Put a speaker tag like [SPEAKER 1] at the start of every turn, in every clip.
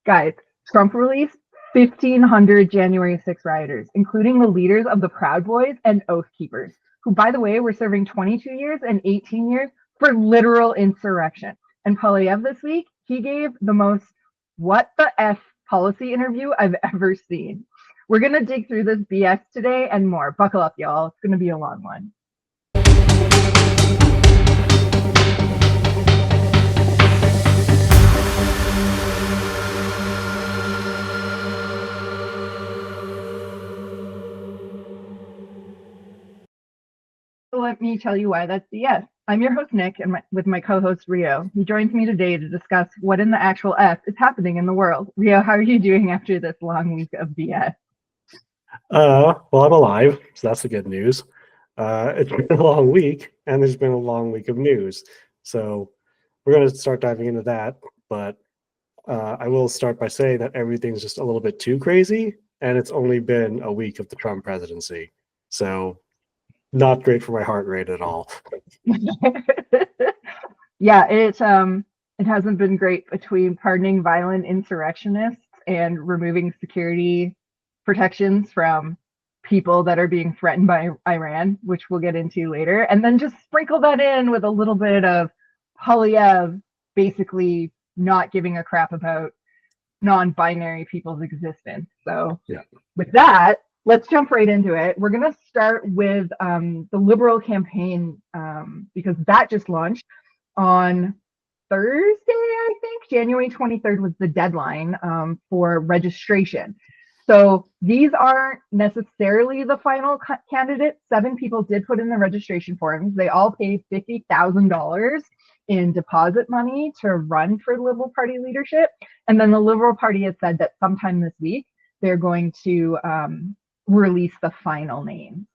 [SPEAKER 1] Guys, Trump released 1,500 January 6 rioters, including the leaders of the Proud Boys and Oath Keepers, who, by the way, were serving 22 years and 18 years for literal insurrection. And Poilievre this week, he gave the most what the F policy interview I've ever seen. We're going to dig through this BS today and more. Buckle up, y'all. It's going to be a long one. Let me tell you why that's BS. I'm your host, Nick, and with my co-host, Rio. He joins me today to discuss what in the actual F is happening in the world. Rio, how are you doing after this long week of BS?
[SPEAKER 2] Well, I'm alive, so that's the good news. It's been a long week, and there's been a long week of news. So we're going to start diving into that, but I will start by saying that everything's just a little bit too crazy, and it's only been a week of the Trump presidency. So not great for my heart rate at all.
[SPEAKER 1] Yeah, it hasn't been great between pardoning violent insurrectionists and removing security protections from people that are being threatened by Iran, which we'll get into later, and then just sprinkle that in with a little bit of Poilievre basically not giving a crap about non-binary people's existence. So yeah. With that, let's jump right into it. We're going to start with the Liberal campaign because that just launched on Thursday, I think. January 23rd was the deadline for registration. So these aren't necessarily the final candidates. 7 people did put in the registration forms. They all paid $50,000 in deposit money to run for Liberal Party leadership. And then the Liberal Party has said that sometime this week, they're going to release the final names.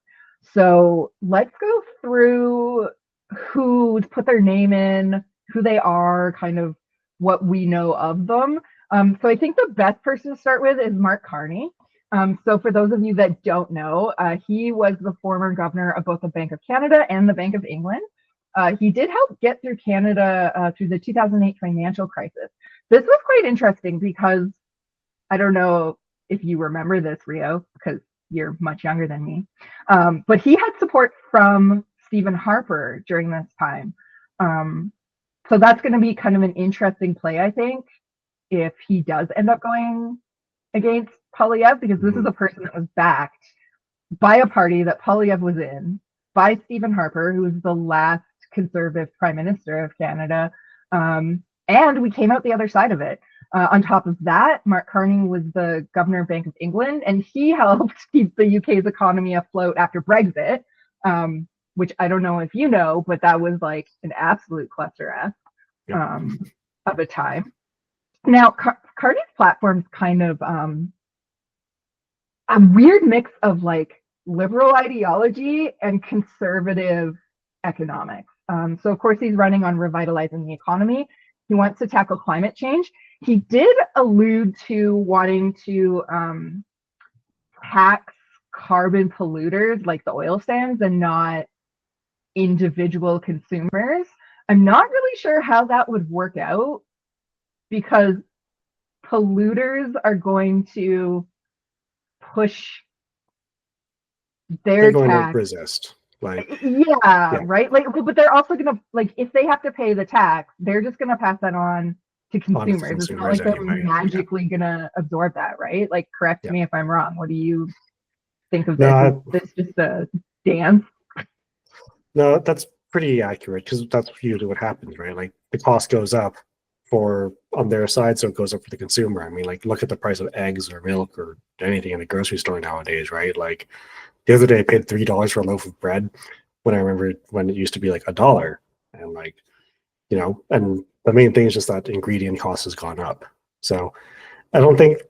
[SPEAKER 1] So let's go through who put their name in, who they are, kind of what we know of them. So I think the best person to start with is Mark Carney. So for those of you that don't know, he was the former governor of both the Bank of Canada and the Bank of England. He did help get through Canada through the 2008 financial crisis. This was quite interesting because I don't know if you remember this, Rio, because you're much younger than me. But he had support from Stephen Harper during this time. So that's going to be kind of an interesting play, I think, if he does end up going against Poilievre, because this is a person that was backed by a party that Poilievre was in, by Stephen Harper, who was the last Conservative Prime Minister of Canada. And we came out the other side of it. On top of that, Mark Carney was the governor of Bank of England, and he helped keep the UK's economy afloat after Brexit, which I don't know if you know, but that was like an absolute cluster F of a time. Now, Carney's platform's kind of a weird mix of like liberal ideology and conservative economics. So of course he's running on revitalizing the economy. He wants to tackle climate change. He did allude to wanting to tax carbon polluters like the oil sands and not individual consumers. I'm not really sure how that would work out because polluters are going to push their tax.
[SPEAKER 2] To resist.
[SPEAKER 1] Yeah, right. Like, but they're also gonna like if they have to pay the tax, they're just gonna pass that on to consumers. It's not like they're magically gonna absorb that, right? Like, correct me if I'm wrong. What do you think of this? Is this just a dance?
[SPEAKER 2] No, that's pretty accurate because that's usually what happens, right? Like the cost goes up on their side, so it goes up for the consumer. I mean, like look at the price of eggs or milk or anything in the grocery store nowadays, right? Like the other day I paid $3 for a loaf of bread when I remember when it used to be like $1. And like, and the main thing is just that ingredient cost has gone up. So I think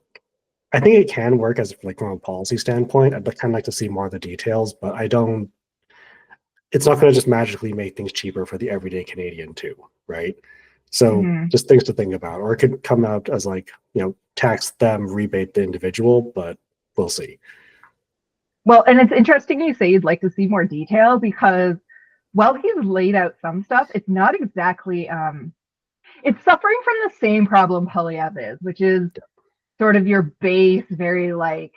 [SPEAKER 2] it can work as like from a policy standpoint. I'd kind of like to see more of the details, but it's not going to just magically make things cheaper for the everyday Canadian too, right? So just things to think about. Or it could come out as like, tax them, rebate the individual, but we'll see.
[SPEAKER 1] Well, and it's interesting you say you'd like to see more detail because while he's laid out some stuff, it's not exactly it's suffering from the same problem Poilievre is, which is sort of your base, very like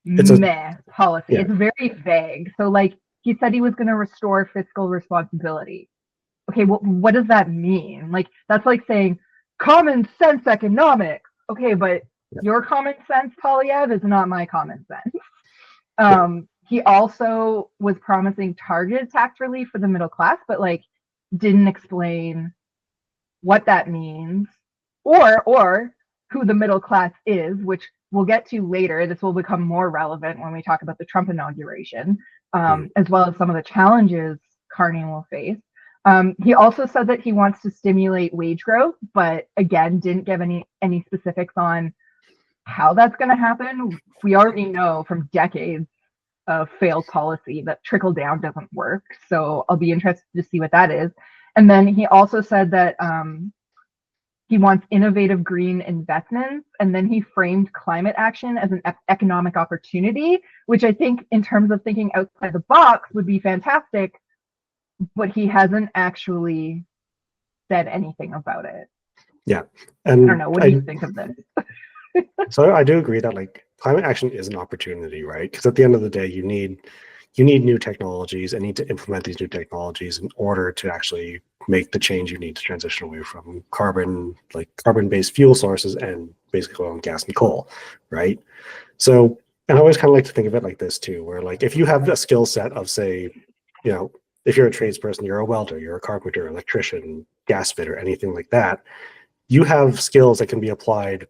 [SPEAKER 2] It's a
[SPEAKER 1] meh policy.
[SPEAKER 2] yeah,
[SPEAKER 1] It's very vague. So like he said he was going to restore fiscal responsibility. Okay, well, what does that mean? Like that's like saying common sense economics. Okay, but
[SPEAKER 2] yeah,
[SPEAKER 1] your common sense, Poilievre, is not my common sense.
[SPEAKER 2] yeah,
[SPEAKER 1] He also was promising targeted tax relief for the middle class, but like didn't explain what that means or who the middle class is, which we'll get to later. This will become more relevant when we talk about the Trump inauguration,
[SPEAKER 2] mm,
[SPEAKER 1] as well as some of the challenges Carney will face. He also said that he wants to stimulate wage growth, but again, didn't give any specifics on how that's going to happen. We already know from decades of failed policy that trickle down doesn't work. So I'll be interested to see what that is. And then he also said that he wants innovative green investments. And then he framed climate action as an economic opportunity, which I think, in terms of thinking outside the box, would be fantastic. But he hasn't actually said anything about it.
[SPEAKER 2] yeah.
[SPEAKER 1] I don't
[SPEAKER 2] And
[SPEAKER 1] know. What do you think of this?
[SPEAKER 2] so I do agree that like climate action is an opportunity, right? Because at the end of the day, you need new technologies and need to implement these new technologies in order to actually make the change you need to transition away from carbon-based fuel sources and basically oil and gas and coal, right? So, and I always kind of like to think of it like this too, where like if you have a skill set of, say, you know, if you're a tradesperson, you're a welder, you're a carpenter, electrician, gas fitter, anything like that, you have skills that can be applied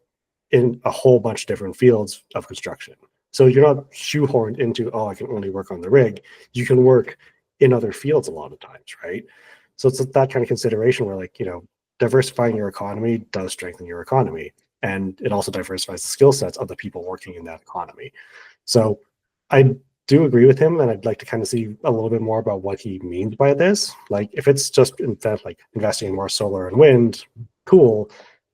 [SPEAKER 2] in a whole bunch of different fields of construction. So you're not shoehorned into, oh, I can only work on the rig. You can work in other fields a lot of times, right? So it's that kind of consideration where, like, you know, diversifying your economy does strengthen your economy. And it also diversifies the skill sets of the people working in that economy. So I do agree with him, and I'd like to kind of see a little bit more about what he means by this. Like, if it's just in fact like investing in more solar and wind, cool.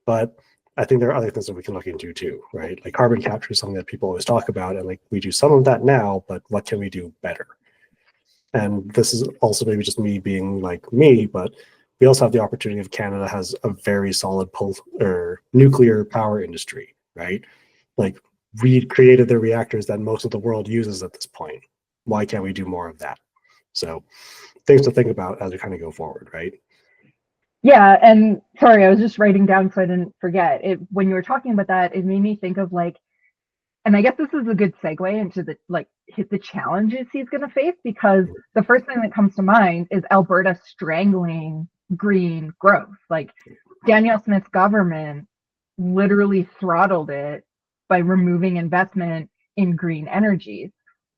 [SPEAKER 2] But I think there are other things that we can look into too, right? Like carbon capture is something that people always talk about, and like we do some of that now, but what can we do better? And this is also maybe just me being like me, but we also have the opportunity of Canada has a very solid nuclear power industry, right? Like we created the reactors that most of the world uses at this point. Why can't we do more of that? So things to think about as we kind of go forward, right?
[SPEAKER 1] Yeah, and sorry, I was just writing down so I didn't forget. It when you were talking about that, it made me think of like, and I guess this is a good segue into the like hit the challenges he's going to face, because the first thing that comes to mind is Alberta strangling green growth. Like Danielle Smith's government literally throttled it by removing investment in green energies.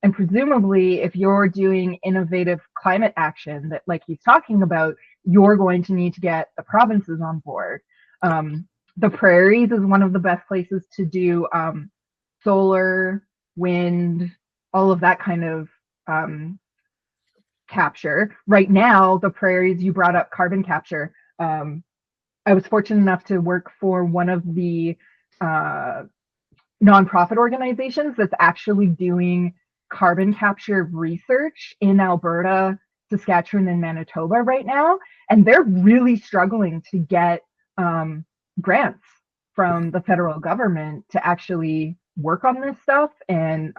[SPEAKER 1] And presumably, if you're doing innovative climate action that, like he's talking about, you're going to need to get the provinces on board. The prairies is one of the best places to do solar, wind, all of that kind of capture. Right now, the prairies, you brought up carbon capture. I was fortunate enough to work for one of the nonprofit organizations that's actually doing carbon capture research in Alberta, Saskatchewan, and Manitoba right now. And they're really struggling to get grants from the federal government to actually work on this stuff. And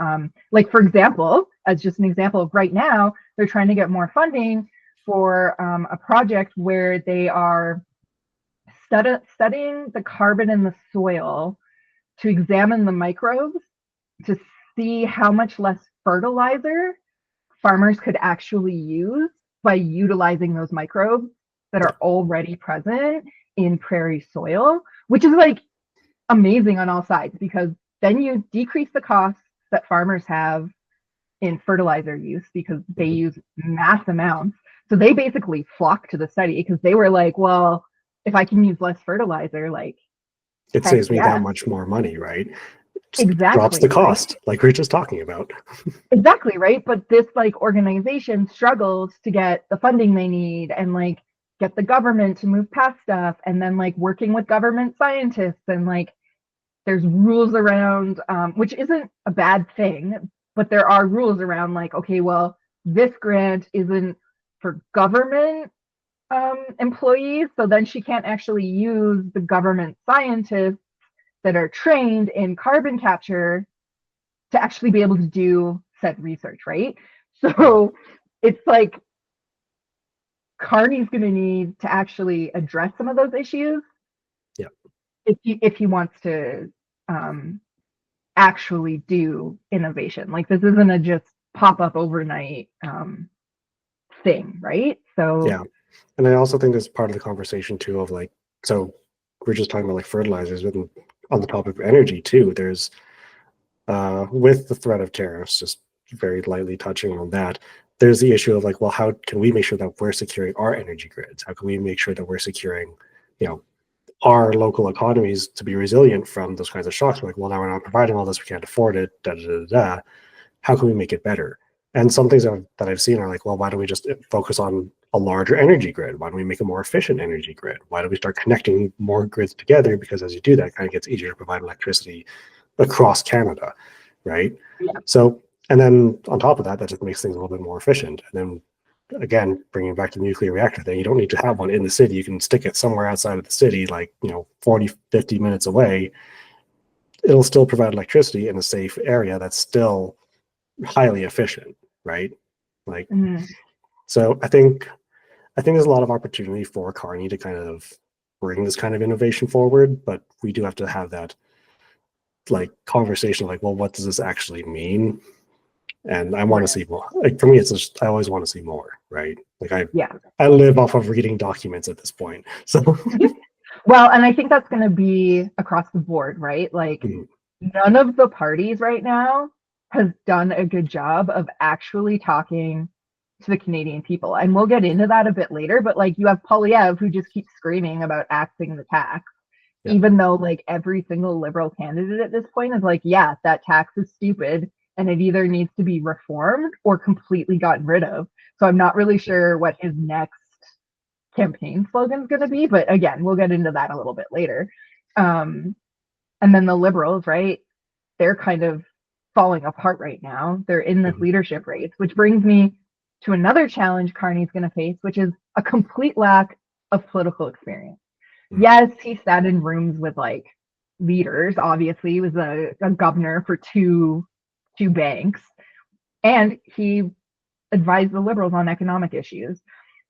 [SPEAKER 1] like, for example, as just an example, right now, they're trying to get more funding for a project where they are studying the carbon in the soil to examine the microbes to see how much less fertilizer farmers could actually use by utilizing those microbes that are already present in prairie soil, which is like amazing on all sides, because then you decrease the costs that farmers have in fertilizer use because they use mass amounts. So they basically flocked to the study because they were like, well, if I can use less fertilizer, like,
[SPEAKER 2] It
[SPEAKER 1] heck
[SPEAKER 2] saves me that
[SPEAKER 1] yeah.
[SPEAKER 2] much more money, right? Just drops
[SPEAKER 1] Exactly,
[SPEAKER 2] the
[SPEAKER 1] right?
[SPEAKER 2] cost, like we were just talking about.
[SPEAKER 1] Exactly, right? But this like organization struggles to get the funding they need and like get the government to move past stuff, and then like working with government scientists, and like there's rules around which isn't a bad thing, but there are rules around like, okay, well, this grant isn't for government employees. So then she can't actually use the government scientists that are trained in carbon capture to actually be able to do said research, right? So it's like Carney's going to need to actually address some of those issues
[SPEAKER 2] Yeah.
[SPEAKER 1] if he wants to actually do innovation. Like this isn't a just pop up overnight thing, right? So
[SPEAKER 2] Yeah. And I also think there's part of the conversation too of like, so we're just talking about like fertilizers, but on the topic of energy too, there's with the threat of tariffs, just very lightly touching on that, there's the issue of like, well, how can we make sure that we're securing our energy grids? How can we make sure that we're securing, you know, our local economies to be resilient from those kinds of shocks? We're like, well, now we're not providing all this, we can't afford it, da da da da. How can we make it better? And some things that I've seen are like, well, why don't we just focus on a larger energy grid? Why don't we make a more efficient energy grid? Why don't we start connecting more grids together? Because as you do that, it kind of gets easier to provide electricity across Canada, right?
[SPEAKER 1] yeah.
[SPEAKER 2] So, and then on top of that, that just makes things a little bit more efficient. And then again, bringing back the nuclear reactor thing, you don't need to have one in the city. You can stick it somewhere outside of the city, like, 40, 50 minutes away. It'll still provide electricity in a safe area that's still highly efficient, right? Like, so I think there's a lot of opportunity for Carney to kind of bring this kind of innovation forward, but we do have to have that like conversation, like, well, what does this actually mean? And I want to see more. Like for me, it's just I always want to see more, right? Like I live off of reading documents at this point. So
[SPEAKER 1] well, and I think that's going to be across the board, right? Like none of the parties right now has done a good job of actually talking to the Canadian people. And we'll get into that a bit later, but like you have Poilievre who just keeps screaming about axing the tax, even though like every single Liberal candidate at this point is like, yeah, that tax is stupid and it either needs to be reformed or completely gotten rid of. So I'm not really sure what his next campaign slogan is going to be, but again, we'll get into that a little bit later. And then the Liberals, right? They're kind of falling apart right now. They're in this leadership race, which brings me to another challenge Carney's going to face, which is a complete lack of political experience. Yes, he sat in rooms with like leaders. Obviously, he was a governor for two banks, and he advised the Liberals on economic issues.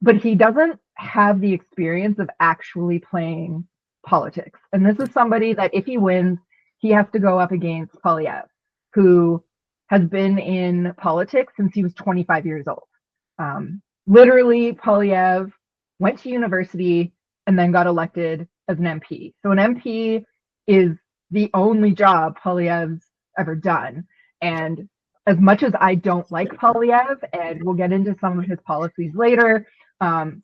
[SPEAKER 1] But he doesn't have the experience of actually playing politics. And this is somebody that if he wins, he has to go up against Poilievre, who has been in politics since he was 25 years old. Literally, Poilievre went to university and then got elected as an MP. So an MP is the only job Poilievre's ever done. And as much as I don't like Poilievre, and we'll get into some of his policies later,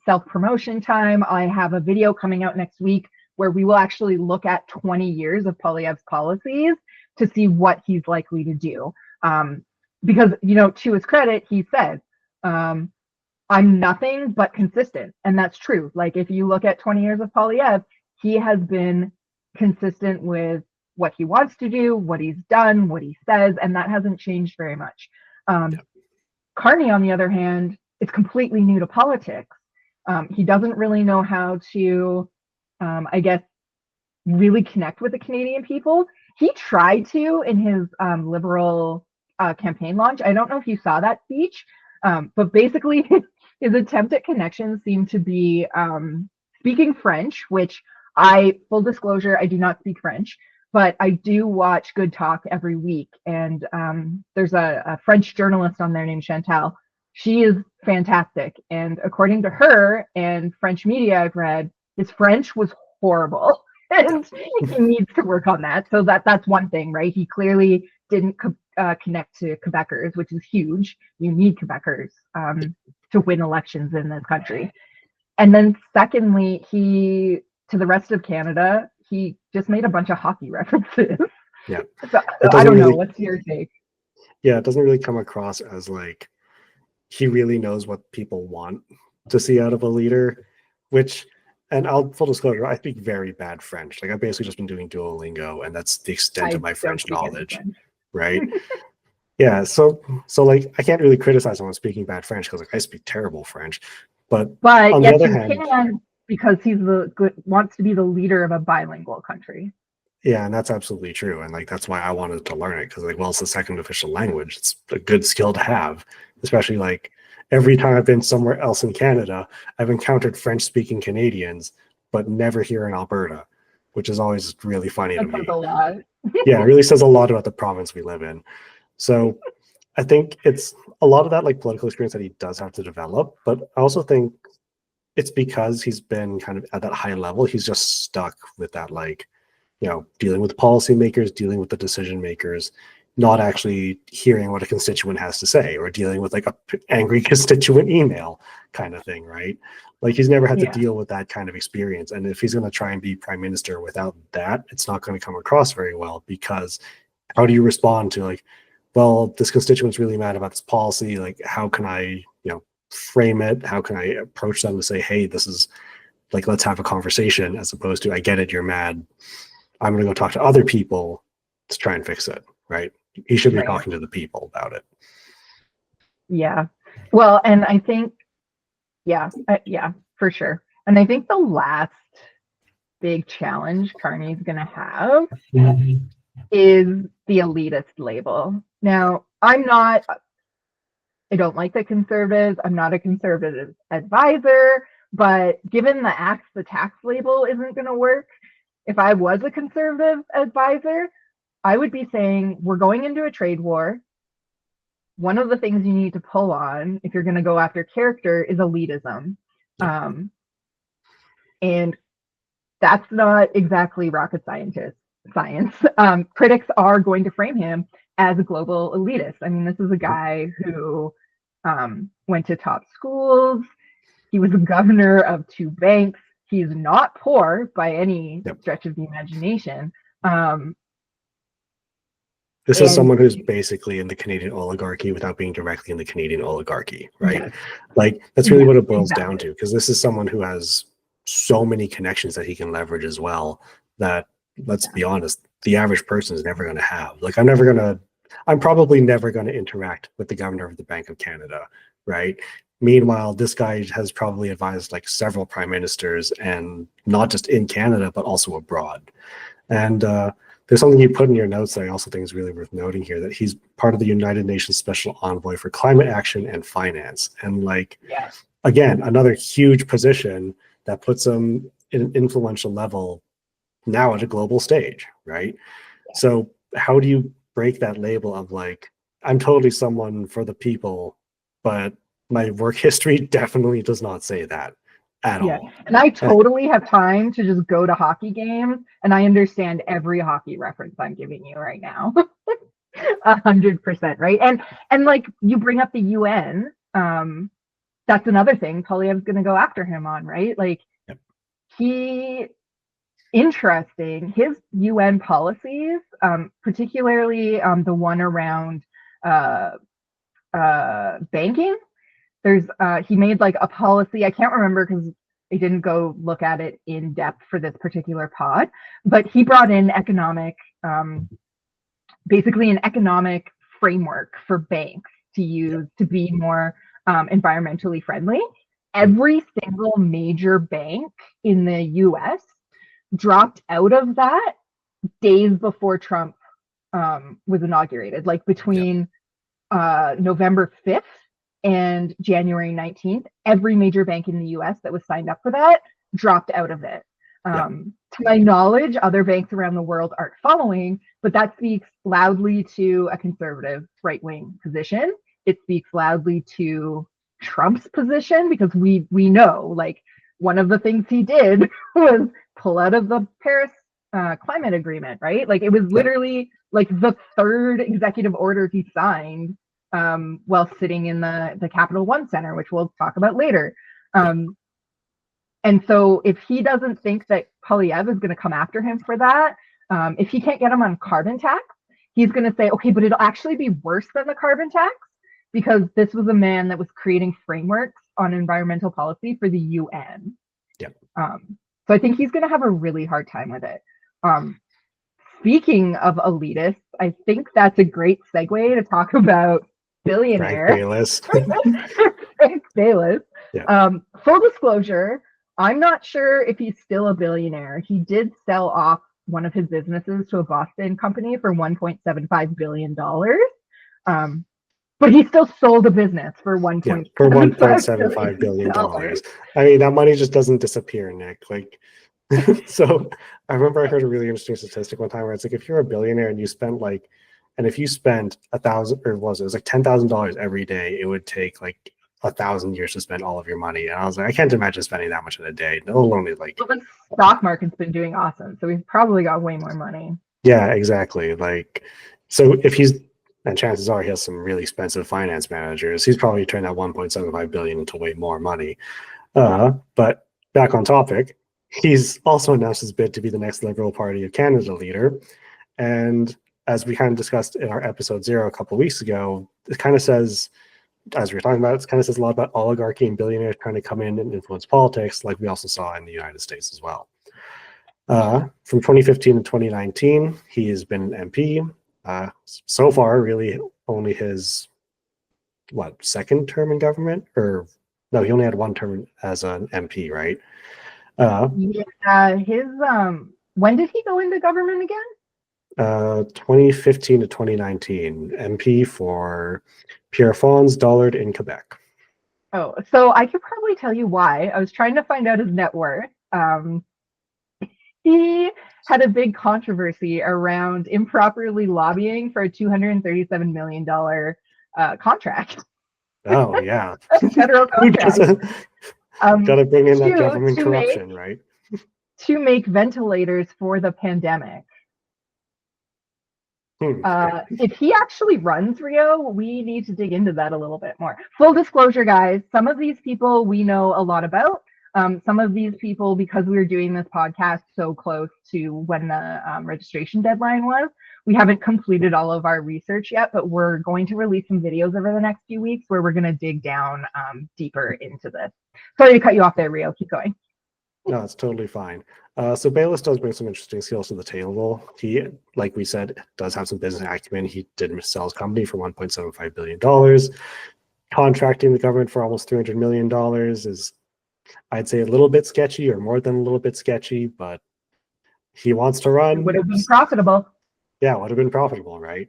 [SPEAKER 1] self-promotion time, I have a video coming out next week where we will actually look at 20 years of Poilievre's policies to see what he's likely to do. Because, to his credit, he said, I'm nothing but consistent. And that's true. Like if you look at 20 years of Poilievre, he has been consistent with what he wants to do, what he's done, what he says, and that hasn't changed very much. Carney, on the other hand, is completely new to politics. He doesn't really know how to, really connect with the Canadian people. He tried to in his Liberal campaign launch. I don't know if you saw that speech, but basically his attempt at connection seemed to be speaking French, which full disclosure, I do not speak French, but I do watch Good Talk every week. And there's a French journalist on there named Chantal. She is fantastic. And according to her and French media I've read, his French was horrible. And he needs to work on that. So that's one thing, right? He clearly didn't connect to Quebecers, which is huge. You need Quebecers to win elections in this country. And then secondly, to the rest of Canada, he just made a bunch of hockey references.
[SPEAKER 2] Yeah.
[SPEAKER 1] So I don't know. What's your take?
[SPEAKER 2] Yeah, it doesn't really come across as like he really knows what people want to see out of a leader, and full disclosure, I speak very bad French. Like I've basically just been doing Duolingo, and that's the extent of my French knowledge, right? Yeah, so like I can't really criticize someone speaking bad French because like I speak terrible French, But
[SPEAKER 1] But
[SPEAKER 2] on the
[SPEAKER 1] yes,
[SPEAKER 2] other
[SPEAKER 1] he
[SPEAKER 2] hand,
[SPEAKER 1] can because he's wants to be the leader of a bilingual country.
[SPEAKER 2] yeah, and that's absolutely true. And like that's why I wanted to learn it, because like, well, it's the second official language. It's a good skill to have, especially like every time I've been somewhere else in Canada, I've encountered French speaking Canadians, but never here in Alberta, which is always really funny to
[SPEAKER 1] That says
[SPEAKER 2] me.
[SPEAKER 1] a lot.
[SPEAKER 2] Yeah, it really says a lot about the province we live in. So I think it's a lot of that like political experience that he does have to develop, but I also think it's because he's been kind of at that high level, he's just stuck with that, like, dealing with policymakers, dealing with the decision makers, not actually hearing what a constituent has to say, or dealing with like a angry constituent email kind of thing, right? Like he's never had to
[SPEAKER 1] Yeah.
[SPEAKER 2] deal with that kind of experience. And if he's going to try and be prime minister without that, it's not going to come across very well, because how do you respond to like, well, this constituent's really mad about this policy. Like, how can I, frame it? How can I approach them to say, hey, this is like, let's have a conversation, as opposed to, I get it, you're mad, I'm going to go talk to other people to try and fix it, right? He should be
[SPEAKER 1] Right.
[SPEAKER 2] talking to the people about it.
[SPEAKER 1] Yeah. Well, and I think, yeah, for sure. And I think the last big challenge Carney's going to have is the elitist label. Now, I don't like the conservatives. I'm not a conservative advisor, but given the tax label isn't going to work, if I was a conservative advisor, I would be saying we're going into a trade war. One of the things you need to pull on if you're going to go after character is elitism. And that's not exactly rocket science. Critics are going to frame him as a global elitist. I mean, this is a guy who went to top schools. He was a governor of 2 banks. He's not poor by any stretch of the imagination.
[SPEAKER 2] This is someone who's basically in the Canadian oligarchy without being directly in the Canadian oligarchy, right?
[SPEAKER 1] Yes.
[SPEAKER 2] Like, that's really what it boils down to, because this is someone who has so many connections that he can leverage as well, that, let's be honest, the average person is never going to have. Like, I'm probably never going to interact with the governor of the Bank of Canada, right? Meanwhile, this guy has probably advised like several prime ministers, and not just in Canada, but also abroad. And there's something you put in your notes that I also think is really worth noting here, that he's part of the United Nations Special Envoy for Climate Action and Finance. And like, again, another huge position that puts him in an influential level now at a global stage, right? So how do you break that label of like, I'm totally someone for the people, but my work history definitely does not say that at all.
[SPEAKER 1] And I totally have time to just go to hockey games, and I understand every hockey reference I'm giving you right now. 100%, right? And like you bring up the UN, that's another thing Poilievre's going to go after him on, right? Like interesting, his UN policies, particularly the one around banking. He made like a policy, I can't remember because I didn't go look at it in depth for this particular pod, but he brought in basically an economic framework for banks to use to be more environmentally friendly. Every single major bank in the US dropped out of that days before Trump was inaugurated, like between November 5th and January 19th, every major bank in the US that was signed up for that dropped out of it. To my knowledge, other banks around the world aren't following, but that speaks loudly to a conservative right-wing position. It speaks loudly to Trump's position, because we know, like, one of the things he did was pull out of the Paris climate agreement, right? Like, it was literally like the 3rd executive order he signed while sitting in the Capital One Center, which we'll talk about later. And so if he doesn't think that Poilievre is going to come after him for that, if he can't get him on carbon tax, he's going to say, okay, but it'll actually be worse than the carbon tax, because this was a man that was creating frameworks on environmental policy for the UN. So I think he's going to have a really hard time with it. Speaking of elitists, I think that's a great segue to talk about billionaire
[SPEAKER 2] Frank Bayless.
[SPEAKER 1] Frank Bayless.
[SPEAKER 2] Yeah.
[SPEAKER 1] Full disclosure, I'm not sure if he's still a billionaire. He did sell off one of his businesses to a Boston company for $1.75 billion. But he still sold a business for
[SPEAKER 2] For
[SPEAKER 1] $1.75
[SPEAKER 2] $1.75 billion.
[SPEAKER 1] billion.
[SPEAKER 2] I mean, that money just doesn't disappear, Nick. Like, so I remember I heard a really interesting statistic one time where it's like if you're a billionaire and you spent like, and if you spent $1,000 or it was like $10,000 every day, it would take like 1,000 years to spend all of your money. And I was like, I can't imagine spending that much in a day. No, only like,
[SPEAKER 1] Well, the stock market's been doing awesome, so he's probably got way more money.
[SPEAKER 2] yeah, exactly. Like, so if he's, and chances are he has some really expensive finance managers, he's probably turned that 1.75 billion into way more money. But back on topic, he's also announced his bid to be the next Liberal Party of Canada leader. And as we kind of discussed in our episode 0 a couple of weeks ago, it kind of says, as we were talking about, it kind of says a lot about oligarchy and billionaires trying to come in and influence politics, like we also saw in the United States as well. From 2015 to 2019, he has been an MP. So far, really only his, second term in government? Or no, he only had one term as an MP, right?
[SPEAKER 1] When did he go into government again?
[SPEAKER 2] 2015 to 2019, MP for Pierre Dollard in Quebec.
[SPEAKER 1] Oh, so I could probably tell you why. I was trying to find out his net worth. He had a big controversy around improperly lobbying for a $237 million contract.
[SPEAKER 2] Oh, yeah.
[SPEAKER 1] Federal contract.
[SPEAKER 2] Got to bring in that government corruption, right?
[SPEAKER 1] To make ventilators for the pandemic. If he actually runs Rio, we need to dig into that a little bit more. Full disclosure, guys, some of these people we know a lot about. Some of these people, because we were doing this podcast so close to when the registration deadline was, we haven't completed all of our research yet, but we're going to release some videos over the next few weeks where we're going to dig down deeper into this. Sorry to cut you off there, Rio. Keep going.
[SPEAKER 2] No, it's totally fine. So Bayless does bring some interesting skills to the table. He, like we said, does have some business acumen. He did sell his company for $1.75 billion. Contracting the government for almost $300 million is, I'd say, a little bit sketchy, or more than a little bit sketchy, but he wants to run.
[SPEAKER 1] It would have been profitable.
[SPEAKER 2] Yeah, it would have been profitable, right?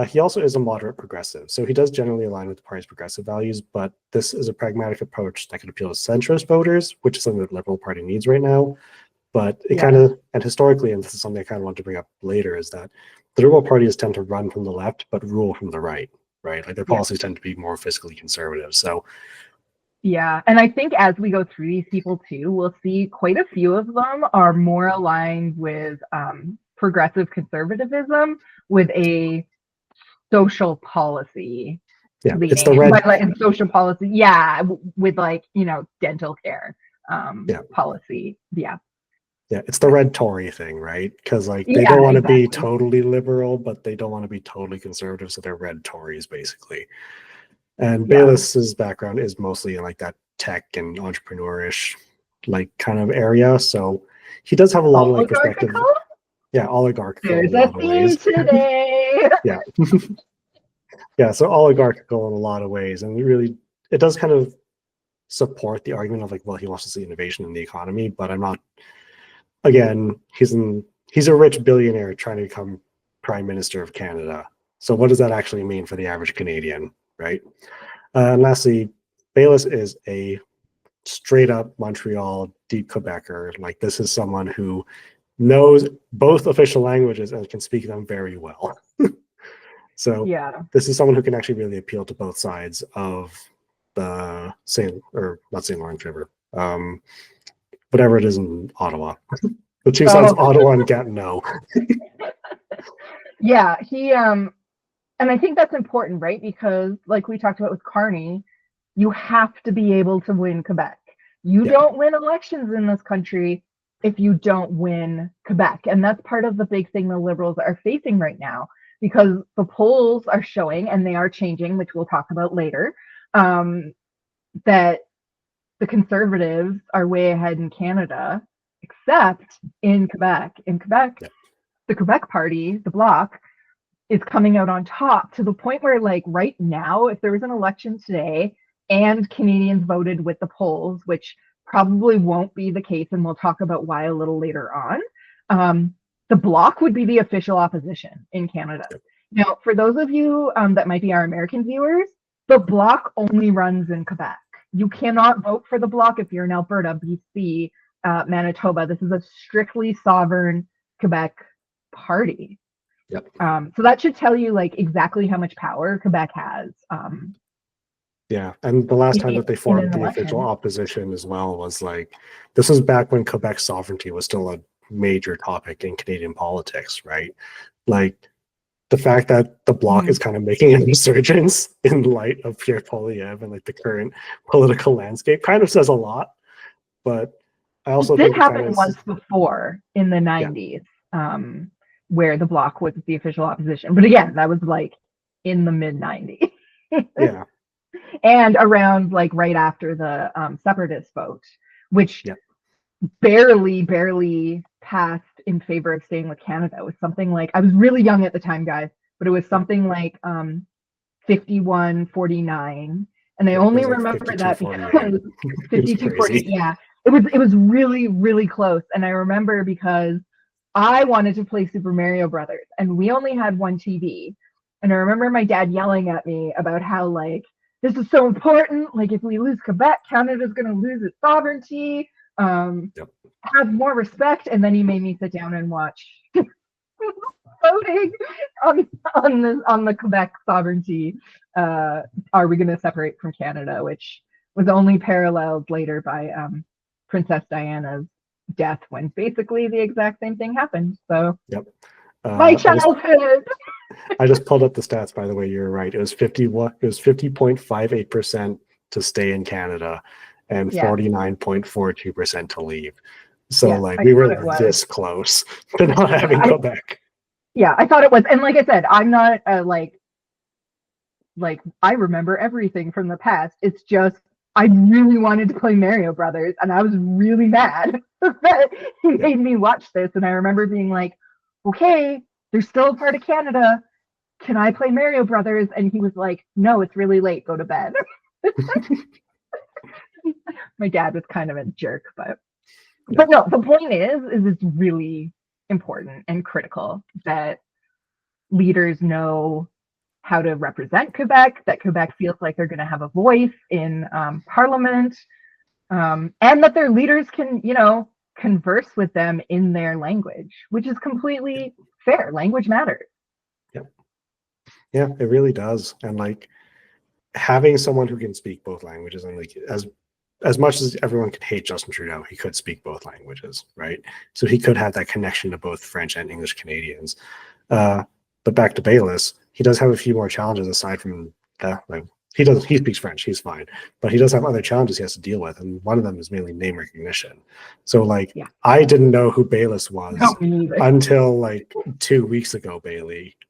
[SPEAKER 2] He also is a moderate progressive, so he does generally align with the party's progressive values, but this is a pragmatic approach that could appeal to centrist voters, which is something that the Liberal Party needs right now. But it kind of, and historically, and this is something I kind of want to bring up later, is that the Liberal parties tend to run from the left, but rule from the right? Like their policies tend to be more fiscally conservative. So
[SPEAKER 1] yeah, and I think as we go through these people too, we'll see quite a few of them are more aligned with progressive conservatism with a social policy.
[SPEAKER 2] Yeah, it's the red
[SPEAKER 1] social policy. Yeah, with dental care policy. Yeah.
[SPEAKER 2] Yeah, it's the red Tory thing, right? Because they don't want to be totally liberal, but they don't want to be totally conservative, so they're red Tories basically. And Bayless's background is mostly in that tech and entrepreneurish kind of area, so he does have a lot of perspective. Yeah, oligarchical.
[SPEAKER 1] There's a theme today.
[SPEAKER 2] Yeah. Yeah, so oligarchical in a lot of ways, and it does kind of support the argument of he wants to see innovation in the economy, but I'm not. Again, he's a rich billionaire trying to become Prime Minister of Canada. So what does that actually mean for the average Canadian, right? And lastly, Bayless is a straight up Montreal deep Quebecer. This is someone who knows both official languages and can speak them very well. So this is someone who can actually really appeal to both sides of the not St. Lawrence River. Whatever it is in Ottawa. The two sides of Ottawa and Gatineau.
[SPEAKER 1] Yeah, and I think that's important, right? Because like we talked about with Carney, you have to be able to win Quebec. You don't win elections in this country if you don't win Quebec. And that's part of the big thing the Liberals are facing right now, because the polls are showing, and they are changing, which we'll talk about later, that the Conservatives are way ahead in Canada, except in Quebec. In Quebec, the Quebec Party, the Bloc, is coming out on top to the point where right now, if there was an election today and Canadians voted with the polls, which probably won't be the case, and we'll talk about why a little later on. The Bloc would be the official opposition in Canada. Now, for those of you that might be our American viewers, the Bloc only runs in Quebec. You cannot vote for the Bloc if you're in Alberta, BC, Manitoba. This is a strictly sovereign Quebec party.
[SPEAKER 2] Yep.
[SPEAKER 1] So that should tell you like exactly how much power Quebec has.
[SPEAKER 2] Yeah, and the last time that they formed the official opposition as well was like, this was back when Quebec sovereignty was still a major topic in Canadian politics, right? Like the fact that the Bloc is kind of making a resurgence in light of Pierre Poilievre and like the current political landscape kind of says a lot. But I also
[SPEAKER 1] think
[SPEAKER 2] this
[SPEAKER 1] happened once before in the 90s, where the Bloc was the official opposition. But again, that was like in the mid 90s.
[SPEAKER 2] Yeah.
[SPEAKER 1] And around like right after the separatist vote, which barely passed in favor of staying with Canada. It was something like, I was really young at the time, guys, but it was something like 51-49. And I only
[SPEAKER 2] like
[SPEAKER 1] remember that because
[SPEAKER 2] 52-40.
[SPEAKER 1] Yeah, it was really, really close. And I remember because I wanted to play Super Mario Brothers and we only had one TV. And I remember my dad yelling at me about how like, this is so important. Like if we lose Quebec, Canada's going to lose its sovereignty. Have more respect. And then he made me sit down and watch voting on the Quebec sovereignty. Are we going to separate from Canada? Which was only paralleled later by Princess Diana's death, when basically the exact same thing happened. So my childhood.
[SPEAKER 2] I just pulled up the stats, by the way. You're right. It was 50.58% to stay in Canada and 49.42% to leave. So like we were this close to not having Quebec.
[SPEAKER 1] Yeah, I thought it was. And like I said, I'm not like I remember everything from the past. It's just I really wanted to play Mario Brothers and I was really mad that he made me watch this. And I remember being like, okay, they're still a part of Canada. Can I play Mario Brothers? And he was like, no, it's really late. Go to bed. My dad was kind of a jerk, but no, the point is it's really important and critical that leaders know how to represent Quebec, that Quebec feels like they're going to have a voice in Parliament, and that their leaders can, converse with them in their language, which is completely fair. Language matters.
[SPEAKER 2] Yeah, it really does. And like having someone who can speak both languages, and like as much as everyone could hate Justin Trudeau, he could speak both languages, right? So he could have that connection to both French and English Canadians. But back to Bayless, he does have a few more challenges aside from that. Like he speaks French, he's fine, but he does have other challenges he has to deal with, and one of them is mainly name recognition. So like I didn't know who Bayless was until like 2 weeks ago,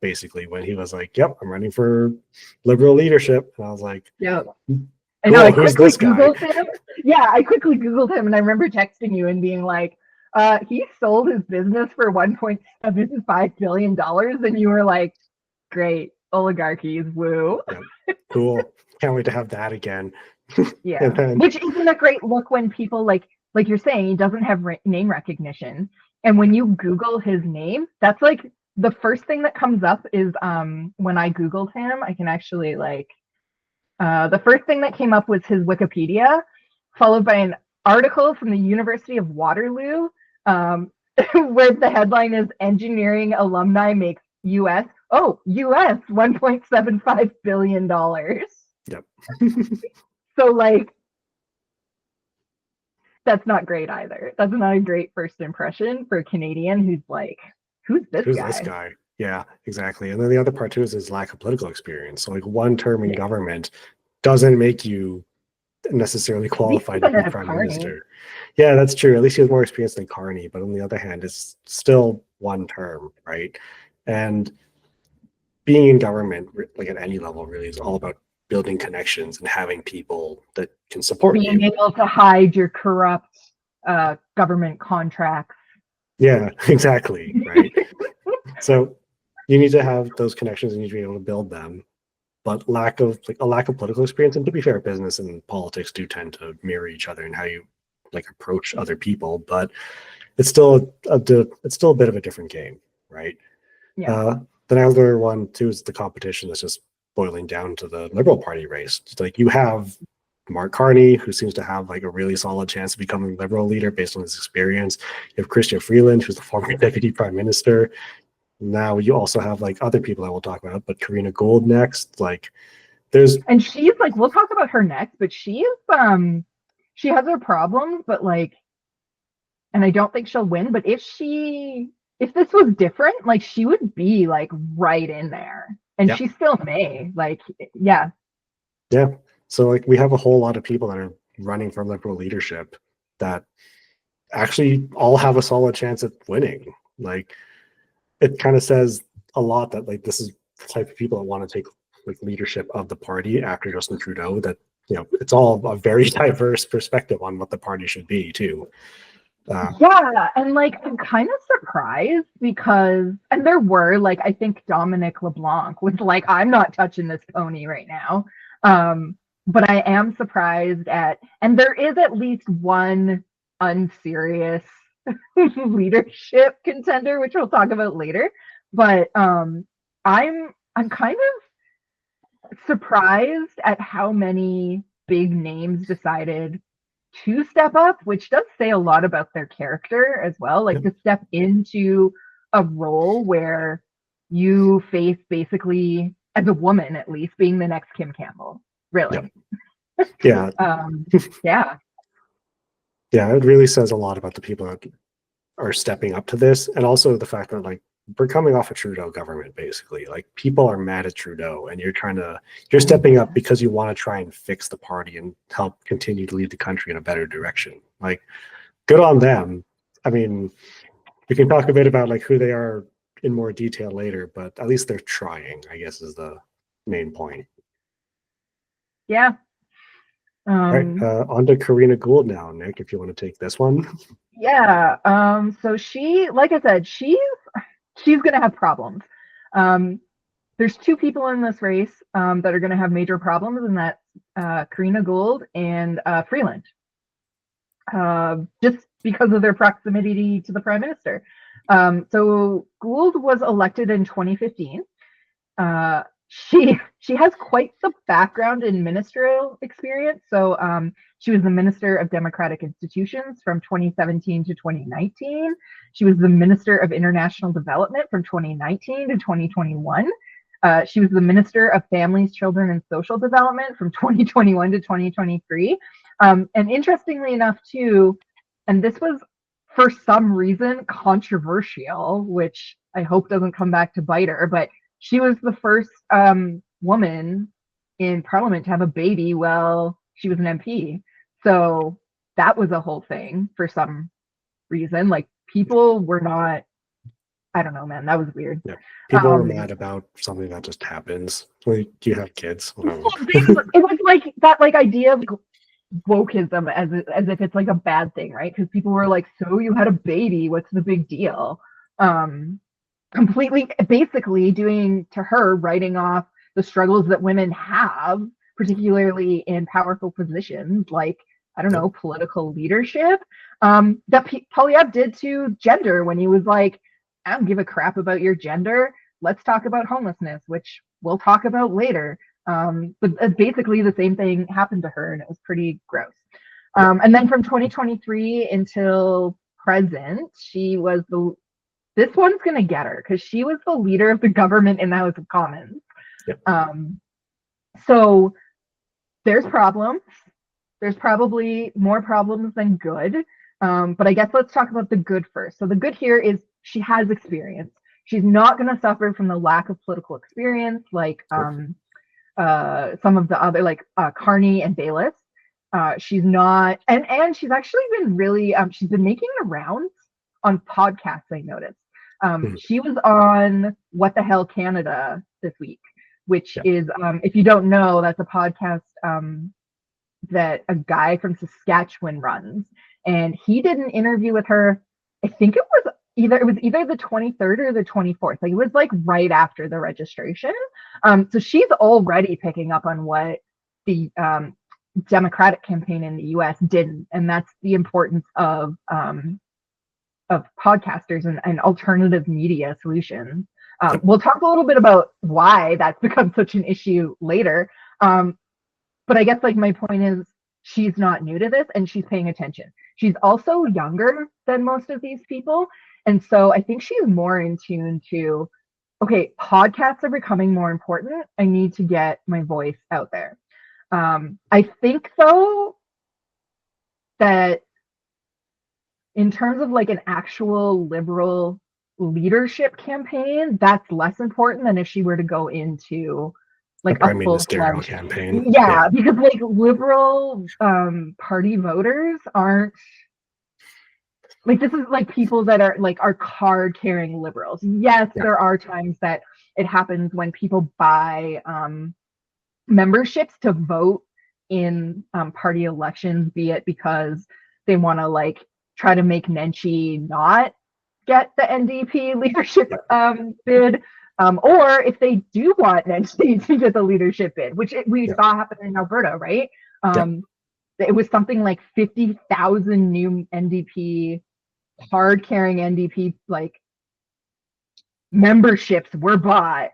[SPEAKER 2] basically when he was like, yep, I'm running for Liberal leadership. And I was like,
[SPEAKER 1] I know, I quickly Googled him. Yeah, I quickly Googled him and I remember texting you and being like, he sold his business for $1.75 billion. And you were like, great, oligarchies, woo.
[SPEAKER 2] Cool. Can't wait to have that again.
[SPEAKER 1] Which isn't a great look when people like you're saying, he doesn't have name recognition. And when you Google his name, that's like the first thing that comes up is when I Googled him, I can actually the first thing that came up was his Wikipedia, followed by an article from the University of Waterloo, where the headline is Engineering Alumni Makes US $1.75 billion.
[SPEAKER 2] Yep.
[SPEAKER 1] So like, that's not great either. That's not a great first impression for a Canadian who's like, who's this guy?
[SPEAKER 2] Yeah, exactly. And then the other part too is his lack of political experience. So like one term in government doesn't make you necessarily qualified to be prime minister. Yeah, that's true. At least he has more experience than Carney, but on the other hand, it's still one term, right? And being in government, like at any level, really is all about building connections and having people that can support you.
[SPEAKER 1] Being able to hide your corrupt government contracts.
[SPEAKER 2] Yeah, exactly. Right. So you need to have those connections and you need to be able to build them. but lack of political experience. And to be fair, business and politics do tend to mirror each other in how you like approach other people, but it's still it's still a bit of a different game, right?
[SPEAKER 1] Yeah.
[SPEAKER 2] The other one too is the competition that's just boiling down to the Liberal Party race. It's like you have Mark Carney, who seems to have like a really solid chance of becoming Liberal leader based on his experience. You have Chrystia Freeland, who's the former Deputy Prime Minister. Now you also have like other people that we'll talk about, but Karina Gould next. Like there's
[SPEAKER 1] And she's like, we'll talk about her next, but she has her problems, but like, and I don't think she'll win, but if this was different, like she would be like right in there. And
[SPEAKER 2] yeah.
[SPEAKER 1] she still may. Like, yeah.
[SPEAKER 2] Yeah. So like we have a whole lot of people that are running for Liberal leadership that actually all have a solid chance at winning. Like it kind of says a lot that like this is the type of people that want to take like leadership of the party after Justin Trudeau, that it's all a very diverse perspective on what the party should be too.
[SPEAKER 1] Yeah, and like I'm kind of surprised because, and there were like, I think Dominic LeBlanc was like, I'm not touching this pony right now. But I am surprised and there is at least one unserious leadership contender, which we'll talk about later. But I'm kind of surprised at how many big names decided to step up, which does say a lot about their character as well. Like to step into a role where you face basically, as a woman at least, being the next Kim Campbell. Really.
[SPEAKER 2] Yeah.
[SPEAKER 1] Yeah.
[SPEAKER 2] Yeah, it really says a lot about the people that are stepping up to this, and also the fact that like we're coming off a Trudeau government basically. Like people are mad at Trudeau, and you're stepping up because you want to try and fix the party and help continue to lead the country in a better direction. Like good on them. I mean, we can talk a bit about like who they are in more detail later, but at least they're trying, I guess, is the main point.
[SPEAKER 1] Yeah.
[SPEAKER 2] All right, on to Karina Gould now, Nick, if you want to take this one.
[SPEAKER 1] Yeah. So she, like I said, she's gonna have problems. There's two people in this race that are gonna have major problems, and that's Karina Gould and Freeland. Just because of their proximity to the Prime Minister. So Gould was elected in 2015. She has quite the background in ministerial experience. So she was the Minister of Democratic Institutions from 2017 to 2019. She was the Minister of International Development from 2019 to 2021. She was the Minister of Families, Children, and Social Development from 2021 to 2023. And interestingly enough, too, and this was for some reason controversial, which I hope doesn't come back to bite her, but she was the first woman in Parliament to have a baby while she was an MP. So that was a whole thing for some reason. Like people were not, I don't know, man, that was weird.
[SPEAKER 2] Yeah. People were mad about something that just happens. Like, do you have kids?
[SPEAKER 1] It was like that like idea of wokeism as if it's like a bad thing, right? Because people were like, so you had a baby, what's the big deal? Completely basically doing to her, writing off the struggles that women have, particularly in powerful positions like, I don't know, political leadership, that Poilievre did to gender when he was like, I don't give a crap about your gender, let's talk about homelessness, which we'll talk about later. But basically the same thing happened to her, and it was pretty gross. And then from 2023 until present, she was this one's going to get her because she was the leader of the government in the House of Commons. So there's problems. There's probably more problems than good. But I guess let's talk about the good first. So the good here is she has experience. She's not going to suffer from the lack of political experience like some of the other, like Carney and Bayless. She's not, and she's actually been really, she's been making the rounds on podcasts, I noticed. She was on What the Hell Canada this week, which is, if you don't know, that's a podcast that a guy from Saskatchewan runs. And he did an interview with her. I think it was either the 23rd or the 24th. Like it was like right after the registration. So she's already picking up on what the Democratic campaign in the U.S. didn't, and that's the importance of podcasters and alternative media solutions. We'll talk a little bit about why that's become such an issue later. But I guess like my point is she's not new to this and she's paying attention. She's also younger than most of these people. And so I think she's more in tune to, okay, podcasts are becoming more important. I need to get my voice out there. I think though that in terms of like an actual liberal leadership campaign, that's less important than if she were to go into like a
[SPEAKER 2] ministerial campaign.
[SPEAKER 1] Yeah, because like liberal party voters aren't like, this is like people that are like are card carrying liberals. Yes, there are times that it happens when people buy memberships to vote in party elections, be it because they want to like try to make Nenshi not get the NDP leadership bid, or if they do want Nenshi to get the leadership bid, which we saw happen in Alberta, right? It was something like 50,000 new NDP, card-carrying NDP like memberships were bought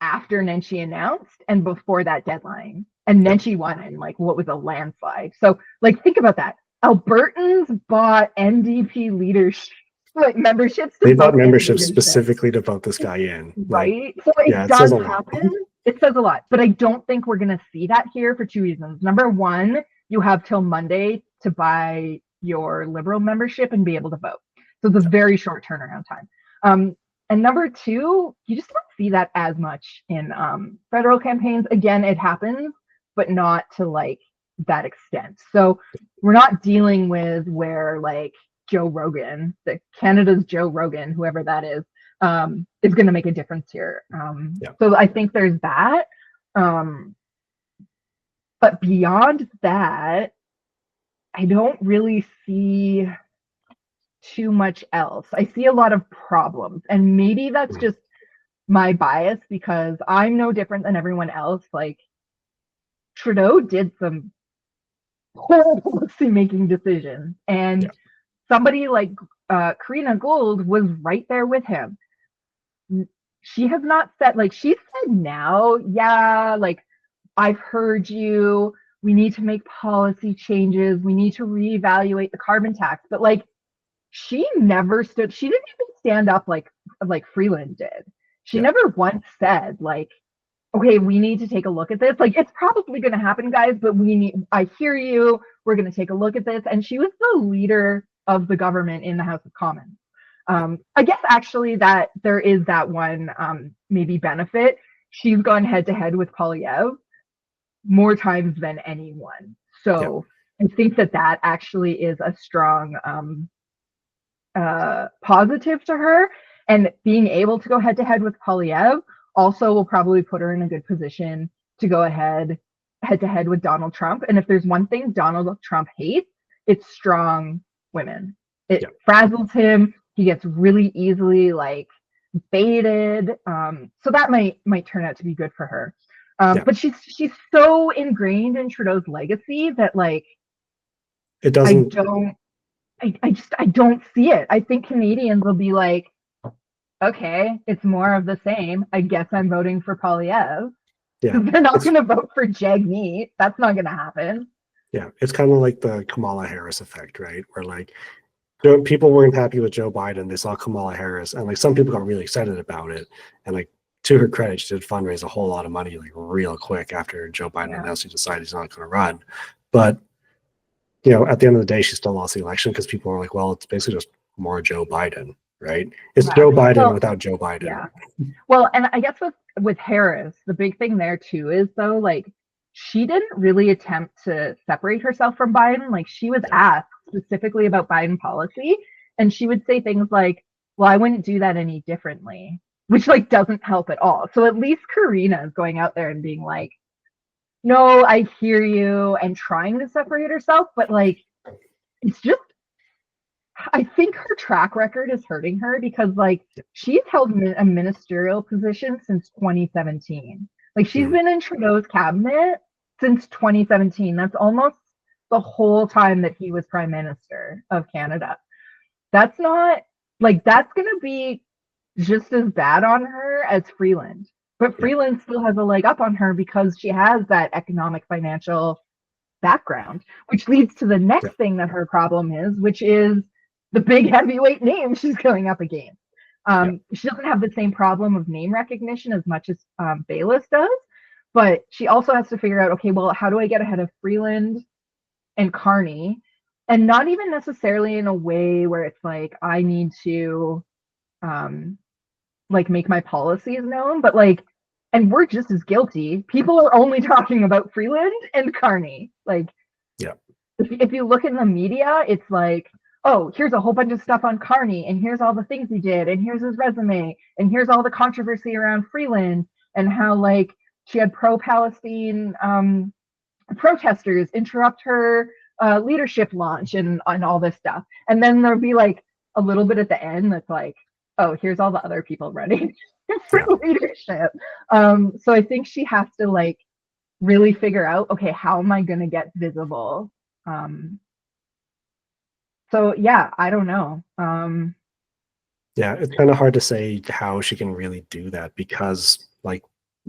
[SPEAKER 1] after Nenshi announced and before that deadline. And Nenshi won in like what was a landslide. So like think about that. Albertans bought NDP leadership like memberships.
[SPEAKER 2] They bought memberships specifically to vote this guy in.
[SPEAKER 1] Right? So it does happen. It says a lot. But I don't think we're gonna see that here for two reasons. Number one, you have till Monday to buy your Liberal membership and be able to vote. So it's a very short turnaround time. And number two, you just don't see that as much in federal campaigns. Again, it happens, but not to like that extent. So we're not dealing with where like Joe Rogan, the Canada's Joe Rogan, whoever that is going to make a difference here. So I think there's that. But beyond that, I don't really see too much else. I see a lot of problems, and maybe that's just my bias because I'm no different than everyone else. Like Trudeau did some poor policy-making decisions, and somebody like Karina Gould was right there with him. She has not said, like, she said now, like, I've heard you. We need to make policy changes. We need to reevaluate the carbon tax. But like, she never stood. She didn't even stand up like Freeland did. She never once said like, okay, we need to take a look at this. Like, it's probably going to happen, guys, but I hear you. We're going to take a look at this. And she was the leader of the government in the House of Commons. I guess actually that there is that one maybe benefit. She's gone head to head with Poilievre more times than anyone. So I think that actually is a strong positive to her. And being able to go head to head with Poilievre also will probably put her in a good position to go head to head with Donald Trump. And if there's one thing Donald Trump hates, it's strong women. It frazzles him. He gets really easily like baited. So that might turn out to be good for her. But she's so ingrained in Trudeau's legacy that like
[SPEAKER 2] it doesn't.
[SPEAKER 1] I don't see it. I think Canadians will be like, okay, it's more of the same. I guess I'm voting for Poilievre. Yeah, they're not going to vote for Jagmeet. That's not going to happen.
[SPEAKER 2] Yeah, it's kind of like the Kamala Harris effect, right? Where like people weren't happy with Joe Biden. They saw Kamala Harris, and like some people got really excited about it. And like to her credit, she did fundraise a whole lot of money like real quick after Joe Biden announced he decided he's not going to run. But you know, at the end of the day, she still lost the election because people were like, well, it's basically just more Joe Biden, right? It's Joe Biden without Joe Biden.
[SPEAKER 1] Yeah. Well, and I guess with Harris, the big thing there too is though, like she didn't really attempt to separate herself from Biden. Like she was asked specifically about Biden policy, and she would say things like, well, I wouldn't do that any differently, which like doesn't help at all. So at least Karina is going out there and being like, no, I hear you, and trying to separate herself, but like it's just I think her track record is hurting her because like she's held a ministerial position since 2017. Like she's
[SPEAKER 2] Mm,
[SPEAKER 1] been in Trudeau's cabinet since 2017. That's almost the whole time that he was prime minister of Canada. That's not like that's going to be just as bad on her as Freeland. But
[SPEAKER 2] yeah,
[SPEAKER 1] Freeland still has a leg up on her because she has that economic financial background, which leads to the
[SPEAKER 2] yeah,
[SPEAKER 1] next thing that her problem is, which is the big heavyweight name she's going up against.
[SPEAKER 2] yeah,
[SPEAKER 1] She doesn't have the same problem of name recognition as much as Bayless does, but she also has to figure out, okay, well, how do I get ahead of Freeland and Carney? And not even necessarily in a way where it's like I need to um, like make my policies known, but like, and we're just as guilty. People are only talking about Freeland and Carney. Like,
[SPEAKER 2] yeah,
[SPEAKER 1] if you look in the media, it's like, oh, here's a whole bunch of stuff on Carney, and here's all the things he did, and here's his resume, and here's all the controversy around Freeland, and how like she had pro-Palestine protesters interrupt her leadership launch and all this stuff. And then there'll be like a little bit at the end that's like, oh, here's all the other people running for
[SPEAKER 2] yeah.
[SPEAKER 1] leadership. So I think she has to like really figure out, okay, how am I going to get visible? Um, so yeah, I don't know.
[SPEAKER 2] Yeah, it's kind of hard to say how she can really do that because, like,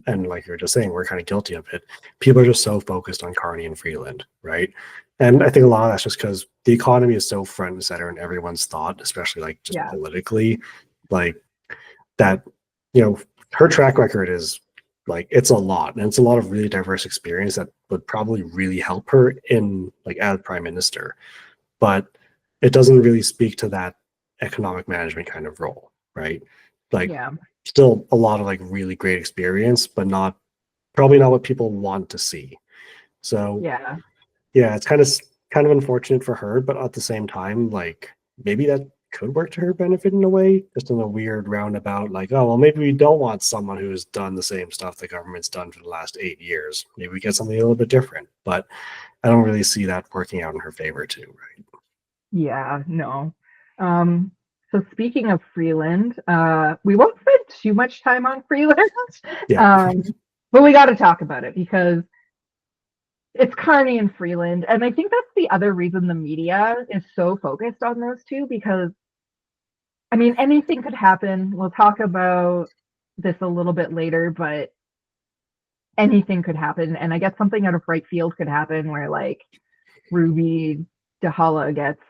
[SPEAKER 2] and like you were just saying, we're kind of guilty of it. People are just so focused on Carney and Freeland, right? And I think a lot of that's just because the economy is so front and center in everyone's thought, especially like just
[SPEAKER 1] Yeah,
[SPEAKER 2] politically, like that, you know, her track record is like it's a lot, and it's a lot of really diverse experience that would probably really help her in like as prime minister, but it doesn't really speak to that economic management kind of role, right? Like
[SPEAKER 1] yeah,
[SPEAKER 2] still a lot of like really great experience, but not probably not what people want to see. So
[SPEAKER 1] yeah,
[SPEAKER 2] yeah, it's kind of unfortunate for her, but at the same time, like maybe that could work to her benefit in a way, just in a weird roundabout, like, oh well, maybe we don't want someone who's done the same stuff the government's done for the last 8 years. Maybe we get something a little bit different. But I don't really see that working out in her favor too, right?
[SPEAKER 1] yeah, no. Um, so speaking of Freeland, we won't spend too much time on Freeland,
[SPEAKER 2] Yeah.
[SPEAKER 1] um, but we got to talk about it because it's Carney and Freeland. And I think that's the other reason the media is so focused on those two because, I mean, anything could happen. We'll talk about this a little bit later, but anything could happen. And I guess something out of right field could happen where like Ruby Dahala gets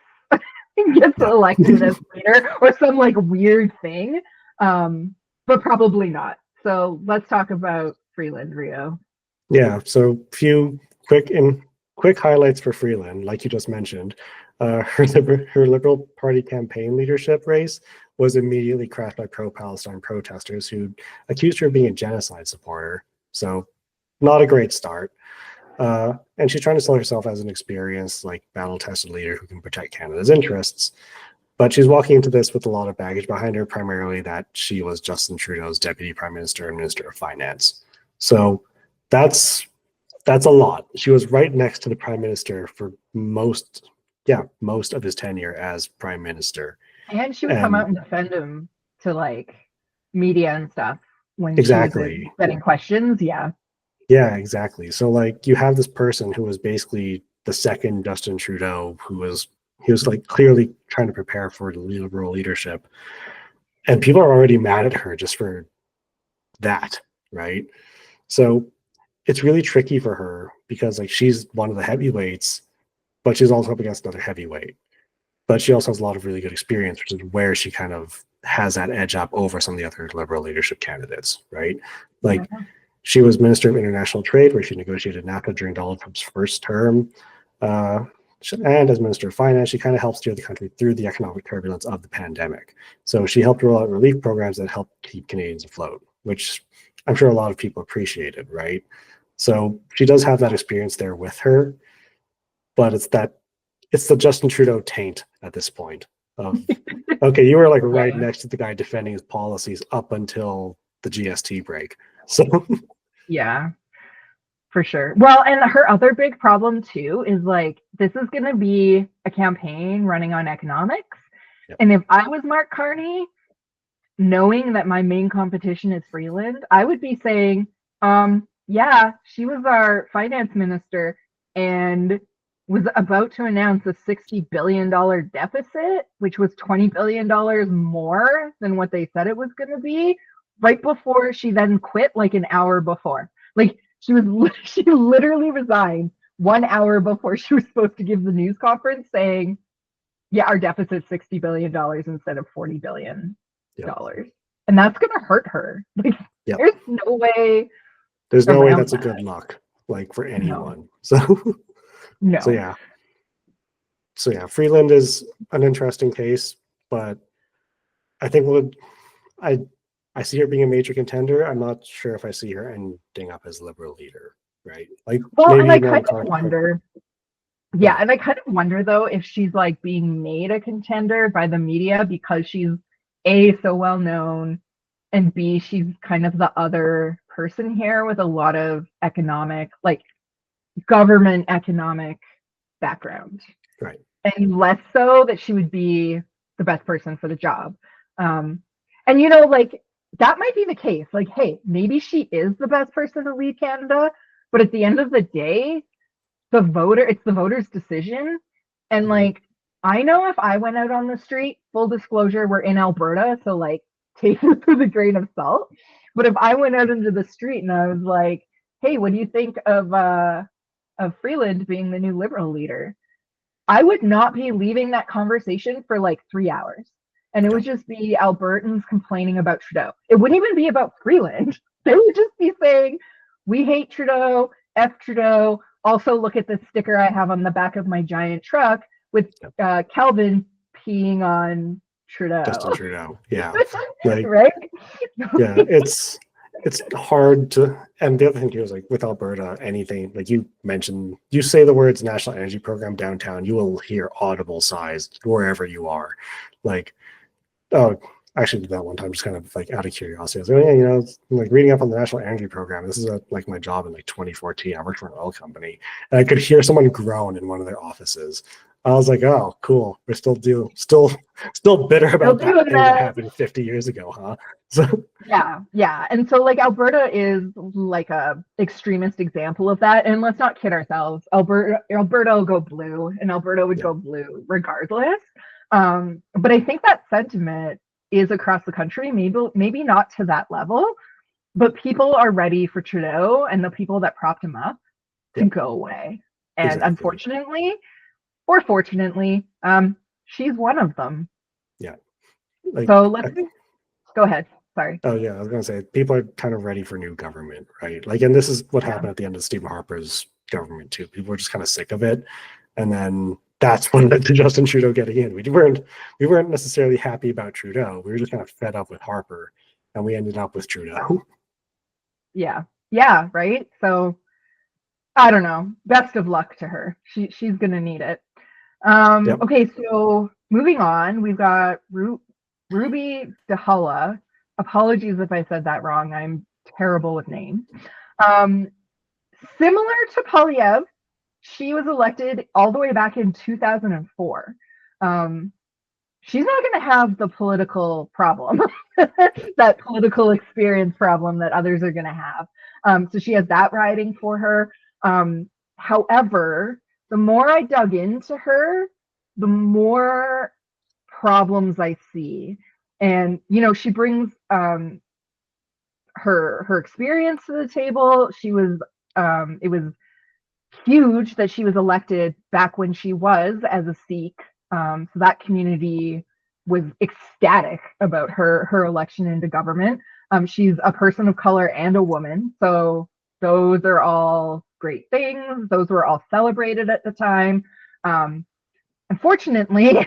[SPEAKER 2] Yeah.
[SPEAKER 1] elected as leader or some like weird thing. But probably not. So let's talk about Freeland Rio.
[SPEAKER 2] Yeah, so few quick highlights for Freeland, like you just mentioned. Her Liberal Party campaign leadership race was immediately crashed by pro-Palestine protesters who accused her of being a genocide supporter. So not a great start. And she's trying to sell herself as an experienced, like battle-tested leader who can protect Canada's interests. But she's walking into this with a lot of baggage behind her, primarily that she was Justin Trudeau's deputy prime minister and minister of finance. So that's a lot. She was right next to the prime minister for most of his tenure as prime minister.
[SPEAKER 1] And she would come out
[SPEAKER 2] And
[SPEAKER 1] and defend him to like media and stuff when she was
[SPEAKER 2] exactly.
[SPEAKER 1] getting questions. Yeah.
[SPEAKER 2] Yeah, exactly. So like you have this person who was basically the second Justin Trudeau, he was like clearly trying to prepare for the liberal leadership. And people are already mad at her just for that, right? So it's really tricky for her because like she's one of the heavyweights, but she's also up against another heavyweight. But she also has a lot of really good experience, which is where she kind of has that edge up over some of the other liberal leadership candidates, right?
[SPEAKER 1] Yeah.
[SPEAKER 2] Like she was Minister of International Trade, where she negotiated NAFTA during Donald Trump's first term. Uh, and as Minister of Finance, she kind of helped steer the country through the economic turbulence of the pandemic. So she helped roll out relief programs that helped keep Canadians afloat, which I'm sure a lot of people appreciated, right? So she does have that experience there with her, but it's the Justin Trudeau taint at this point of, okay, you were like right next to the guy defending his policies up until the GST break. So
[SPEAKER 1] Yeah, for sure. Well, and her other big problem too is like this is going to be a campaign running on economics.
[SPEAKER 2] Yep.
[SPEAKER 1] And if I was Mark Carney, knowing that my main competition is Freeland, I would be saying, yeah, she was our finance minister and was about to announce a $60 billion deficit, which was $20 billion more than what they said it was going to be, right before she then quit, like an hour before. Like she literally resigned 1 hour before she was supposed to give the news conference saying, yeah, our deficit's $60 billion instead of $40 billion.
[SPEAKER 2] Yep.
[SPEAKER 1] And that's going to hurt her. Like,
[SPEAKER 2] Yep.
[SPEAKER 1] there's no way.
[SPEAKER 2] There's no way that's
[SPEAKER 1] that.
[SPEAKER 2] a good look, like for anyone.
[SPEAKER 1] No.
[SPEAKER 2] So,
[SPEAKER 1] No.
[SPEAKER 2] So yeah, Freeland is an interesting case, but I think I see her being a major contender. I'm not sure if I see her ending up as Liberal leader, right? Like,
[SPEAKER 1] well,
[SPEAKER 2] maybe
[SPEAKER 1] and I kind of wonder. Yeah,
[SPEAKER 2] Yeah.
[SPEAKER 1] and I kind of wonder though if she's like being made a contender by the media because she's A, so well known, and B, she's kind of the other person here with a lot of economic, like government economic background.
[SPEAKER 2] Right.
[SPEAKER 1] And less so that she would be the best person for the job. And like that might be the case. Like, hey, maybe she is the best person to lead Canada, but at the end of the day, it's the voter's decision. And like, I know if I went out on the street, full disclosure, we're in Alberta, so like take it with a grain of salt. But if I went out into the street and I was like, hey, what do you think of Freeland being the new Liberal leader? I would not be leaving that conversation for like 3 hours. And it would just be Albertans complaining about Trudeau. It wouldn't even be about Freeland. They would just be saying, we hate Trudeau, F Trudeau. Also, look at the sticker I have on the back of my giant truck with Calvin peeing on Trudeau.
[SPEAKER 2] Justin Trudeau. Yeah.
[SPEAKER 1] Like, right?
[SPEAKER 2] Yeah, it's hard to, and the other thing here is like with Alberta, anything like you mentioned, you say the words National Energy Program downtown, you will hear audible sighs wherever you are. Like, oh, I actually did that one time, just kind of like out of curiosity. I was like, yeah, like reading up on the National Energy Program. This is like my job in like 2014. I worked for an oil company, and I could hear someone groan in one of their offices. I was like, oh, cool. We're still bitter about that thing that happened 50 years ago, huh? So
[SPEAKER 1] yeah. And so like Alberta is like a extremist example of that. And let's not kid ourselves. Alberta will go blue, and Alberta would go blue regardless. But I think that sentiment is across the country, maybe not to that level, but people are ready for Trudeau and the people that propped him up to go away. And unfortunately, or fortunately, she's one of them.
[SPEAKER 2] Yeah.
[SPEAKER 1] So let's go ahead. Sorry.
[SPEAKER 2] Oh yeah, I was gonna say people are kind of ready for new government, right? Like, and this is what happened at the end of Stephen Harper's government too. People were just kind of sick of it, and then that's when led to Justin Trudeau getting in. We weren't necessarily happy about Trudeau. We were just kind of fed up with Harper, and we ended up with Trudeau.
[SPEAKER 1] Yeah, right. So I don't know. Best of luck to her. She's gonna need it. Okay, so moving on, we've got Ruby DeHulla. Apologies if I said that wrong. I'm terrible with names. Similar to Poilievre, she was elected all the way back in 2004. She's not going to have the political problem, that political experience problem that others are going to have. So she has that riding for her. However, the more I dug into her, the more problems I see. And, she brings her experience to the table. She was, it was huge that she was elected back when she was as a Sikh. So that community was ecstatic about her election into government. She's a person of color and a woman. So those are all great things. Those were all celebrated at the time. Unfortunately,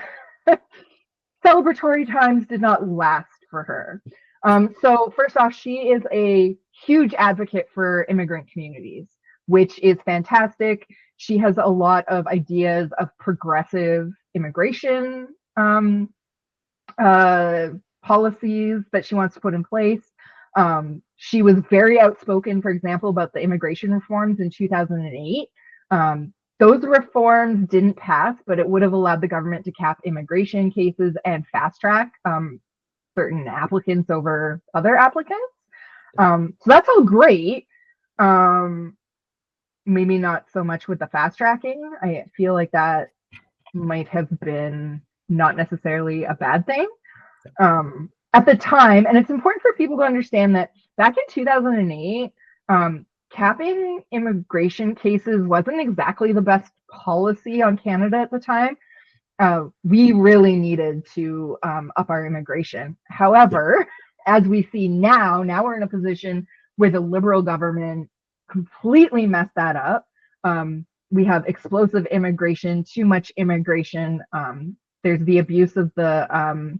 [SPEAKER 1] celebratory times did not last for her. So first off, she is a huge advocate for immigrant communities, which is fantastic. She has a lot of ideas of progressive immigration policies that she wants to put in place. She was very outspoken, for example, about the immigration reforms in 2008. those reforms didn't pass, but it would have allowed the government to cap immigration cases and fast track certain applicants over other applicants. So that's all great. Maybe not so much with the fast tracking. I feel like that might have been not necessarily a bad thing at the time. And it's important for people to understand that back in 2008, capping immigration cases wasn't exactly the best policy on Canada at the time. We really needed to up our immigration. However, as we see now we're in a position where the Liberal government completely messed that up. We have explosive immigration, too much immigration. There's the abuse of the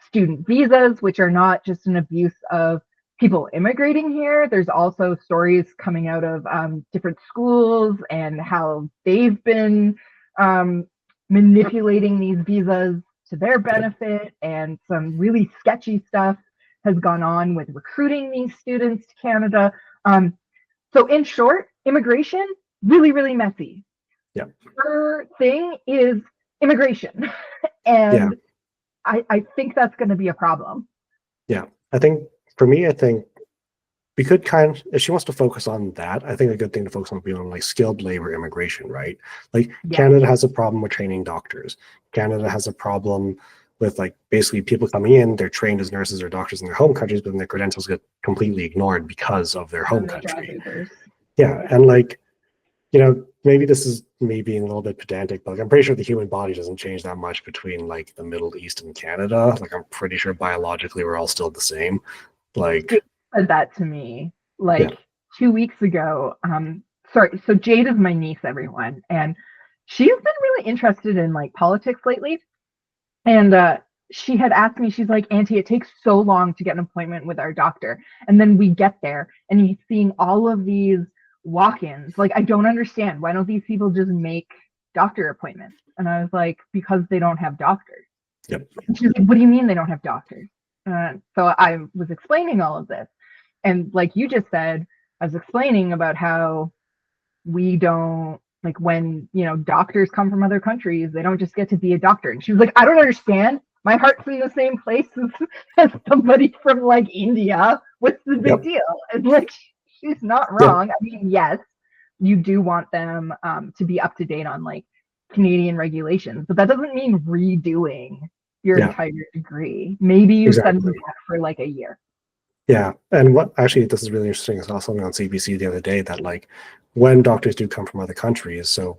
[SPEAKER 1] student visas, which are not just an abuse of people immigrating here. There's also stories coming out of different schools and how they've been manipulating these visas to their benefit, and some really sketchy stuff has gone on with recruiting these students to Canada. So in short, immigration, really, really messy.
[SPEAKER 2] Yeah.
[SPEAKER 1] Her thing is immigration. And I think that's going to be a problem.
[SPEAKER 2] Yeah. I think we could if she wants to focus on that, I think a good thing to focus on would be on like skilled labor immigration, right? Like Canada has a problem with training doctors. Canada has a problem with like basically people coming in, they're trained as nurses or doctors in their home countries, but then their credentials get completely ignored because of their home country. Yeah. And like, maybe this is me being a little bit pedantic, but like, I'm pretty sure the human body doesn't change that much between like the Middle East and Canada. Like I'm pretty sure biologically we're all still the same. Like
[SPEAKER 1] Jade said that to me like 2 weeks ago. So Jade is my niece, everyone, and she's been really interested in like politics lately. And she had asked me, she's like, Auntie, it takes so long to get an appointment with our doctor. And then we get there and he's seeing all of these walk-ins. Like, I don't understand. Why don't these people just make doctor appointments? And I was like, because they don't have doctors.
[SPEAKER 2] Yep.
[SPEAKER 1] And she's like, what do you mean they don't have doctors? So I was explaining all of this. And like you just said, I was explaining about how we don't, like when, doctors come from other countries, they don't just get to be a doctor. And she was like, I don't understand. My heart's in the same place as somebody from like India. What's the big deal? And like, she's not wrong. I mean, yes, you do want them to be up to date on like Canadian regulations, but that doesn't mean redoing your entire degree. Maybe you send them back for like a year.
[SPEAKER 2] Yeah. And this is really interesting. I saw something on CBC the other day that like when doctors do come from other countries, so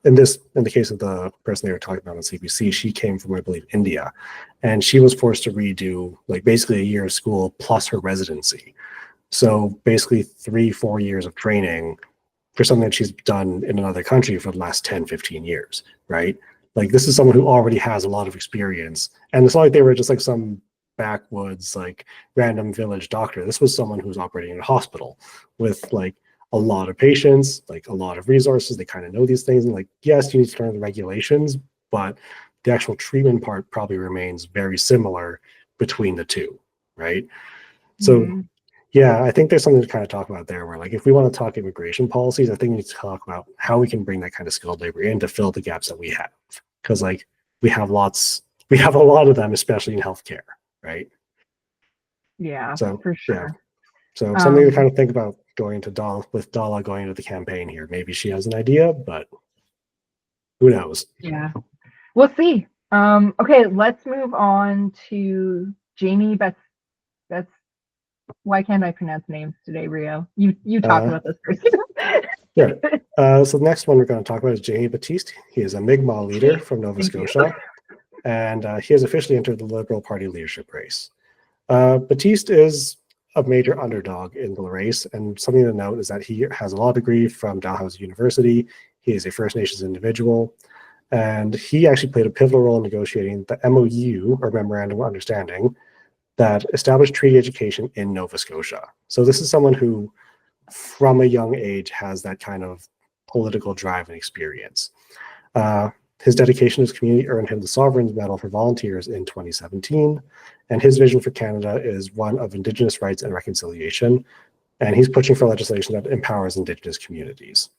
[SPEAKER 2] in the case of the person they were talking about on CBC, she came from, I believe, India, and she was forced to redo like basically a year of school plus her residency. So basically 3-4 years of training for something that she's done in another country for the last 10-15 years, right? Like this is someone who already has a lot of experience, and it's not like they were just like some backwoods like random village doctor. This was someone who was operating in a hospital with like a lot of patients, like a lot of resources. They kind of know these things, and like, yes, you need to learn the regulations, but the actual treatment part probably remains very similar between the two, right? So yeah, I think there's something to kind of talk about there where like if we want to talk immigration policies, I think we need to talk about how we can bring that kind of skilled labor in to fill the gaps that we have, because like we have a lot of them, especially in healthcare, right?
[SPEAKER 1] Yeah,
[SPEAKER 2] so
[SPEAKER 1] for sure.
[SPEAKER 2] So something to kind of think about going to Dala going into the campaign here. Maybe she has an idea, but who knows?
[SPEAKER 1] Yeah, we'll see. Okay, let's move on to Jamie Betts. Why can't I pronounce names today, Rio? You talk about this first.
[SPEAKER 2] Sure. So the next one we're going to talk about is Jamie Battiste. He is a Mi'kmaq leader from Nova Scotia, and he has officially entered the Liberal Party leadership race. Battiste is a major underdog in the race, and something to note is that he has a law degree from Dalhousie University. He is a First Nations individual, and he actually played a pivotal role in negotiating the MOU, or Memorandum of Understanding, that established treaty education in Nova Scotia. So this is someone who, from a young age, has that kind of political drive and experience. His dedication to his community earned him the Sovereign's Medal for Volunteers in 2017, and his vision for Canada is one of Indigenous rights and reconciliation, and he's pushing for legislation that empowers Indigenous communities.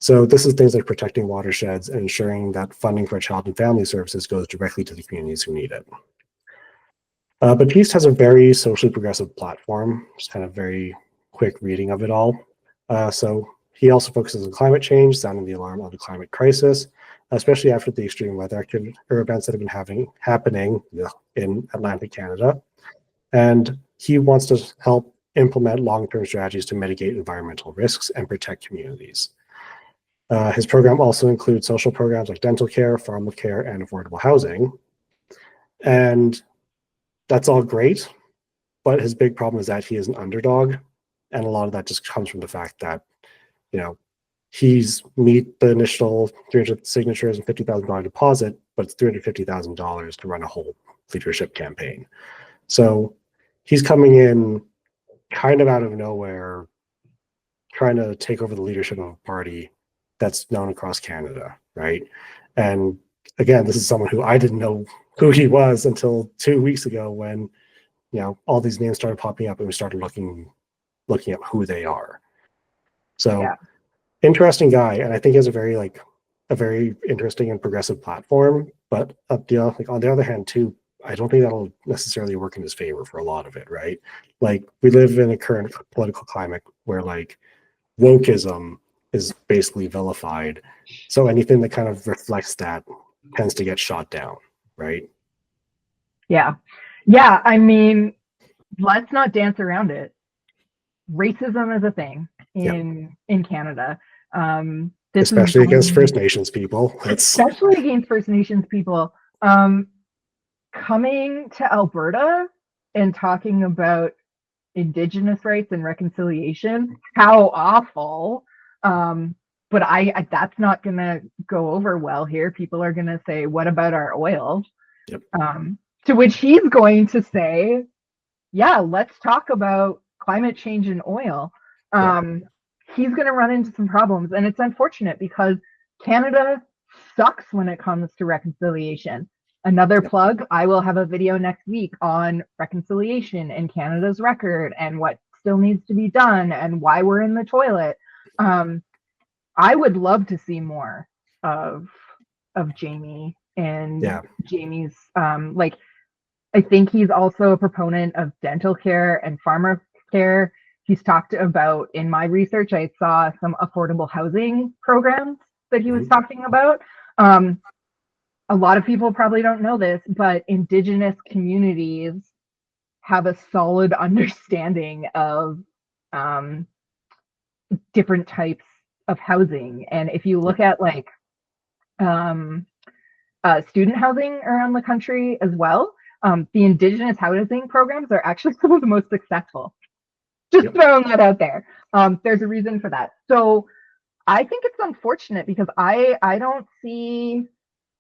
[SPEAKER 2] So this is things like protecting watersheds and ensuring that funding for child and family services goes directly to the communities who need it. Baptiste has a very socially progressive platform, just kind of very quick reading of it all. So he also focuses on climate change, sounding the alarm on the climate crisis, especially after the extreme weather events that have been happening in Atlantic Canada. And he wants to help implement long-term strategies to mitigate environmental risks and protect communities. His program also includes social programs like dental care, farm care, and affordable housing. And that's all great, but his big problem is that he is an underdog. And a lot of that just comes from the fact that, he's meet the initial 300 signatures and $50,000 deposit, but it's $350,000 to run a whole leadership campaign. So he's coming in kind of out of nowhere, trying to take over the leadership of a party that's known across Canada, right? And again, this is someone who I didn't know who he was until 2 weeks ago when, all these names started popping up and we started looking at who they are. So interesting guy. And I think he has a very interesting and progressive platform, but on the other hand too, I don't think that'll necessarily work in his favor for a lot of it, right? Like we live in a current political climate where like wokeism is basically vilified. So anything that kind of reflects that tends to get shot down, right?
[SPEAKER 1] Yeah. Yeah. I mean, let's not dance around it. Racism is a thing in Canada.
[SPEAKER 2] Especially against First Nations people.
[SPEAKER 1] Especially against First Nations people. Coming to Alberta and talking about Indigenous rights and reconciliation, how awful. But that's not gonna go over well here. People are gonna say, what about our oil?
[SPEAKER 2] Yep.
[SPEAKER 1] To which he's going to say, yeah, let's talk about climate change and oil. He's going to run into some problems, and it's unfortunate because Canada sucks when it comes to reconciliation. Another plug, I will have a video next week on reconciliation and Canada's record and what still needs to be done and why we're in the toilet. I would love to see more of Jamie and Jamie's I think he's also a proponent of dental care and farmer care. He's talked about, in my research, I saw some affordable housing programs that he was talking about. A lot of people probably don't know this, but Indigenous communities have a solid understanding of different types of housing. And if you look at student housing around the country as well, the Indigenous housing programs are actually some of the most successful. Just throwing that out there. There's a reason for that. So I think it's unfortunate because I don't see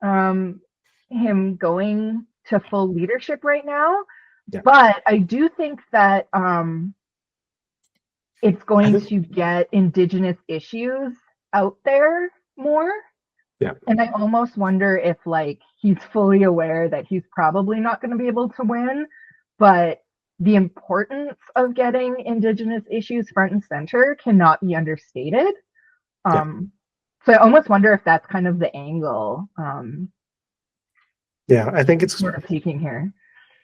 [SPEAKER 1] him going to full leadership right now. But I do think that it's going to get Indigenous issues out there more. And I almost wonder if he's fully aware that he's probably not going to be able to win, but the importance of getting Indigenous issues front and center cannot be understated. So I almost wonder if that's kind of the angle.
[SPEAKER 2] I think it's
[SPEAKER 1] sort of taking here.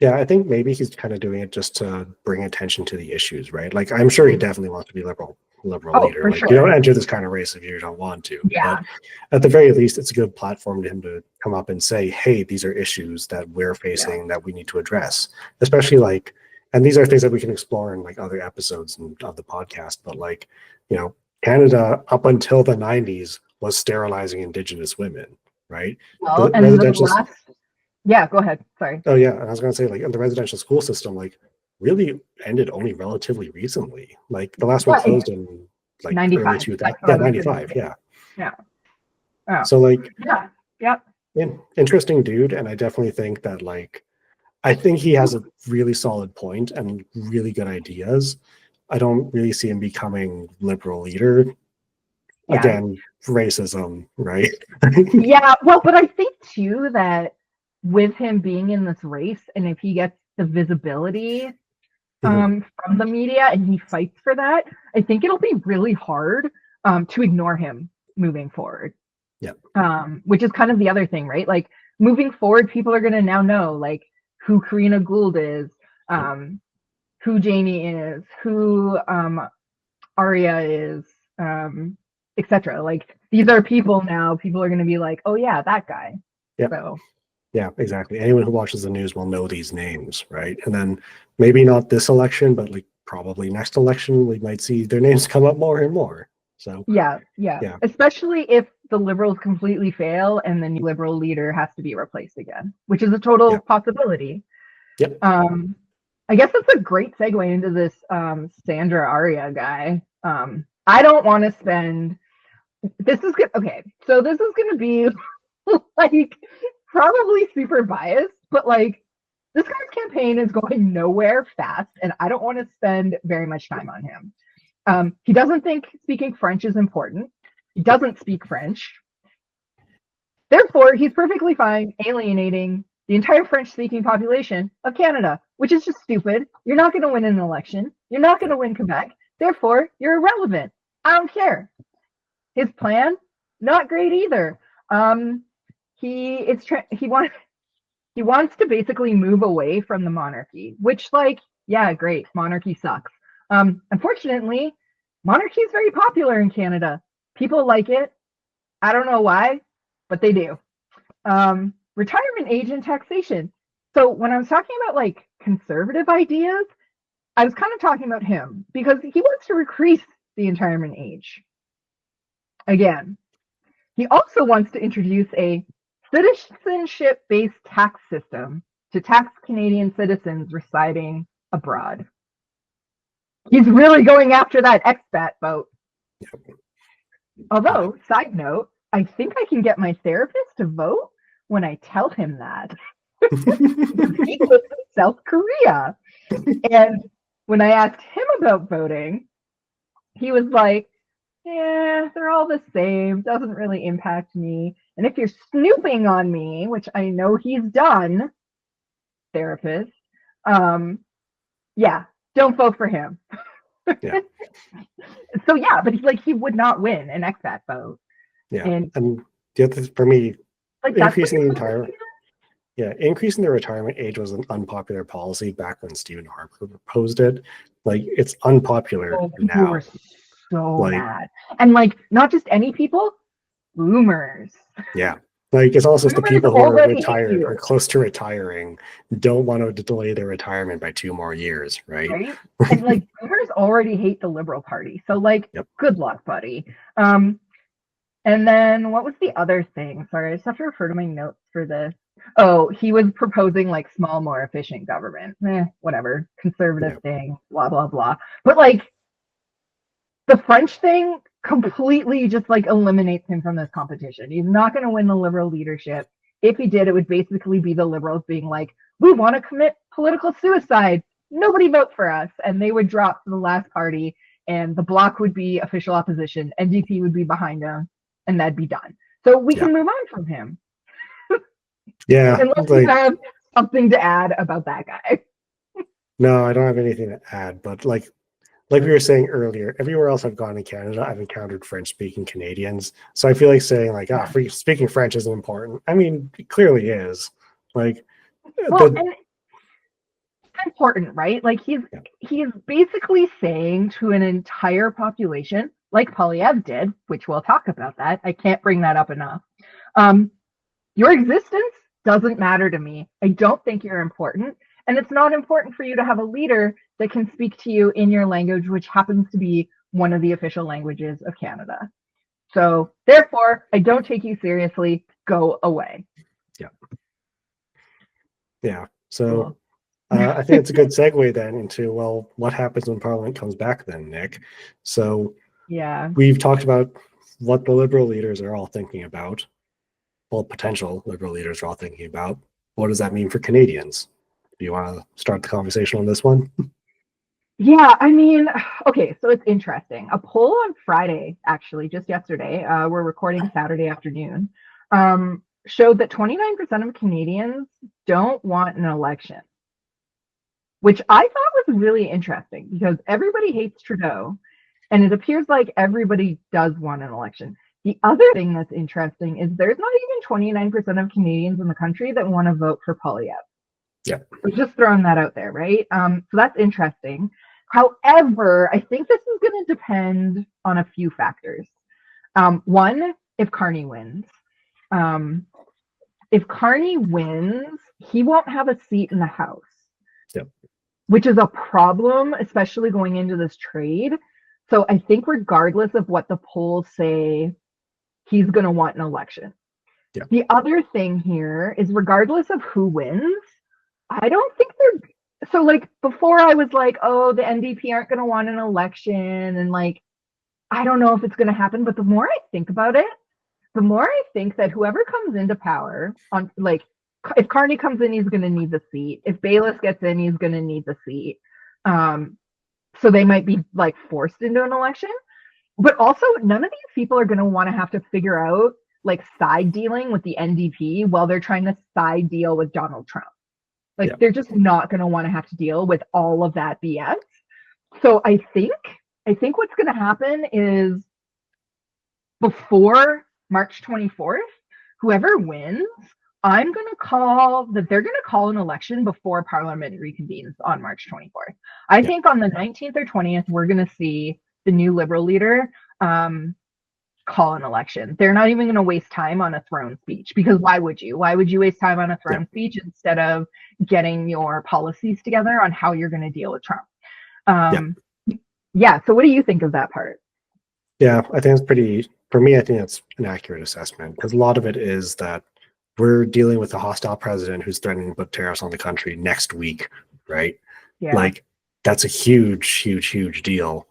[SPEAKER 2] Yeah, I think maybe he's kind of doing it just to bring attention to the issues, right? Like, I'm sure he definitely wants to be liberal leader.
[SPEAKER 1] For
[SPEAKER 2] like,
[SPEAKER 1] sure.
[SPEAKER 2] You don't enter this kind of race if you don't want to. But at the very least, it's a good platform to him to come up and say, hey, these are issues that we're facing that we need to address. Especially and these are things that we can explore in other episodes of the podcast. But Canada up until the 90s was sterilizing Indigenous women, right?
[SPEAKER 1] Well, yeah, go ahead. Sorry.
[SPEAKER 2] Oh yeah, and I was going to say the residential school system really ended only relatively recently. The last one closed in
[SPEAKER 1] 95.
[SPEAKER 2] early 2000. Yeah, 95. Yeah.
[SPEAKER 1] Oh.
[SPEAKER 2] So
[SPEAKER 1] yeah.
[SPEAKER 2] Interesting dude, and I definitely think that I think he has a really solid point and really good ideas. I don't really see him becoming liberal leader. Again, racism, right?
[SPEAKER 1] Yeah, well, but I think too that with him being in this race, and if he gets the visibility from the media and he fights for that, I think it'll be really hard to ignore him moving forward.
[SPEAKER 2] Yeah.
[SPEAKER 1] Which is kind of the other thing, right? Like moving forward, people are going to now know like who Karina Gould is, who Janie is, who Arya is, etc. Like these are people now. People are going to be like, oh yeah, that guy.
[SPEAKER 2] Yeah.
[SPEAKER 1] So.
[SPEAKER 2] Yeah, exactly. Anyone who watches the news will know these names, right? And then maybe not this election, but like probably next election, we might see their names come up more and more. So
[SPEAKER 1] Yeah.
[SPEAKER 2] yeah,
[SPEAKER 1] Especially if the Liberals completely fail and the new Liberal leader has to be replaced again, which is a total possibility.
[SPEAKER 2] Yep.
[SPEAKER 1] I guess that's a great segue into this Sandra Arya guy. I don't want to spend. This is good. Okay, so this is going to be like probably super biased, but like this guy's campaign is going nowhere fast, and I don't want to spend very much time on him. He doesn't think speaking French is important. He doesn't speak French. Therefore, he's perfectly fine alienating the entire French-speaking population of Canada, which is just stupid. You're not going to win an election. You're not going to win Quebec. Therefore, you're irrelevant. I don't care. His plan, not great either. He wants to basically move away from the monarchy, which, like, yeah, great, monarchy sucks. Unfortunately, monarchy is very popular in Canada. People like it. I don't know why, but they do. Retirement age and taxation. So when I was talking about like conservative ideas, I was kind of talking about him because he wants to increase the retirement age. Again, he also wants to introduce a citizenship-based tax system to tax Canadian citizens residing abroad. He's really going after that expat vote. Although, side note, I think I can get my therapist to vote when I tell him that. He lives in South Korea. And when I asked him about voting, he was like, yeah, they're all the same. Doesn't really impact me. And if you're snooping on me, which I know he's done, therapist, yeah, don't vote for him.
[SPEAKER 2] Yeah.
[SPEAKER 1] So yeah, but he's like, he would not win an expat vote.
[SPEAKER 2] Yeah. And the other thing for me,
[SPEAKER 1] like
[SPEAKER 2] increasing the retirement age was an unpopular policy back when Stephen Harper proposed it. Like it's unpopular now.
[SPEAKER 1] Were so mad. And like not just any people, boomers.
[SPEAKER 2] Yeah. Like it's also the people who are retired or close to retiring don't want to delay their retirement by 2 more years, right?
[SPEAKER 1] And like boomers already hate the Liberal Party. So like good luck, buddy. And then what was the other thing? Sorry, I just have to refer to my notes for this. Oh, he was proposing like small, more efficient government. Whatever. Conservative thing, blah, blah, blah. But like the French thing completely just like eliminates him from this competition. He's not going to win the Liberal leadership. If he did, it would basically be the Liberals being like, we want to commit political suicide. Nobody vote for us. And they would drop to the last party and the Bloc would be official opposition. NDP would be behind him and that'd be done. So we can move on from him.
[SPEAKER 2] Yeah.
[SPEAKER 1] Unless you have something to add about that guy.
[SPEAKER 2] No, I don't have anything to add, but like we were saying earlier, everywhere else I've gone in Canada, I've encountered French-speaking Canadians. So I feel like saying like, speaking French isn't important. I mean, it clearly is. Like,
[SPEAKER 1] well, and it's important, right? Like he's basically saying to an entire population, like Poilievre did, which we'll talk about that. I can't bring that up enough. Your existence doesn't matter to me. I don't think you're important. And it's not important for you to have a leader that can speak to you in your language, which happens to be one of the official languages of Canada. So therefore, I don't take you seriously. Go away.
[SPEAKER 2] Yeah. Yeah. So I think it's a good segue then into, well, what happens when Parliament comes back then, Nick? So we've talked about what the Liberal leaders are all thinking about. Well, potential Liberal leaders are all thinking about. What does that mean for Canadians? Do you want to start the conversation on this one?
[SPEAKER 1] Yeah, I mean, okay, so it's interesting. A poll on Friday, actually, just yesterday, we're recording Saturday afternoon, showed that 29% of Canadians don't want an election, which I thought was really interesting because everybody hates Trudeau, and it appears like everybody does want an election. The other thing that's interesting is there's not even 29% of Canadians in the country that want to vote for Poilievre.
[SPEAKER 2] Yeah.
[SPEAKER 1] So just throwing that out there, right? So that's interesting. However, I think this is going to depend on a few factors. One, if Carney wins. If Carney wins, he won't have a seat in the House,
[SPEAKER 2] Yep.
[SPEAKER 1] which is a problem, especially going into this trade. So I think regardless of what the polls say, he's going to want an election.
[SPEAKER 2] Yeah.
[SPEAKER 1] The other thing here is regardless of who wins, I don't think they're so like before I was like, oh, the NDP aren't going to want an election and like I don't know if it's going to happen, but the more I think about it, the more I think that whoever comes into power on like if Carney comes in, he's going to need the seat. If Bayless gets in, he's going to need the seat. So they might be like forced into an election. But also, none of these people are going to want to have to figure out like side dealing with the NDP while they're trying to side deal with Donald Trump. Like, they're just not going to want to have to deal with all of that BS. So I think what's going to happen is before March 24th, whoever wins, I'm going to call that they're going to call an election before Parliament reconvenes on March 24th. I think on the 19th or 20th, we're going to see the new Liberal leader call an election. They're not even going to waste time on a throne speech because why would you? Why would you waste time on a throne speech instead of getting your policies together on how you're going to deal with Trump? So what do you think of that part?
[SPEAKER 2] Yeah, I think it's pretty, for me, I think it's an accurate assessment because a lot of it is that we're dealing with a hostile president who's threatening to put tariffs on the country next week, right?
[SPEAKER 1] Yeah.
[SPEAKER 2] Like, that's a huge deal.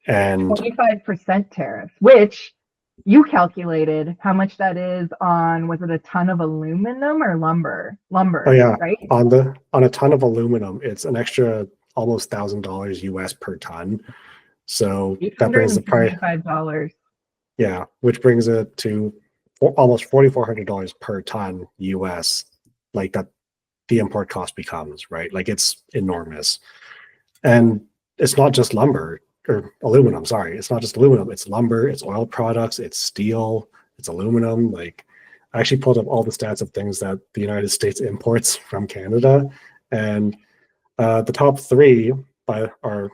[SPEAKER 2] And
[SPEAKER 1] 25% tariffs, which you calculated how much that is on, was it a ton of aluminum or lumber?
[SPEAKER 2] Oh yeah,
[SPEAKER 1] right?
[SPEAKER 2] On a ton of aluminum, it's an extra almost $1,000 US per ton. So that brings the price
[SPEAKER 1] $875.
[SPEAKER 2] Yeah, which brings it to almost $4,400 per ton US. Like that, the import cost becomes, right? Like it's enormous, and it's not just lumber or aluminum. Sorry, it's not just aluminum. It's lumber, it's oil products, it's steel, it's aluminum. Like I actually pulled up all the stats of things that the United States imports from Canada, and the top three are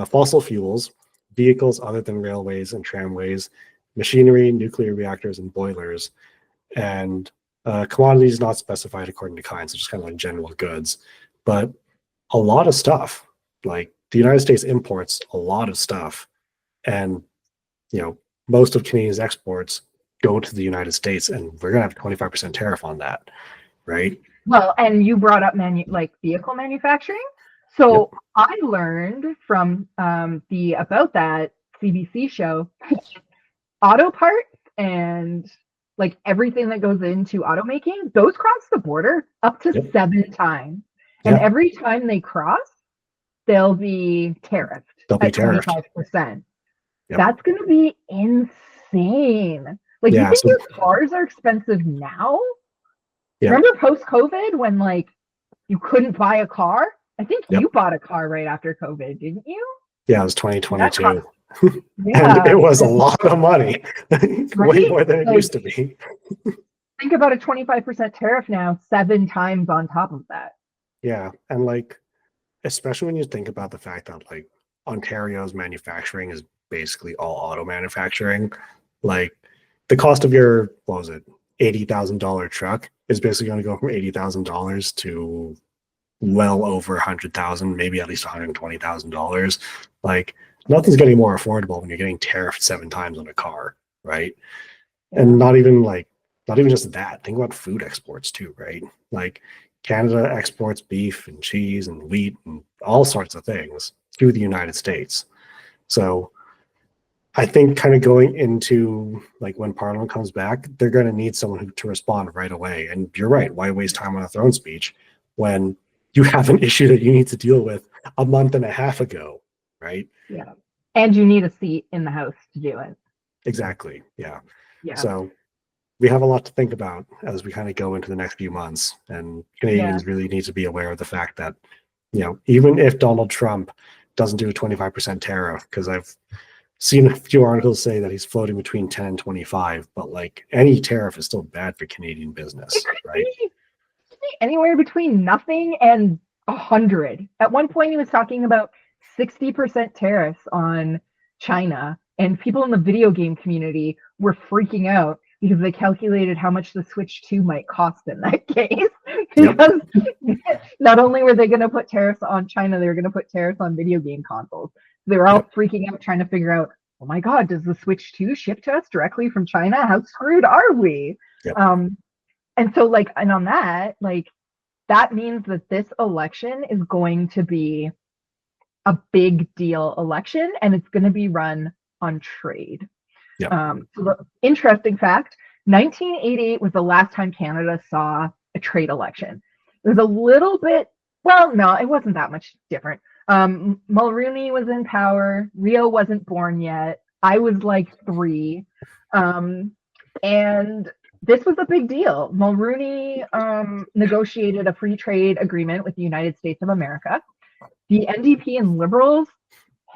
[SPEAKER 2] fossil fuels, vehicles other than railways and tramways, machinery, nuclear reactors, and boilers, and commodities not specified according to kind, so just kind of like general goods. But a lot of stuff, like the United States imports a lot of stuff, and most of Canadians' exports go to the United States, and we're gonna have a 25% tariff on that, right?
[SPEAKER 1] Well, and you brought up vehicle manufacturing. So I learned from the About That CBC show, auto parts and like everything that goes into automaking, those cross the border up to 7 times. And every time they cross, they'll be tariffed at 25%. That's going to be insane. Like, you think your cars are expensive now? Remember post-COVID when like you couldn't buy a car? I think you bought a car right after COVID, didn't you?
[SPEAKER 2] Yeah, it was 2022. And it was a lot of money, way more than it used to be.
[SPEAKER 1] Think about a 25% tariff now, 7 times on top of that.
[SPEAKER 2] Yeah, and like, especially when you think about the fact that like Ontario's manufacturing is basically all auto manufacturing. Like the cost of your, what was it, $80,000 truck is basically going to go from $80,000 to well over $100,000, maybe at least $120,000. Like nothing's getting more affordable when you're getting tariffed 7 times on a car, right? And not even just that. Think about food exports too, right? Like Canada exports beef and cheese and wheat and all sorts of things to the United States. So I think kind of going into like when Parliament comes back, they're going to need someone to respond right away. And you're right. Why waste time on a throne speech when you have an issue that you need to deal with a month and a half ago, right?
[SPEAKER 1] Yeah. And you need a seat in the House to do it.
[SPEAKER 2] Exactly. Yeah. So we have a lot to think about as we kind of go into the next few months. And Canadians really need to be aware of the fact that, even if Donald Trump doesn't do a 25% tariff, because I've seen a few articles say that he's floating between 10 and 25, but like any tariff is still bad for Canadian business,
[SPEAKER 1] It could
[SPEAKER 2] right?
[SPEAKER 1] be anywhere between nothing and 100. At one point, he was talking about 60% tariffs on China, and people in the video game community were freaking out because they calculated how much the Switch 2 might cost in that case. Because not only were they going to put tariffs on China, they were going to put tariffs on video game consoles. They were all freaking out trying to figure out, oh my God, does the Switch 2 ship to us directly from China? How screwed are we? And so, like, and on that, like, that means that this election is going to be a big deal election, and it's going to be run on trade. So the interesting fact, 1988 was the last time Canada saw a trade election. It was a little bit, well, no, it wasn't that much different. Mulroney was in power. Rio wasn't born yet. I was like 3. And this was a big deal. Mulroney negotiated a free trade agreement with the United States of America. The NDP and Liberals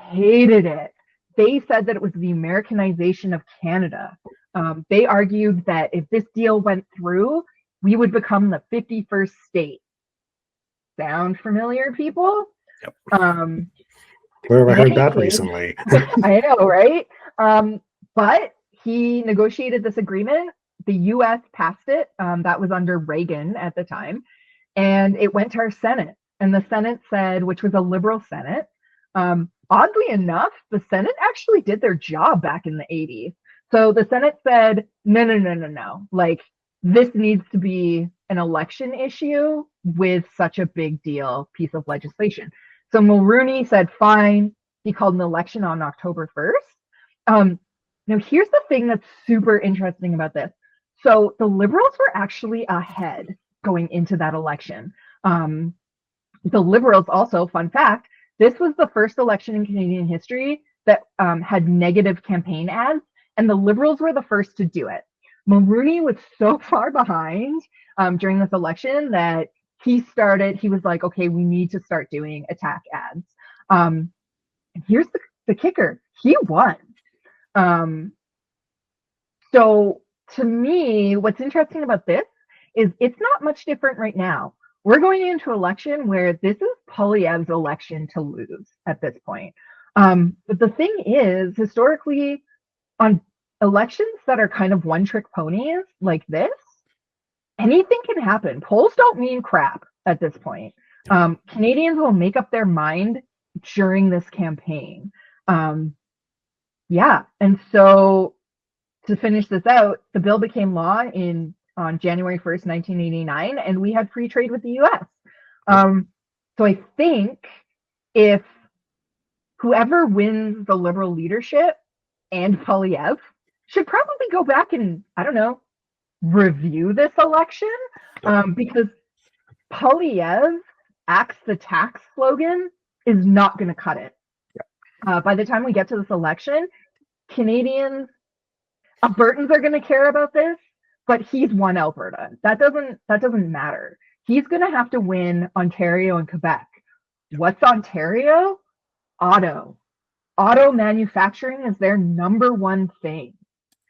[SPEAKER 1] hated it. They said that it was the Americanization of Canada. They argued that if this deal went through, we would become the 51st state. Sound familiar, people?
[SPEAKER 2] Where have I heard that recently?
[SPEAKER 1] I know, right? But he negotiated this agreement. The U.S. passed it. That was under Reagan at the time. And it went to our Senate. And the Senate said, which was a liberal Senate, oddly enough, the Senate actually did their job back in the 80s. So the Senate said, no. Like, this needs to be an election issue with such a big deal piece of legislation. So Mulroney said, fine. He called an election on October 1st. Now, here's the thing that's super interesting about this. So the Liberals were actually ahead going into that election. The Liberals also, fun fact, this was the first election in Canadian history that had negative campaign ads, and the Liberals were the first to do it. Mulroney was so far behind during this election that he was like, okay, we need to start doing attack ads. And here's the kicker. He won. So to me, what's interesting about this is it's not much different right now. We're going into an election where this is Poilievre's election to lose at this point. But the thing is, historically, on elections that are kind of one-trick ponies like this, anything can happen. Polls don't mean crap at this point. Canadians will make up their mind during this campaign. And so to finish this out, the bill became law on January 1st, 1989, and we had free trade with the U.S. So I think if whoever wins the Liberal leadership and Poilievre should probably go back and, I don't know, review this election, because Poilievre axe the tax slogan is not going to cut it. By the time we get to this election, Canadians, Albertans are going to care about this, but he's won Alberta. That doesn't matter. He's going to have to win Ontario and Quebec. What's Ontario? Auto manufacturing is their number one thing.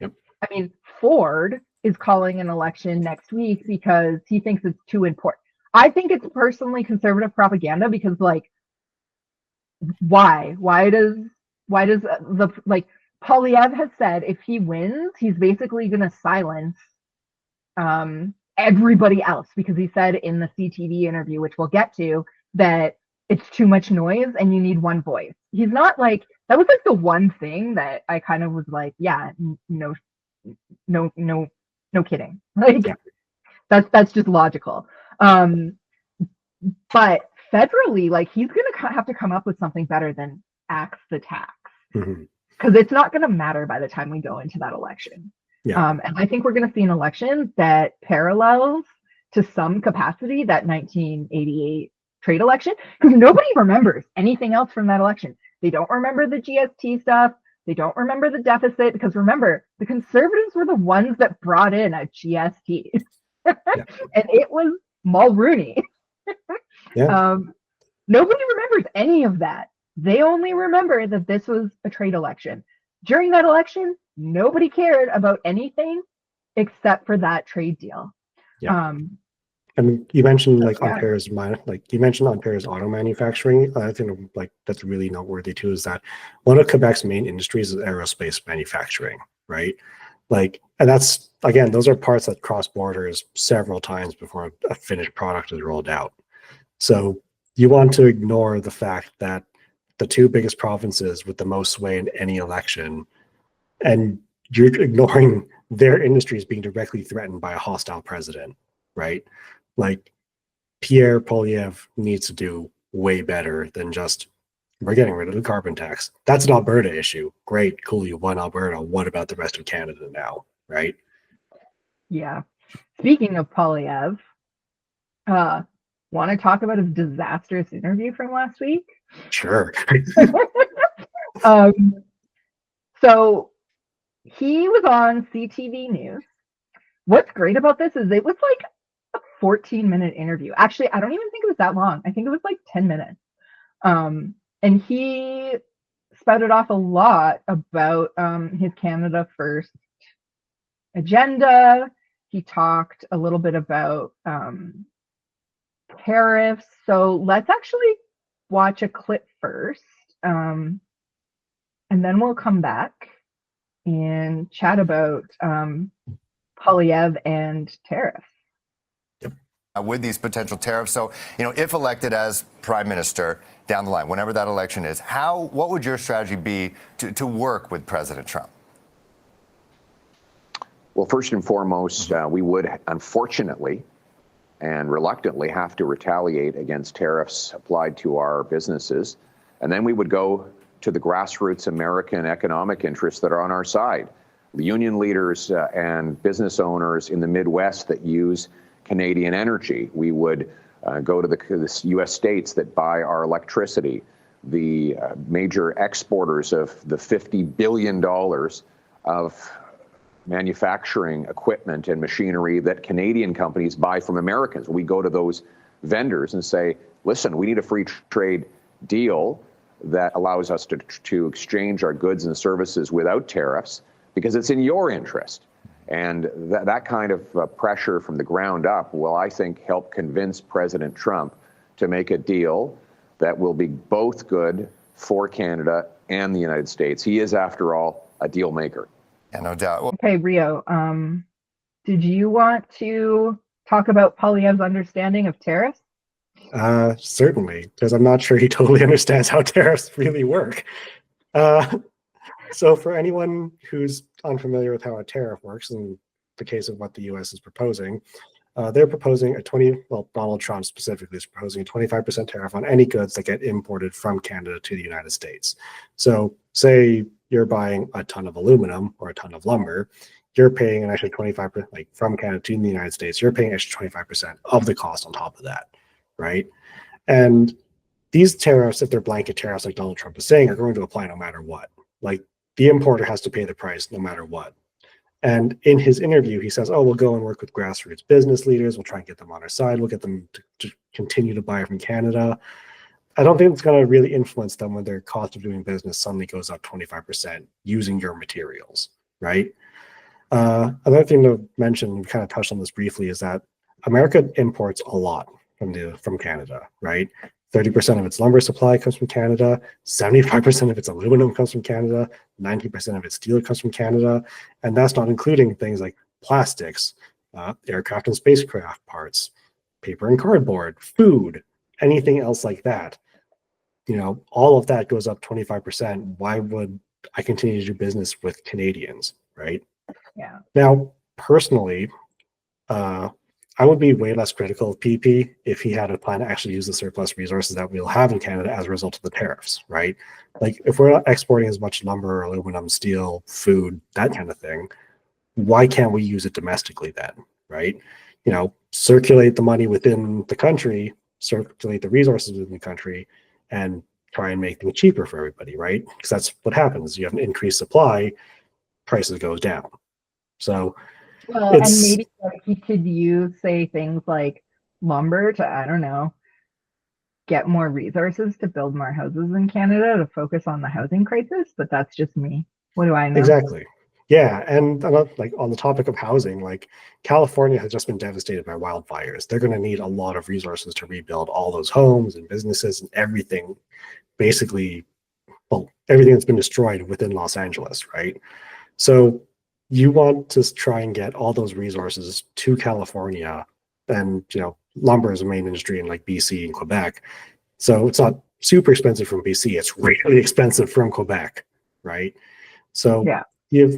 [SPEAKER 1] I mean, Ford is calling an election next week because he thinks it's too important. I think it's personally conservative propaganda because, like, why does the, like, Poilievre has said if he wins, he's basically going to silence everybody else, because he said in the CTV interview, which we'll get to, that it's too much noise and you need one voice. He's not like, that was like the one thing that I kind of was like, yeah, no kidding. Like, that's just logical. But federally, like, he's going to have to come up with something better than axe the tax. Because it's not going to matter by the time we go into that election. And I think we're going to see an election that parallels to some capacity that 1988 trade election, because nobody remembers anything else from that election. They don't remember the GST stuff. They don't remember the deficit, because remember, the Conservatives were the ones that brought in a GST. And it was Mulroney. Nobody remembers any of that. They only remember that this was a trade election. during that election, nobody cared about anything except for that trade deal.
[SPEAKER 2] Yeah. And you mentioned like
[SPEAKER 1] yeah.
[SPEAKER 2] Ontario's Ontario's auto manufacturing. I think like that's really noteworthy too. Is that one of Quebec's main industries is aerospace manufacturing, right? Like, and that's again, those are parts that cross borders several times before a finished product is rolled out. So you want to ignore the fact that the two biggest provinces with the most sway in any election, and you're ignoring their industries being directly threatened by a hostile president, right? Like Pierre Poilievre needs to do way better than just we're getting rid of the carbon tax. That's an Alberta issue. Great, cool, you won Alberta. What about the rest of Canada now, right?
[SPEAKER 1] Yeah. Speaking of Poilievre, want to talk about his disastrous interview from last week?
[SPEAKER 2] Sure.
[SPEAKER 1] So he was on CTV News. What's great about this is it was like a 14-minute interview. Actually, I don't even think it was that long. I think it was like 10 minutes. And he spouted off a lot about his Canada First agenda. He talked a little bit about tariffs. So let's actually watch a clip first. And then we'll come back and chat about Poilievre and tariffs.
[SPEAKER 3] With these potential tariffs. So, if elected as prime minister down the line, whenever that election is, what would your strategy be to work with President Trump?
[SPEAKER 4] Well, first and foremost, we would unfortunately and reluctantly have to retaliate against tariffs applied to our businesses. And then we would go to the grassroots American economic interests that are on our side. The union leaders and business owners in the Midwest that use Canadian energy. We would go to the U.S. states that buy our electricity, the major exporters of the $50 billion of manufacturing equipment and machinery that Canadian companies buy from Americans. We go to those vendors and say, listen, we need a free trade deal that allows us to exchange our goods and services without tariffs because it's in your interest. And that kind of pressure from the ground up will, I think, help convince President Trump to make a deal that will be both good for Canada and the United States. He is, after all, a deal maker.
[SPEAKER 3] Yeah, no doubt.
[SPEAKER 1] Okay, Rio, did you want to talk about Poilievre's understanding of tariffs?
[SPEAKER 2] Certainly, because I'm not sure he totally understands how tariffs really work. So for anyone who's unfamiliar with how a tariff works, in the case of what the U.S. is proposing, they're proposing Donald Trump specifically is proposing a 25% tariff on any goods that get imported from Canada to the United States. So say you're buying a ton of aluminum or a ton of lumber, you're paying an extra 25%, like from Canada to the United States, you're paying extra 25% of the cost on top of that, right? And these tariffs, if they're blanket tariffs like Donald Trump is saying, are going to apply no matter what. Like the importer has to pay the price no matter what. And in his interview, he says, we'll go and work with grassroots business leaders. We'll try and get them on our side. We'll get them to continue to buy from Canada. I don't think it's going to really influence them when their cost of doing business suddenly goes up 25% using your materials, right? Another thing to mention, we kind of touched on this briefly, is that America imports a lot from Canada, right? 30% of its lumber supply comes from Canada, 75% of its aluminum comes from Canada, 90% of its steel comes from Canada, and that's not including things like plastics, aircraft and spacecraft parts, paper and cardboard, food, anything else like that. All of that goes up 25%. Why would I continue to do business with Canadians, right?
[SPEAKER 1] Yeah.
[SPEAKER 2] Now, personally, I would be way less critical of PP if he had a plan to actually use the surplus resources that we'll have in Canada as a result of the tariffs, right? Like if we're not exporting as much lumber, aluminum, steel, food, that kind of thing, why can't we use it domestically then, right? Circulate the money within the country, circulate the resources within the country, and try and make things cheaper for everybody, right? Because that's what happens. You have an increased supply, prices goes down. So
[SPEAKER 1] and maybe he could use, say, things like lumber to, I don't know, get more resources to build more houses in Canada to focus on the housing crisis, but that's just me. What do I know?
[SPEAKER 2] Exactly. Yeah, and like on the topic of housing, like California has just been devastated by wildfires. They're going to need a lot of resources to rebuild all those homes and businesses and everything, basically, well, everything that's been destroyed within Los Angeles, right? So you want to try and get all those resources to California, and lumber is a main industry in like BC and Quebec. So it's not super expensive from BC. It's really expensive from Quebec, right? So
[SPEAKER 1] Yeah.
[SPEAKER 2] you've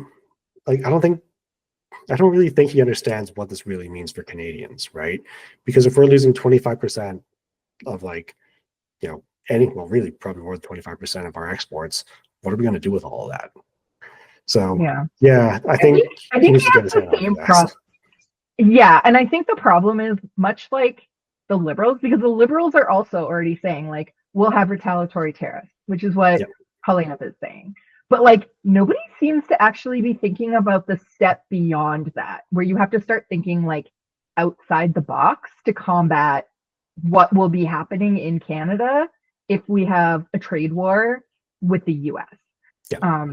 [SPEAKER 2] like I don't really think he understands what this really means for Canadians, right? Because if we're losing 25% of well, really probably more than 25% of our exports, what are we going to do with all of that? So yeah, I think
[SPEAKER 1] I
[SPEAKER 2] he
[SPEAKER 1] think
[SPEAKER 2] needs
[SPEAKER 1] he
[SPEAKER 2] to get
[SPEAKER 1] has
[SPEAKER 2] his
[SPEAKER 1] the
[SPEAKER 2] head
[SPEAKER 1] same
[SPEAKER 2] out of this.
[SPEAKER 1] Yeah, and I think the problem is much like the Liberals, because the Liberals are also already saying like we'll have retaliatory tariffs, which is what
[SPEAKER 2] Yep.
[SPEAKER 1] Poilievre is saying. But like nobody seems to actually be thinking about the step beyond that, where you have to start thinking like outside the box to combat what will be happening in Canada if we have a trade war with the US.
[SPEAKER 2] Yeah.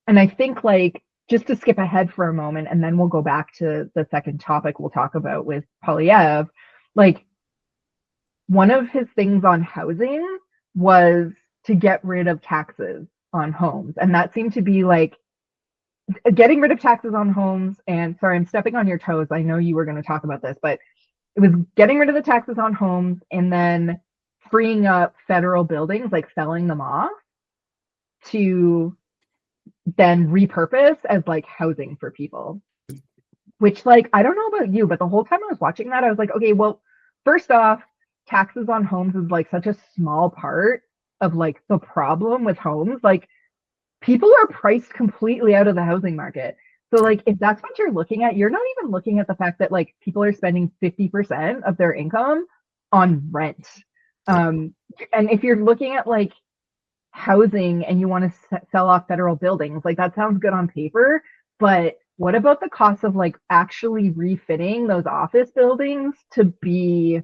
[SPEAKER 1] And I think like just to skip ahead for a moment, and then we'll go back to the second topic we'll talk about with Poilievre, like one of his things on housing was to get rid of taxes on homes. And that seemed to be like getting rid of taxes on homes. And sorry, I'm stepping on your toes. I know you were going to talk about this, but it was getting rid of the taxes on homes and then freeing up federal buildings, like selling them off to then repurpose as like housing for people. Which, like, I don't know about you, but the whole time I was watching that, I was like, okay, well, first off, taxes on homes is like such a small part of like the problem with homes. Like, people are priced completely out of the housing market. So, like, if that's what you're looking at, you're not even looking at the fact that like people are spending 50% of their income on rent. And if you're looking at like housing and you want to sell off federal buildings, like that sounds good on paper, but what about the cost of like actually refitting those office buildings to be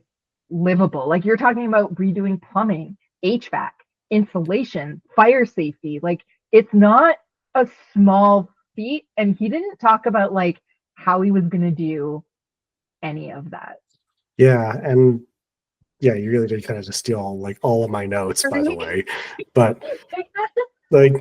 [SPEAKER 1] livable? Like you're talking about redoing plumbing, HVAC, insulation, fire safety. Like it's not a small feat. And he didn't talk about like how he was going to do any of that.
[SPEAKER 2] Yeah, and yeah, you really did kind of just steal like all of my notes, by the way. But like,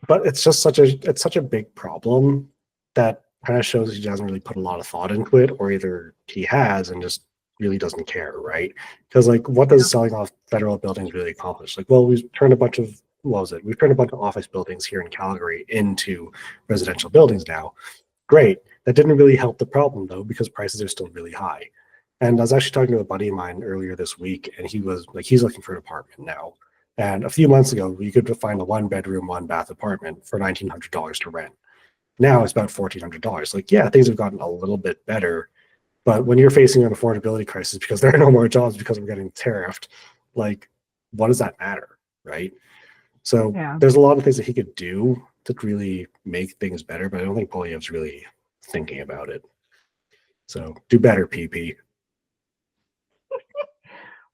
[SPEAKER 2] but it's just such a big problem that kind of shows he doesn't really put a lot of thought into it, or either he has and just really doesn't care, right? Because like, what does selling off federal buildings really accomplish? Like, well, we've turned a bunch of we've turned a bunch of office buildings here in Calgary into residential buildings now. Great. That didn't really help the problem though, because prices are still really high. And I was actually talking to a buddy of mine earlier this week, and he was like, he's looking for an apartment now. And a few months ago, you could find a 1-bedroom, 1-bath apartment for $1,900 to rent. Now it's about $1,400. Like, yeah, things have gotten a little bit better, but when you're facing an affordability crisis because there are no more jobs because we're getting tariffed, like, what does that matter, right? So there's a lot of things that he could do to really make things better, but I don't think Poilievre's really thinking about it. So do better, PP.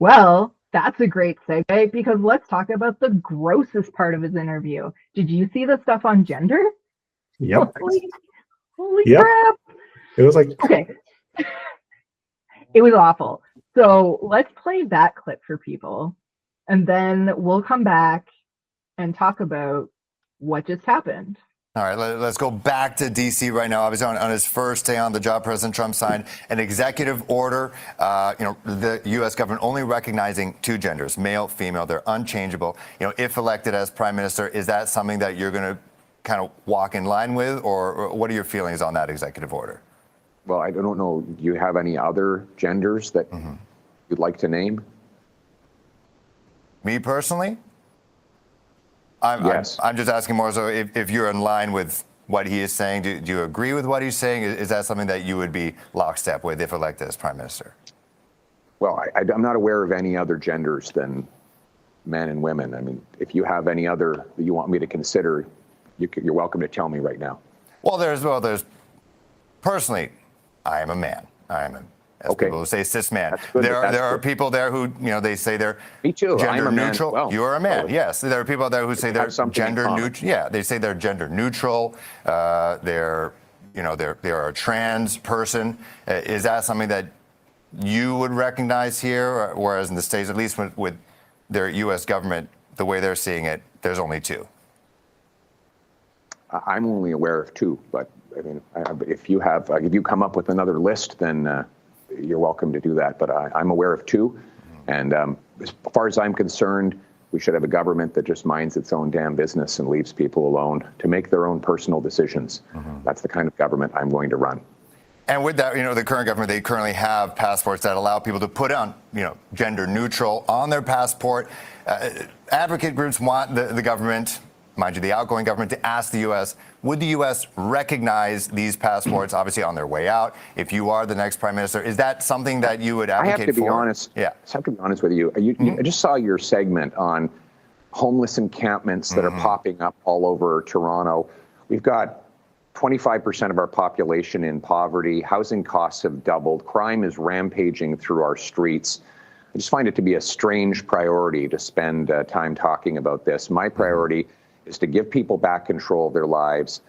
[SPEAKER 1] Well, that's a great segue because let's talk about the grossest part of his interview. Did you see the stuff on gender?
[SPEAKER 2] Yep.
[SPEAKER 1] Holy crap.
[SPEAKER 2] It was like,
[SPEAKER 1] okay. It was awful. So let's play that clip for people and then we'll come back and talk about what just happened.
[SPEAKER 3] All right, let's go back to D.C. right now. Obviously, on his first day on the job, President Trump signed an executive order. The U.S. government only recognizing two genders, male, female. They're unchangeable. If elected as prime minister, is that something that you're going to kind of walk in line with, or what are your feelings on that executive order?
[SPEAKER 4] Well, I don't know. Do you have any other genders that you'd like to name?
[SPEAKER 3] Me personally?
[SPEAKER 4] Yes.
[SPEAKER 3] I'm just asking more so if you're in line with what he is saying. Do you agree with what he's saying? Is that something that you would be lockstep with if elected as prime minister?
[SPEAKER 4] Well, I'm not aware of any other genders than men and women. I mean, if you have any other that you want me to consider, you're welcome to tell me right now.
[SPEAKER 3] Well, there's personally, I am a man. I am a as
[SPEAKER 4] Okay.
[SPEAKER 3] people who say cis man.
[SPEAKER 4] That's good,
[SPEAKER 3] There
[SPEAKER 4] that's
[SPEAKER 3] are
[SPEAKER 4] good.
[SPEAKER 3] people there who, they say they're
[SPEAKER 4] Me too. I'm
[SPEAKER 3] gender
[SPEAKER 4] a man as
[SPEAKER 3] neutral.
[SPEAKER 4] well.
[SPEAKER 3] You are a man.
[SPEAKER 4] Totally.
[SPEAKER 3] Yes. There are people there who say they're
[SPEAKER 4] have something in
[SPEAKER 3] gender
[SPEAKER 4] common.
[SPEAKER 3] neutral. Yeah, they say they're gender neutral. They're a trans person. Is that something that you would recognize here, whereas in the States, at least with their U.S. government, the way they're seeing it, there's only two?
[SPEAKER 4] I'm only aware of two, but I mean, if you come up with another list, then you're welcome to do that. But I'm aware of two, and as far as I'm concerned, we should have a government that just minds its own damn business and leaves people alone to make their own personal decisions. That's the kind of government I'm going to run.
[SPEAKER 3] And with that, the current government, they currently have passports that allow people to put on, gender neutral on their passport. Advocate groups want the government, mind you, the outgoing government, to ask the U.S., would the U.S. recognize these passports, obviously on their way out, if you are the next prime minister? Is that something that you would advocate for?
[SPEAKER 4] I have to be honest.
[SPEAKER 3] Yeah.
[SPEAKER 4] I have to be honest with you. I just saw your segment on homeless encampments that are popping up all over Toronto. We've got 25% of our population in poverty. Housing costs have doubled. Crime is rampaging through our streets. I just find it to be a strange priority to spend time talking about this. My priority is to give people back control of their lives,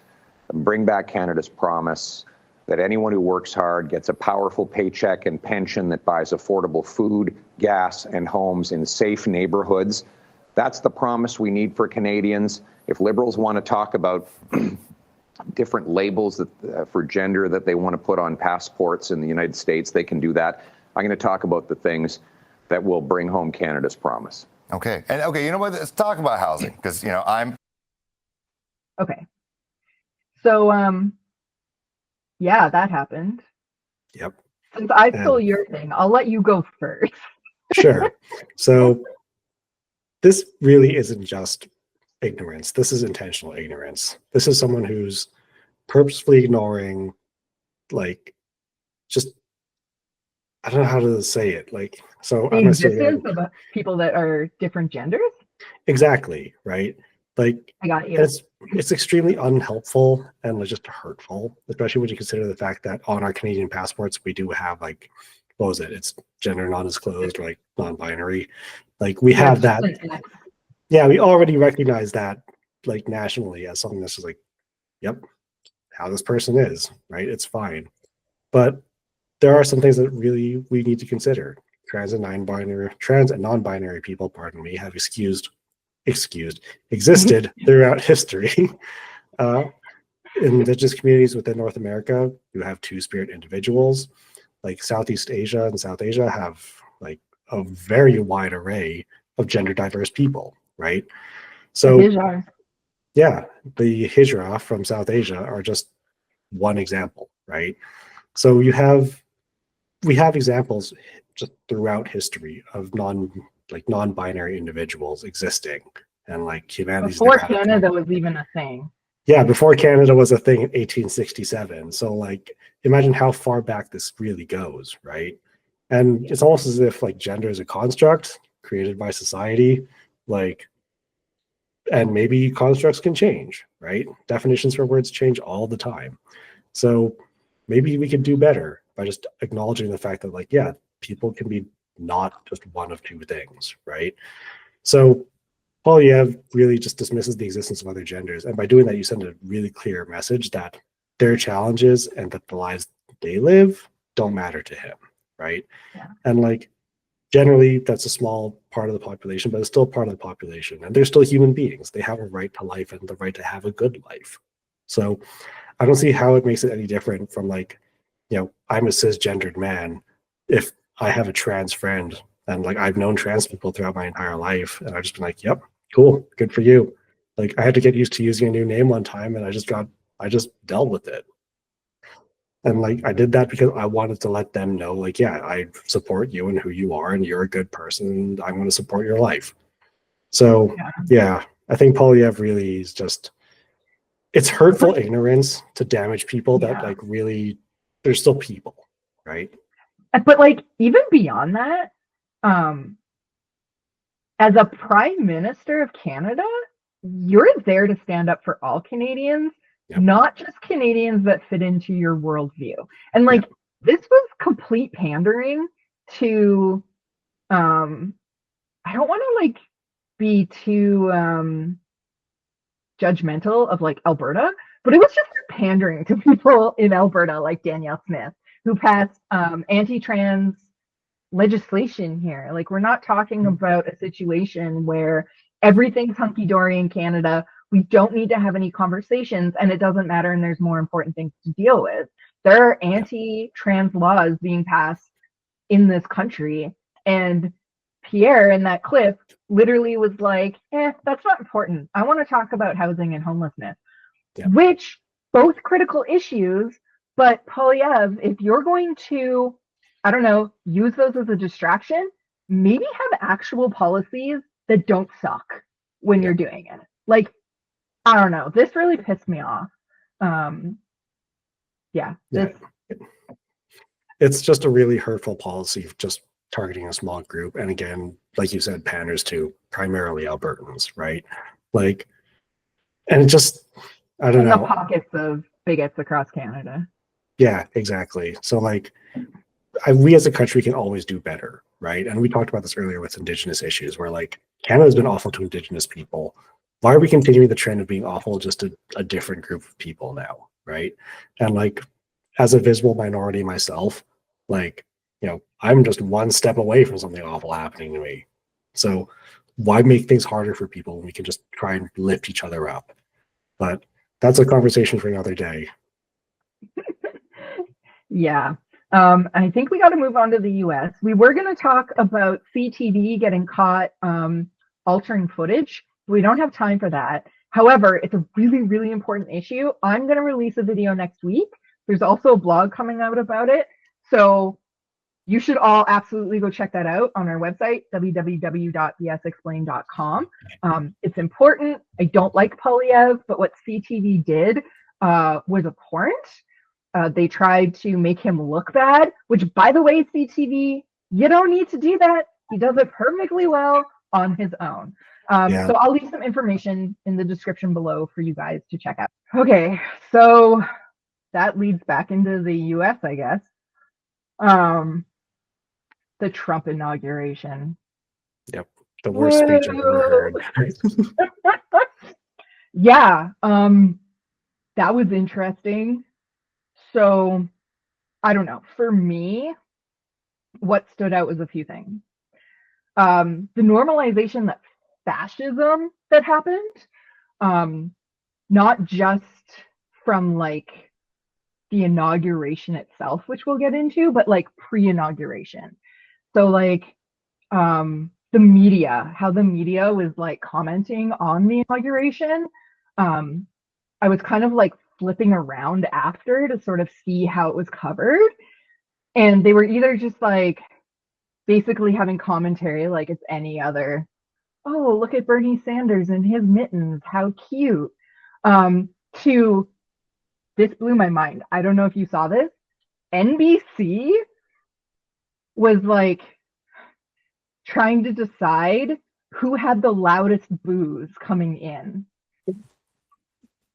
[SPEAKER 4] bring back Canada's promise that anyone who works hard gets a powerful paycheck and pension that buys affordable food, gas, and homes in safe neighborhoods. That's the promise we need for Canadians. If Liberals want to talk about different labels for gender that they want to put on passports in the United States, they can do that. I'm going to talk about the things that will bring home Canada's promise.
[SPEAKER 3] Okay. And you know what? Let's talk about housing, because I'm.
[SPEAKER 1] Okay. So yeah, that happened.
[SPEAKER 2] Yep.
[SPEAKER 1] Since I stole your thing, I'll let you go first.
[SPEAKER 2] Sure. So this really isn't just ignorance. This is intentional ignorance. This is someone who's purposefully ignoring, just, I don't know how to say it. So
[SPEAKER 1] The
[SPEAKER 2] I'm
[SPEAKER 1] existence of people that are different genders?
[SPEAKER 2] Exactly, right? I
[SPEAKER 1] got you.
[SPEAKER 2] It's extremely unhelpful and just hurtful, especially when you consider the fact that on our Canadian passports, we do have what was it? It's gender non-disclosed or non-binary. We have that. Yeah, we already recognize that nationally as something that's just yep, how this person is, right? It's fine. But there are some things that really we need to consider. Trans and non-binary people, pardon me, have existed throughout history. In indigenous communities within North America, you have two-spirit individuals. Southeast Asia and South Asia have a very wide array of gender diverse people, right? So yeah, the Hijra from South Asia are just one example, right? So we have examples just throughout history of non-binary individuals existing, and humanity's
[SPEAKER 1] before Canada was even a thing.
[SPEAKER 2] Yeah, before Canada was a thing in 1867. So imagine how far back this really goes, right? And it's almost as if gender is a construct created by society, and maybe constructs can change, right? Definitions for words change all the time. So maybe we could do better by just acknowledging the fact that yeah, people can be not just one of two things, right? So Poilievre really just dismisses the existence of other genders, and by doing that, you send a really clear message that their challenges and that the lives they live don't matter to him, right?
[SPEAKER 1] Yeah.
[SPEAKER 2] And generally, that's a small part of the population, but it's still part of the population, and they're still human beings. They have a right to life and the right to have a good life. So I don't see how it makes it any different from I'm a cisgendered man if I have a trans friend. And I've known trans people throughout my entire life, and I've just been yep, cool, good for you. I had to get used to using a new name one time, and I just dealt with it. And I did that because I wanted to let them know, yeah, I support you and who you are, and you're a good person, and I'm going to support your life. So yeah, I think Poilievre really is just, it's hurtful ignorance to damage people that really, they're still people, right?
[SPEAKER 1] But even beyond that, as a prime minister of Canada, you're there to stand up for all Canadians, not just Canadians that fit into your worldview. And this was complete pandering to I don't want to like be too judgmental of like Alberta, but it was just pandering to people in Alberta like Danielle Smith, who passed anti-trans legislation here. Like, we're not talking about a situation where everything's hunky-dory in Canada. We don't need to have any conversations, and it doesn't matter, and there's more important things to deal with. There are anti-trans laws being passed in this country, and Pierre in that clip literally was like, that's not important. I want to talk about housing and homelessness, which both critical issues. But Poilievre, if you're going to, I don't know, use those as a distraction, maybe have actual policies that don't suck when you're doing it. Like, I don't know. This really pissed me off.
[SPEAKER 2] It's just a really hurtful policy of just targeting a small group. And again, like you said, panders to primarily Albertans, right? Like, and it just, I don't know.
[SPEAKER 1] The pockets of bigots across Canada.
[SPEAKER 2] Yeah, exactly. So like, we as a country can always do better, right? And we talked about this earlier with Indigenous issues, where like Canada's been awful to Indigenous people. Why are we continuing the trend of being awful just to a different group of people now, right? And like, as a visible minority myself, like, you know, I'm just one step away from something awful happening to me. So why make things harder for people when we can just try and lift each other up? But that's a conversation for another day.
[SPEAKER 1] Yeah. I think we got to move on to the U.S. We were going to talk about CTV getting caught altering footage. We don't have time for that. However, it's a really, really important issue. I'm going to release a video next week. There's also a blog coming out about it. So you should all absolutely go check that out on our website, www.bsexplained.com. It's important. I don't like Poilievre, but what CTV did was abhorrent. They tried to make him look bad, which, by the way, CTV, you don't need to do that. He does it perfectly well on his own. So I'll leave some information in the description below for you guys to check out. Okay, so that leads back into the US, I guess. The Trump inauguration.
[SPEAKER 2] Yep, the worst speech I've ever heard.
[SPEAKER 1] Yeah, that was interesting. So, I don't know. For me, what stood out was a few things. The normalization that fascism that happened, not just from like the inauguration itself, which we'll get into, but like pre-inauguration. So like the media, how the media was like commenting on the inauguration. I was kind of like flipping around after to sort of see how it was covered. And they were either just like basically having commentary like it's any other, oh, look at Bernie Sanders and his mittens, how cute, to this blew my mind. I don't know if you saw this. NBC was like trying to decide who had the loudest boos coming in.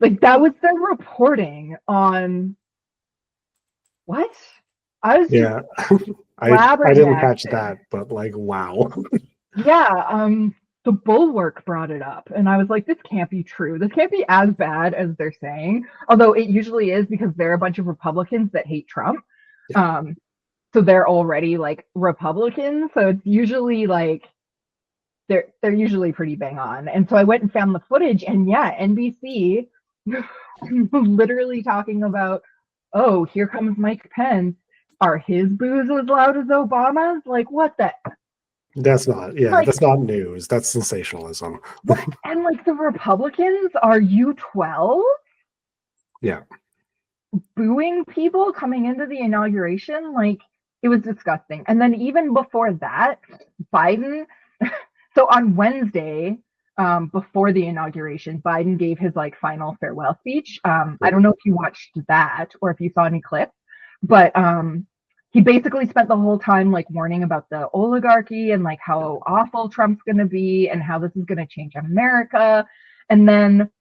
[SPEAKER 1] Like, that was their reporting on what? I was
[SPEAKER 2] I didn't catch that, but like, wow.
[SPEAKER 1] Yeah, the Bulwark brought it up, and I was like, this can't be true. This can't be as bad as they're saying, although it usually is because they're a bunch of Republicans that hate Trump. So they're already like Republicans, so it's usually like they're usually pretty bang on. And so I went and found the footage, and yeah, NBC literally talking about, oh, here comes Mike Pence. Are his boos as loud as Obama's? Like, what the?
[SPEAKER 2] That's not, that's not news. That's sensationalism.
[SPEAKER 1] And like the Republicans, are you 12?
[SPEAKER 2] Yeah.
[SPEAKER 1] Booing people coming into the inauguration? Like, it was disgusting. And then even before that, Biden, so on Wednesday, before the inauguration, Biden gave his like final farewell speech. I don't know if you watched that or if you saw any clips, but he basically spent the whole time like warning about the oligarchy and like how awful Trump's going to be and how this is going to change America. And then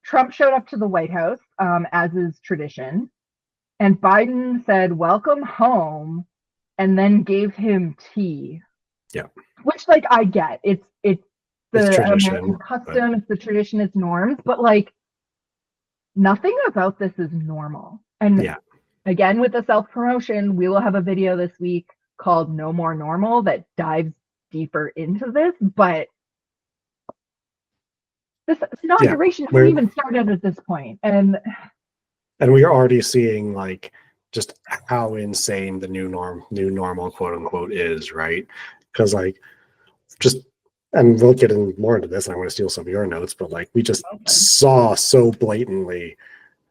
[SPEAKER 1] Trump showed up to the White House, as is tradition. and Biden said, "Welcome home," and then gave him tea.
[SPEAKER 2] Yeah.
[SPEAKER 1] Which, like, I get. It's
[SPEAKER 2] It's
[SPEAKER 1] the
[SPEAKER 2] tradition,
[SPEAKER 1] American
[SPEAKER 2] but
[SPEAKER 1] custom, it's the tradition, it's norms, but like nothing about this is normal. And
[SPEAKER 2] yeah.
[SPEAKER 1] again, with the self-promotion, we will have a video this week called No More Normal that dives deeper into this, but this inauguration hasn't even started at this point. And
[SPEAKER 2] we are already seeing like just how insane the new normal, quote unquote, is, right? Because like just, and we'll get in more into this, and I'm going to steal some of your notes, but like we just saw so blatantly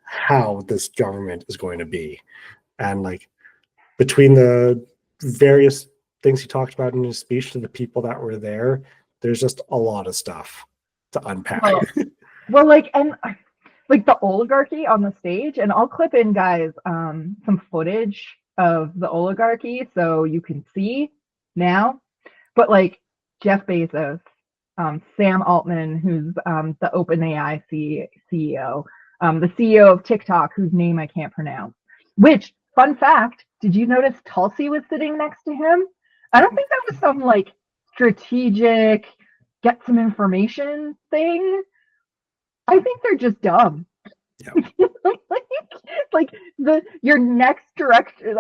[SPEAKER 2] how this government is going to be. And like between the various things he talked about in his speech to the people that were there, there's just a lot of stuff to unpack.
[SPEAKER 1] Well, like, and like the oligarchy on the stage, and I'll clip in, guys, some footage of the oligarchy so you can see now. But like Jeff Bezos, Sam Altman, who's the OpenAI CEO, the CEO of TikTok, whose name I can't pronounce. Which, fun fact, did you notice Tulsi was sitting next to him? I don't think that was some like strategic get some information thing. I think they're just dumb.
[SPEAKER 2] Yeah.
[SPEAKER 1] like your next director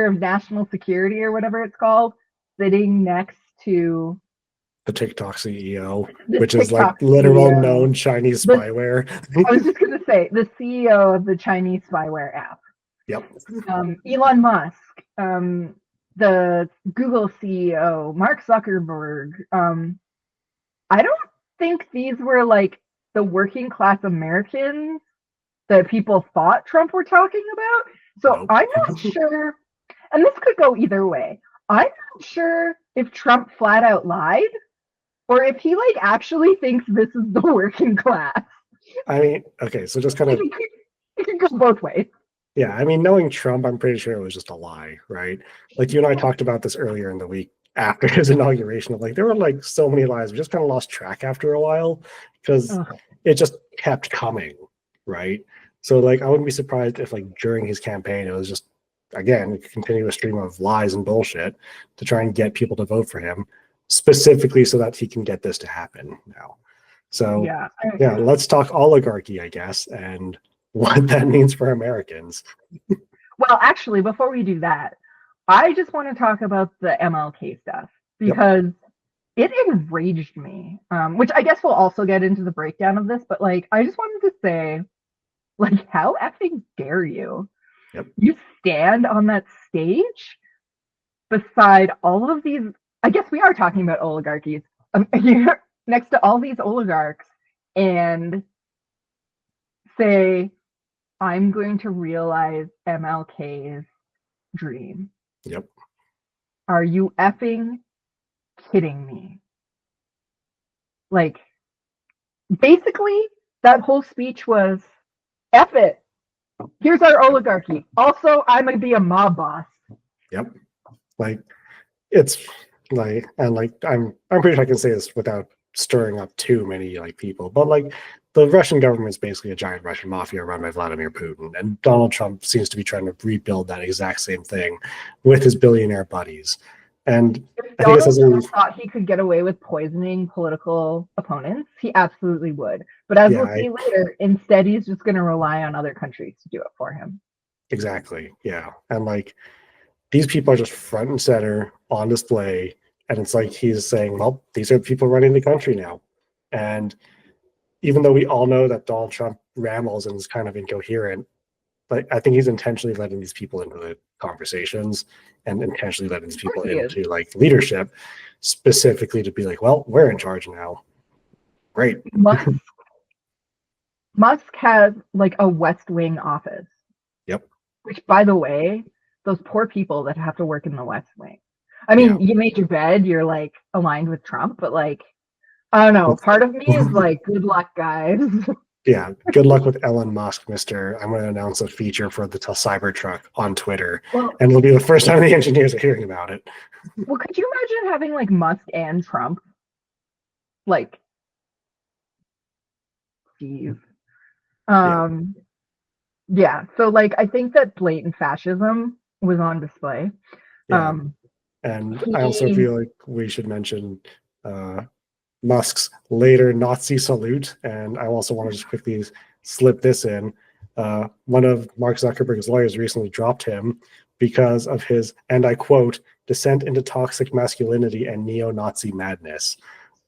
[SPEAKER 1] of national security or whatever it's called, sitting next to
[SPEAKER 2] the TikTok CEO,
[SPEAKER 1] which
[SPEAKER 2] is like literal known Chinese spyware.
[SPEAKER 1] I was just going to say the CEO of the Chinese spyware app.
[SPEAKER 2] Yep.
[SPEAKER 1] Elon Musk, the Google CEO, Mark Zuckerberg. I don't think these were like the working class Americans that people thought Trump were talking about. So nope. I'm not sure, and this could go either way. I'm not sure if Trump flat out lied or if he like actually thinks this is the working class.
[SPEAKER 2] I mean, okay, so just kind of
[SPEAKER 1] it can go both ways.
[SPEAKER 2] Yeah, I mean, knowing Trump, I'm pretty sure it was just a lie, right? Like you and I talked about this earlier in the week after his inauguration. Of like there were like so many lies, we just kind of lost track after a while because it just kept coming, right? So like I wouldn't be surprised if like during his campaign it was just again a continuous stream of lies and bullshit to try and get people to vote for him, specifically so that he can get this to happen now. So yeah, let's talk oligarchy, I guess, and what that means for Americans.
[SPEAKER 1] Well, actually, before we do that, I just want to talk about the MLK stuff because it enraged me, which I guess we'll also get into the breakdown of this, but like, I just wanted to say, like, how effing dare you? You stand on that stage beside all of these, I guess we are talking about oligarchies, you're next to all these oligarchs and say, I'm going to realize MLK's dream.
[SPEAKER 2] Yep.
[SPEAKER 1] Are you effing kidding me? Like, basically, that whole speech was, F it. Here's our oligarchy. Also, I'm going to be a mob boss.
[SPEAKER 2] Yep. Like, it's like, and like, I'm pretty sure I can say this without stirring up too many like people, but like, the Russian government is basically a giant Russian mafia run by Vladimir Putin, and Donald Trump seems to be trying to rebuild that exact same thing with his billionaire buddies. And
[SPEAKER 1] if Donald Trump thought he could get away with poisoning political opponents, he absolutely would. But as we'll see later, instead he's just going to rely on other countries to do it for him.
[SPEAKER 2] Exactly. Yeah. And like these people are just front and center on display, and it's like he's saying, well, these are the people running the country now. And even though we all know that Donald Trump rambles and is kind of incoherent, but I think he's intentionally letting these people into the conversations and intentionally letting these people into like leadership, specifically to be like, well, we're in charge now. Great.
[SPEAKER 1] Musk has like a West Wing office.
[SPEAKER 2] Yep.
[SPEAKER 1] Which, by the way, those poor people that have to work in the West Wing. I mean, you made your bed, you're like aligned with Trump, but like, I don't know. Part of me is like, good luck, guys.
[SPEAKER 2] Yeah, good luck with Elon Musk, Mr. I'm going to announce a feature for the Cybertruck on Twitter, and it'll be the first time the engineers are hearing about it.
[SPEAKER 1] Well, could you imagine having like Musk and Trump? Like, Steve. Yeah. So like I think that blatant fascism was on display.
[SPEAKER 2] Yeah.
[SPEAKER 1] Um
[SPEAKER 2] And I also
[SPEAKER 1] he
[SPEAKER 2] feel like we should mention uh, Musk's later Nazi salute. And I also want to just quickly slip this in. One of Mark Zuckerberg's lawyers recently dropped him because of his, and I quote, descent into toxic masculinity and neo-Nazi madness.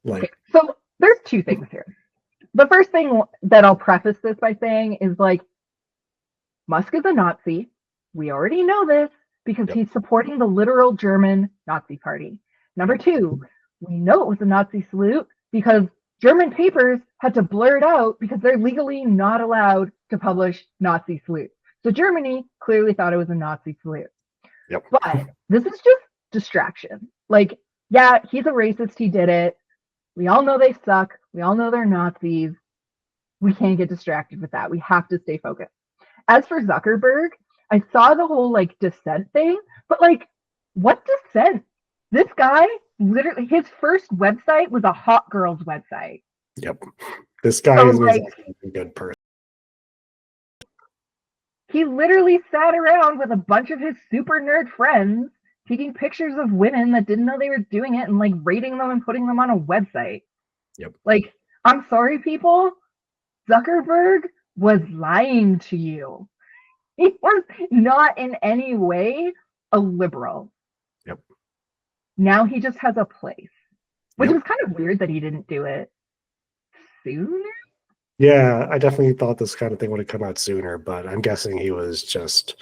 [SPEAKER 1] okay,
[SPEAKER 2] Like,
[SPEAKER 1] so there's two things here. The first thing that I'll preface this by saying is like Musk is a Nazi. We already know this because
[SPEAKER 2] yep,
[SPEAKER 1] he's supporting the literal German Nazi party. Number two, we know it was a Nazi salute because German papers had to blur it out because they're legally not allowed to publish Nazi salutes. So Germany clearly thought it was a Nazi salute.
[SPEAKER 2] yep,
[SPEAKER 1] But this is just distraction. Like, yeah, he's a racist. He did it. We all know they suck. We all know they're Nazis. We can't get distracted with that. We have to stay focused. As for Zuckerberg, I saw the whole like dissent thing, but like, what dissent? This guy literally, his first website was a hot girl's website.
[SPEAKER 2] yep. This guy
[SPEAKER 1] So
[SPEAKER 2] is
[SPEAKER 1] like,
[SPEAKER 2] a good person.
[SPEAKER 1] he literally sat around with a bunch of his super nerd friends taking pictures of women that didn't know they were doing it and like rating them and putting them on a website.
[SPEAKER 2] Yep.
[SPEAKER 1] Like, I'm sorry, people. Zuckerberg was lying to you. He was not in any way a liberal.
[SPEAKER 2] Yep.
[SPEAKER 1] Now he just has a place, which
[SPEAKER 2] Yep.
[SPEAKER 1] was kind of weird that he didn't do it sooner.
[SPEAKER 2] Yeah, I definitely thought this kind of thing would have come out sooner, but I'm guessing he was just.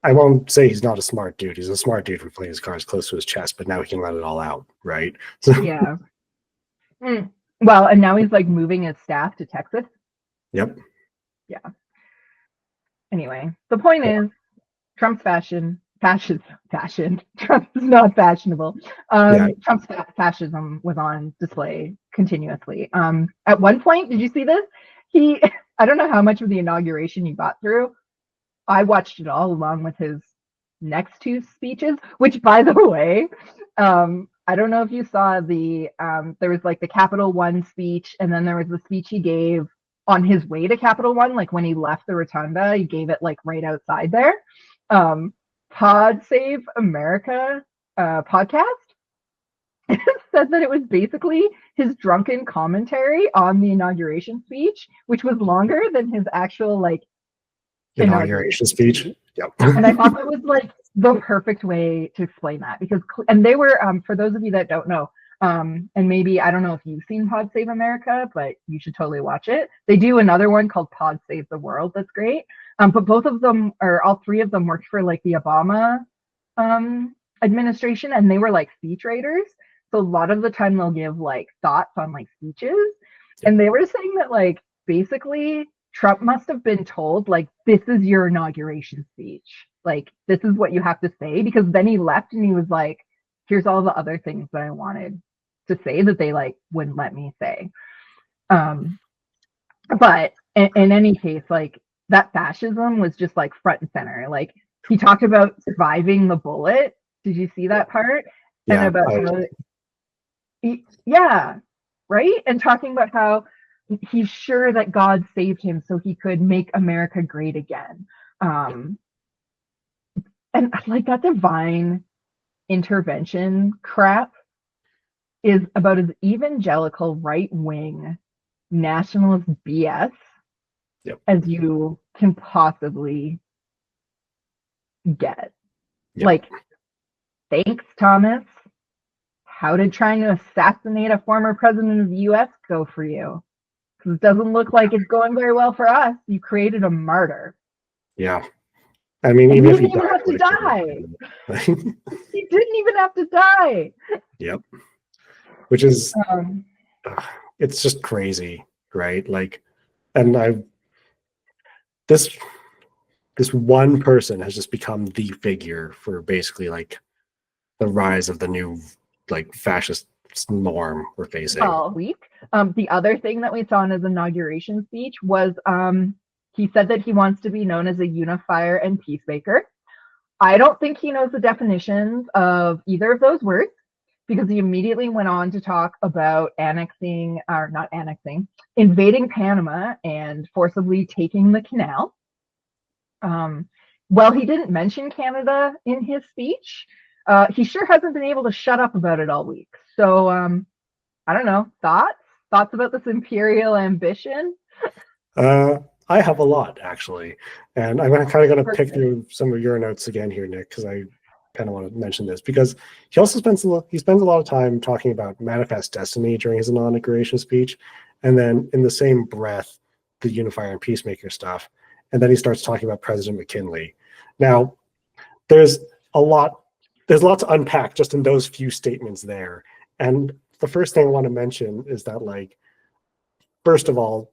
[SPEAKER 2] I won't say he's not a smart dude. He's a smart dude for playing his cards close to his chest, but now he can let it all out, right? So,
[SPEAKER 1] Yeah. Well, and now he's like moving his staff to Texas.
[SPEAKER 2] yep.
[SPEAKER 1] Yeah. Anyway, the point is Trump's fashion. Trump is not fashionable.
[SPEAKER 2] Yeah.
[SPEAKER 1] Trump's fascism was on display continuously. At one point, did you see this? He, I don't know how much of the inauguration you got through. I watched it all along with his next two speeches, which, by the way, I don't know if you saw there was like the Capital One speech, and then there was the speech he gave on his way to Capital One, like when he left the rotunda, he gave it like right outside there. Pod Save America podcast said that it was basically his drunken commentary on the inauguration speech, which was longer than his actual like
[SPEAKER 2] Inauguration speech. Yep.
[SPEAKER 1] And I thought that was like the perfect way to explain that because, and they were, for those of you that don't know, and maybe I don't know if you've seen Pod Save America, but you should totally watch it. They do another one called Pod Save the World that's great. But both of them, or all three of them, worked for like the Obama administration, and they were like speech writers. So a lot of the time they'll give like thoughts on like speeches, and they were saying that like basically Trump must have been told like this is your inauguration speech, like this is what you have to say, because then he left and he was like, here's all the other things that I wanted to say that they like wouldn't let me say. But in any case, like that fascism was just like front and center. Like he talked about surviving the bullet. Did you see that part?
[SPEAKER 2] Yeah.
[SPEAKER 1] And about yeah, right? And talking about how he's sure that God saved him so he could make America great again. And like that divine intervention crap is about as evangelical right wing nationalist BS as you can possibly get. Like, thanks, Thomas. How did trying to assassinate a former president of the U.S. go for you? Because it doesn't look like it's going very well for us. You created a martyr.
[SPEAKER 2] Yeah. I mean,
[SPEAKER 1] and
[SPEAKER 2] even if
[SPEAKER 1] he
[SPEAKER 2] he
[SPEAKER 1] didn't even have to die. He didn't even have to die.
[SPEAKER 2] Yep. Which is, it's just crazy, right? Like, and this one person has just become the figure for basically like the rise of the new like fascist norm we're facing.
[SPEAKER 1] The other thing that we saw in his inauguration speech was he said that he wants to be known as a unifier and peacemaker. I don't think he knows the definitions of either of those words, because he immediately went on to talk about invading Panama and forcibly taking the canal. Well, he didn't mention Canada in his speech. He sure hasn't been able to shut up about it all week. So I don't know. Thoughts about this imperial ambition?
[SPEAKER 2] I have a lot actually, and I'm kind of going to pick through some of your notes again here, Nick, because I kind of want to mention this because he also spends a lot of time talking about manifest destiny during his inauguration speech, and then in the same breath, the unifier and peacemaker stuff, and then he starts talking about President McKinley. Now, there's a lot to unpack just in those few statements there, and the first thing I want to mention is that, like, first of all,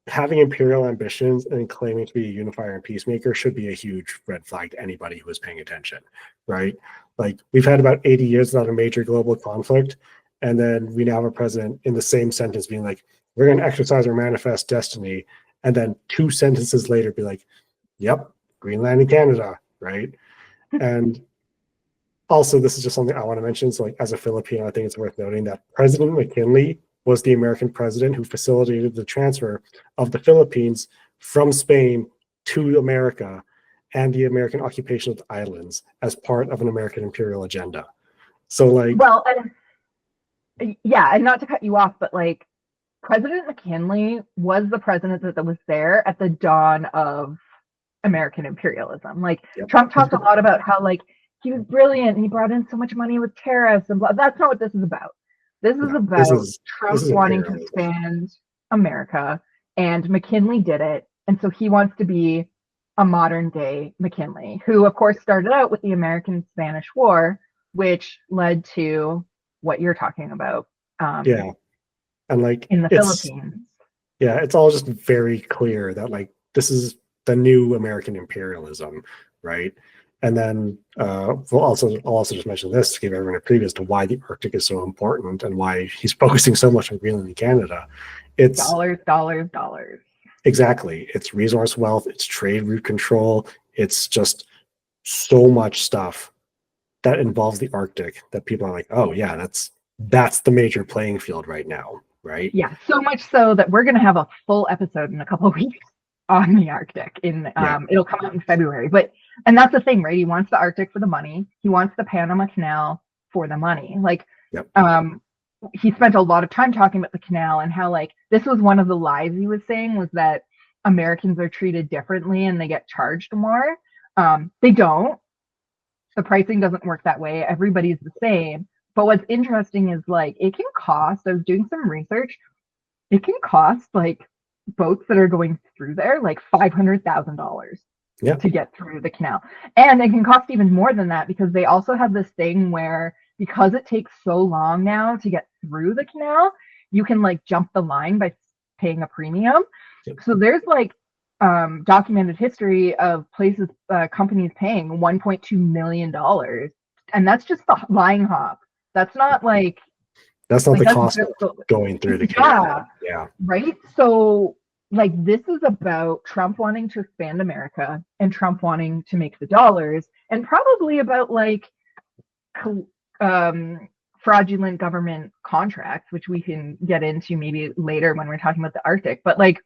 [SPEAKER 2] having imperial ambitions and claiming to be a unifier and peacemaker should be a huge red flag to anybody who is paying attention, right? Like, we've had about 80 years without a major global conflict, and then we now have a president in the same sentence being like, we're going to exercise our manifest destiny, and then 2 sentences later be like, yep, Greenland and Canada, right? And also, this is just something I want to mention. So, like, as a Filipino, I think it's worth noting that President McKinley was the American president who facilitated the transfer of the Philippines from Spain to America and the American occupation of the islands as part of an American imperial agenda. So, like,
[SPEAKER 1] well, and yeah, and not to cut you off, but like, President McKinley was the president that was there at the dawn of American imperialism. Like, yep. Trump talked a lot about how, like, he was brilliant and he brought in so much money with tariffs and blah. That's not what this is about. This is about Trump wanting to expand America, and McKinley did it. And so he wants to be a modern day McKinley, who of course started out with the American-Spanish War, which led to what you're talking about.
[SPEAKER 2] Yeah. And like
[SPEAKER 1] in the Philippines.
[SPEAKER 2] Yeah, it's all just very clear that, like, this is the new American imperialism, right? And then I'll also just mention this to give everyone a preview as to why the Arctic is so important and why he's focusing so much on Greenland and Canada. It's
[SPEAKER 1] dollars.
[SPEAKER 2] Exactly. It's resource wealth, it's trade route control, it's just so much stuff that involves the Arctic that people are like, oh yeah, that's the major playing field right now, right?
[SPEAKER 1] Yeah, so much so that we're going to have a full episode in a couple of weeks on the Arctic. It'll come out in February. And that's the thing, right? He wants the Arctic for the money. He wants the Panama Canal for the money. Like, yep. He spent a lot of time talking about the canal and how, like, this was one of the lies he was saying, was that Americans are treated differently and they get charged more. They don't. The pricing doesn't work that way. Everybody's the same. But what's interesting is, like, it can cost, I was doing some research, it can cost, like, boats that are going through there, like $500,000 to get through the canal. And it can cost even more than that, because they also have this thing where, because it takes so long now to get through the canal, you can, like, jump the line by paying a premium. Yep. So there's, like, documented history of places, companies paying $1.2 million. And that's just the line hop. That's not like,
[SPEAKER 2] that's not, like, the cost of going through the canal. Yeah.
[SPEAKER 1] Right. So, like, this is about Trump wanting to expand America and Trump wanting to make the dollars, and probably about, like, fraudulent government contracts, which we can get into maybe later when we're talking about the Arctic. But, like,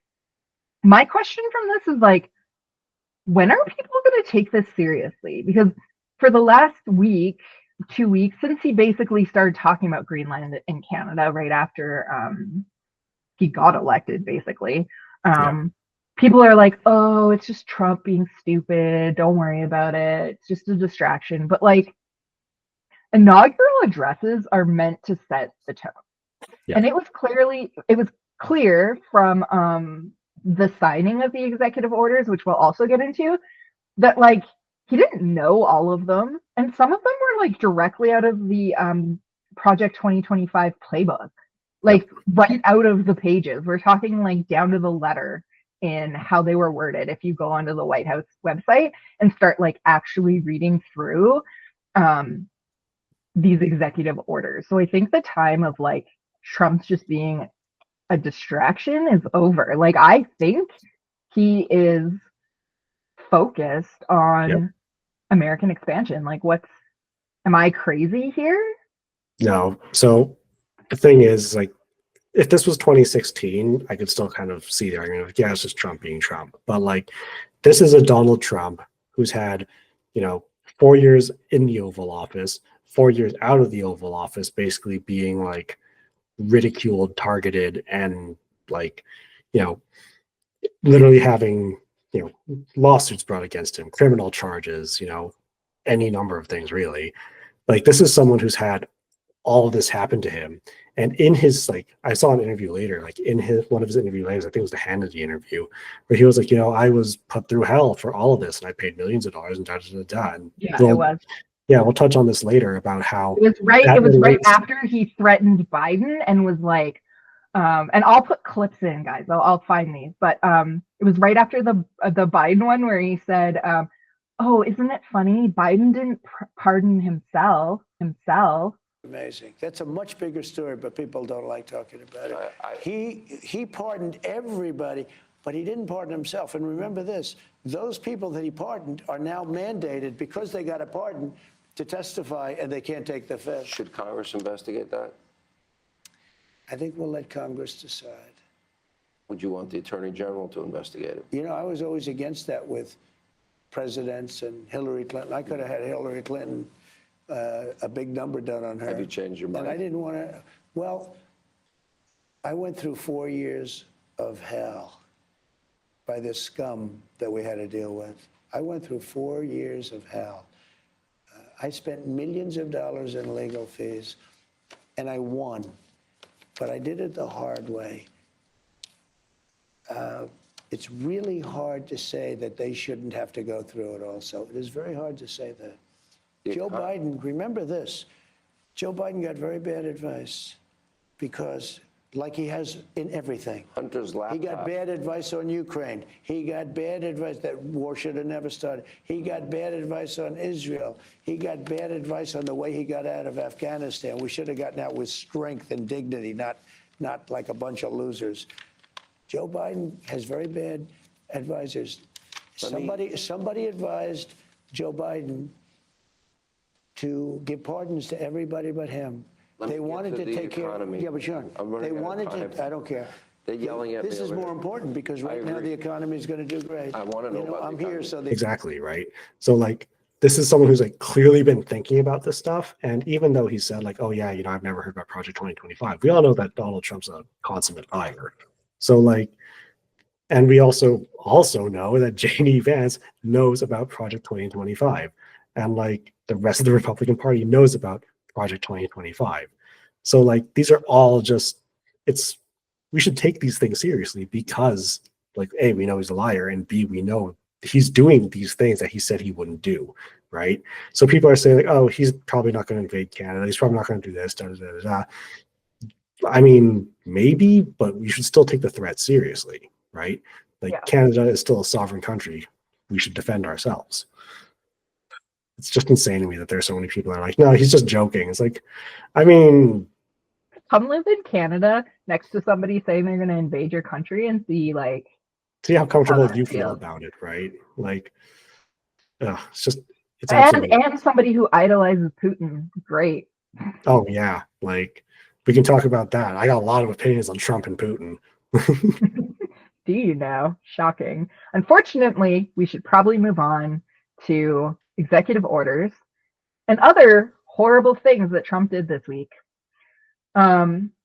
[SPEAKER 1] my question from this is, like, when are people going to take this seriously? Because for the last 2 weeks, since he basically started talking about Greenland and Canada right after he got elected, basically, people are like, oh, it's just Trump being stupid, don't worry about it, it's just a distraction. But, like, inaugural addresses are meant to set the tone. And it was clear from the signing of the executive orders, which we'll also get into, that, like, he didn't know all of them, and some of them were, like, directly out of the Project 2025 playbook, like, right out of the pages. We're talking, like, down to the letter in how they were worded. If you go onto the White House website and start, like, actually reading through these executive orders. So I think the time of, like, Trump's just being a distraction is over. Like, I think he is focused on American expansion. Like, am I crazy here?
[SPEAKER 2] No. So the thing is, like, if this was 2016, I could still kind of see the argument of, yeah, it's just Trump being Trump. But, like, this is a Donald Trump who's had, 4 years in the Oval Office, 4 years out of the Oval Office, basically being like ridiculed, targeted, and like, literally having, lawsuits brought against him, criminal charges, any number of things really. Like, this is someone who's had all of this happen to him. And in his, like, I saw an interview later, like in one of his interview letters, I think it was the Hannity interview, where he was like, I was put through hell for all of this, and I paid millions of dollars, and da da da da. And
[SPEAKER 1] Yeah, it was.
[SPEAKER 2] Yeah, we'll touch on this later about how
[SPEAKER 1] it was right after he threatened Biden and was like, and I'll put clips in, guys. I'll find these, but it was right after the Biden one where he said, "Oh, isn't it funny? Biden didn't pardon himself."
[SPEAKER 5] Amazing. That's a much bigger story, but people don't like talking about it. He pardoned everybody, but he didn't pardon himself. And remember this, those people that he pardoned are now mandated, because they got a pardon, to testify, and they can't take the fifth.
[SPEAKER 6] Should Congress investigate that?
[SPEAKER 5] I think we'll let Congress decide.
[SPEAKER 6] Would you want the Attorney General to investigate it?
[SPEAKER 5] I was always against that with presidents and Hillary Clinton. I could have had Hillary Clinton a big number done on her.
[SPEAKER 6] Have you changed your mind?
[SPEAKER 5] And I didn't want to. Well, I went through 4 years of hell by this scum that we had to deal with. I went through 4 years of hell. I spent millions of dollars in legal fees, and I won. But I did it the hard way. It's really hard to say that they shouldn't have to go through it also. It is very hard to say that. Joe Biden, remember this, Joe Biden got very bad advice because, like he has in everything.
[SPEAKER 6] Hunter's laptop.
[SPEAKER 5] He got bad advice on Ukraine. He got bad advice that war should have never started. He got bad advice on Israel. He got bad advice on the way he got out of Afghanistan. We should have gotten out with strength and dignity, not like a bunch of losers. Joe Biden has very bad advisors. Somebody advised Joe Biden to give pardons to everybody but him. They wanted to take care of. Yeah, but Sean, they wanted to. I don't care.
[SPEAKER 6] They're yelling at me.
[SPEAKER 5] This is more important because right now the economy is going to do great.
[SPEAKER 6] I want to know about
[SPEAKER 5] I'm
[SPEAKER 6] the
[SPEAKER 5] here, so
[SPEAKER 2] exactly right. So like, this is someone who's like clearly been thinking about this stuff, and even though he said like, oh yeah, I've never heard about Project 2025, we all know that Donald Trump's a consummate liar. So like, and we also know that J.D. Vance knows about Project 2025, and like the rest of the Republican Party knows about Project 2025. So like, these are all just, we should take these things seriously because like, A, we know he's a liar, and B, we know he's doing these things that he said he wouldn't do, right? So people are saying like, oh, he's probably not going to invade Canada. He's probably not going to do this, da, da, da, da. I mean, maybe, but we should still take the threat seriously, right? Like, Canada is still a sovereign country. We should defend ourselves. It's just insane to me that there's so many people that are like, no, he's just joking. It's like, I mean,
[SPEAKER 1] come live in Canada next to somebody saying they're going to invade your country and see
[SPEAKER 2] how comfortable you feel about it, right? Like, it's absolutely.
[SPEAKER 1] And somebody who idolizes Putin, great.
[SPEAKER 2] Oh yeah, like we can talk about that. I got a lot of opinions on Trump and Putin.
[SPEAKER 1] Do you know? Shocking. Unfortunately, we should probably move on to executive orders and other horrible things that Trump did this week.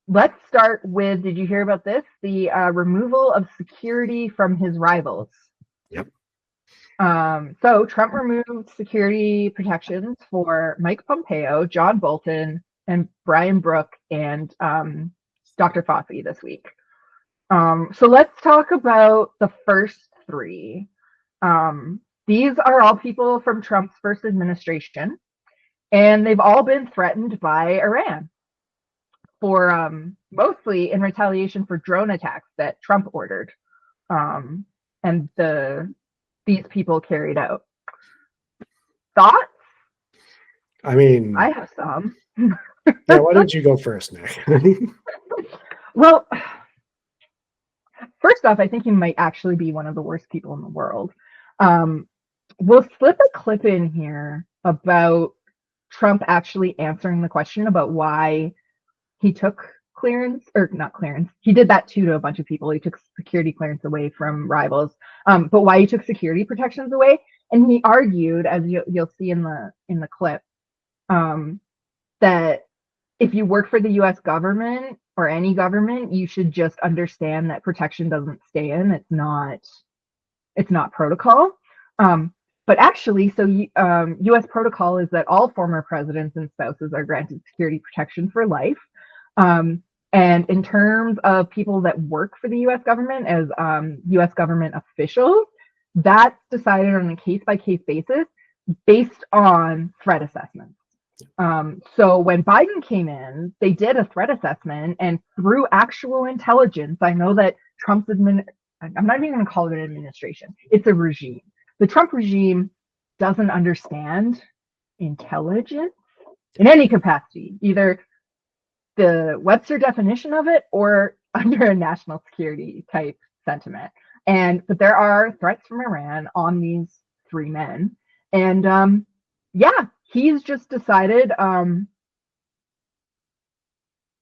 [SPEAKER 1] Let's start with, did you hear about this? The removal of security from his rivals.
[SPEAKER 2] Yep.
[SPEAKER 1] So Trump removed security protections for Mike Pompeo, John Bolton, and Brian Brook, and Dr. Fauci this week. So let's talk about the first three. These are all people from Trump's first administration, and they've all been threatened by Iran for mostly in retaliation for drone attacks that Trump ordered, and these people carried out. Thoughts?
[SPEAKER 2] I mean,
[SPEAKER 1] I have some.
[SPEAKER 2] Yeah, why don't you go first, Nick?
[SPEAKER 1] Well, first off, I think he might actually be one of the worst people in the world. We'll slip a clip in here about Trump actually answering the question about why he took clearance, or not clearance. He did that too to a bunch of people. He took security clearance away from rivals. But why he took security protections away, and he argued, as you'll see in the clip, that if you work for the U.S. government or any government, you should just understand that protection doesn't stay in. It's not protocol. But actually, so U.S. protocol is that all former presidents and spouses are granted security protection for life. And in terms of people that work for the U.S. government as U.S. government officials, that's decided on a case-by-case basis based on threat assessments. So when Biden came in, they did a threat assessment, and through actual intelligence, I know that I'm not even going to call it an administration. It's a regime. The Trump regime doesn't understand intelligence in any capacity, either the Webster definition of it or under a national security type sentiment. But there are threats from Iran on these three men. And he's just decided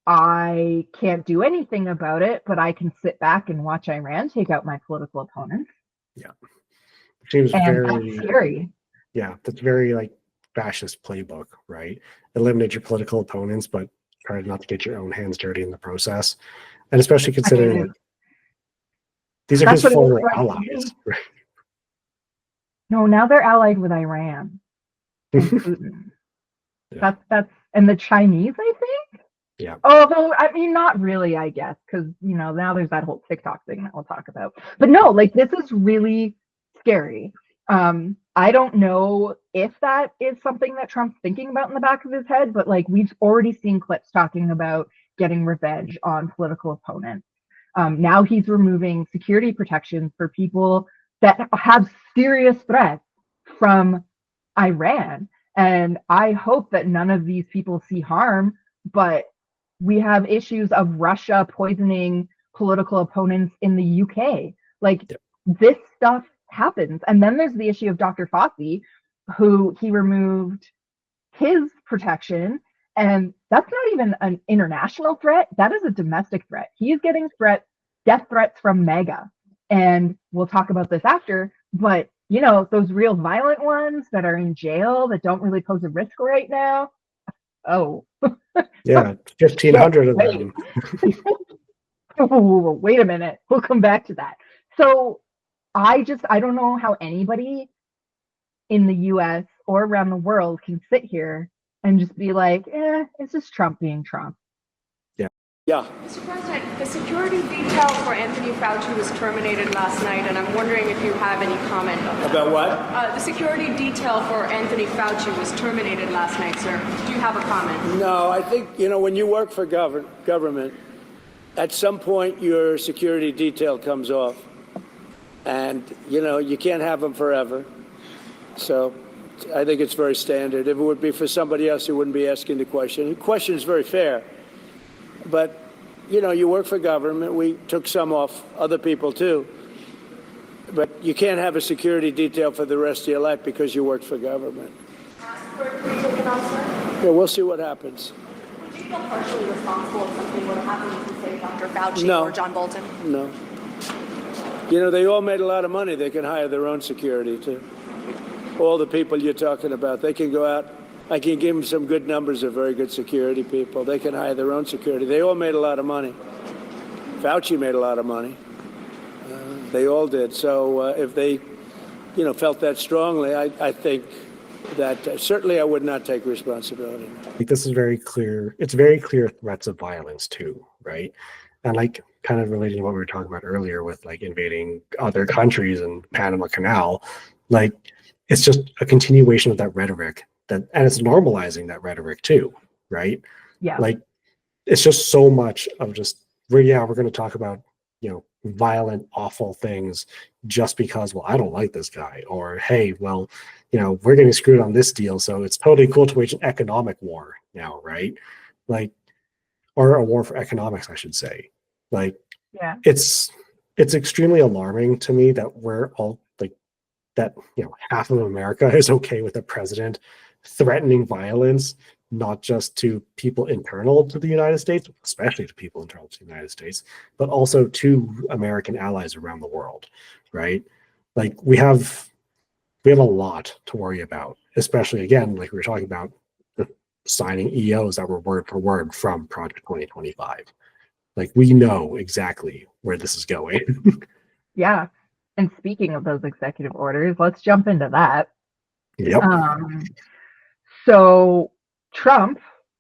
[SPEAKER 1] I can't do anything about it, but I can sit back and watch Iran take out my political opponents.
[SPEAKER 2] Yeah. Seems very
[SPEAKER 1] that's scary.
[SPEAKER 2] Yeah, that's very like fascist playbook, right? Eliminate your political opponents, but try not to get your own hands dirty in the process. And especially considering like, these are his former allies. Right?
[SPEAKER 1] No, now they're allied with Iran and Putin. Yeah. That's and the Chinese, I think.
[SPEAKER 2] Yeah.
[SPEAKER 1] Although, I mean, not really, I guess, because now there's that whole TikTok thing that we'll talk about. But no, like this is really scary. I don't know if that is something that Trump's thinking about in the back of his head, but like we've already seen clips talking about getting revenge on political opponents. Now he's removing security protections for people that have serious threats from Iran. And I hope that none of these people see harm, but we have issues of Russia poisoning political opponents in the UK. Like this stuff happens. And then there's the issue of Dr. Fauci, who he removed his protection. And that's not even an international threat. That is a domestic threat. He is getting death threats from MAGA. And we'll talk about this after. But, those real violent ones that are in jail that don't really pose a risk right now. Oh.
[SPEAKER 2] Yeah, 1,500 of them.
[SPEAKER 1] Wait a minute. We'll come back to that. So I don't know how anybody in the US or around the world can sit here and just be like, it's just Trump being Trump.
[SPEAKER 7] Yeah.
[SPEAKER 8] Mr. President, the security detail for Anthony Fauci was terminated last night, and I'm wondering if you have any comment on that.
[SPEAKER 7] About what?
[SPEAKER 8] The security detail for Anthony Fauci was terminated last night, sir. Do you have a comment?
[SPEAKER 5] No, I think, when you work for government, at some point your security detail comes off. And, you can't have them forever. So I think it's very standard. If it would be for somebody else, you wouldn't be asking the question. The question is very fair. But, you work for government. We took some off, other people too. But you can't have a security detail for the rest of your life because you work for government. Yeah, we'll see what happens.
[SPEAKER 8] Would you feel partially responsible if something would happen to, say, Dr. Fauci or John Bolton?
[SPEAKER 5] No. They all made a lot of money. They can hire their own security too. All the people you're talking about, they can go out. I can give them some good numbers of very good security people. They can hire their own security. They all made a lot of money. Fauci made a lot of money. They all did. So if they, felt that strongly, I think that certainly I would not take responsibility.
[SPEAKER 2] This is very clear. It's very clear threats of violence too, right? And like kind of relating to what we were talking about earlier with like invading other countries and Panama Canal, like it's just a continuation of that rhetoric. And it's normalizing that rhetoric too, right?
[SPEAKER 1] Yeah.
[SPEAKER 2] Like it's just so much of just we're going to talk about violent, awful things just because I don't like this guy, or hey, we're getting screwed on this deal, so it's totally cool to wage an economic war now, right? Like, or a war for economics, I should say. Like,
[SPEAKER 1] yeah,
[SPEAKER 2] it's extremely alarming to me that we're all like that. Half of America is okay with a president threatening violence not just to people internal to the United States, especially to people internal to the United States, but also to American allies around the world, right? Like we have a lot to worry about, especially again, like we were talking about the signing EOs that were word for word from Project 2025. Like we know exactly where this is going.
[SPEAKER 1] Yeah. And speaking of those executive orders, let's jump into that.
[SPEAKER 2] Yep.
[SPEAKER 1] So Trump,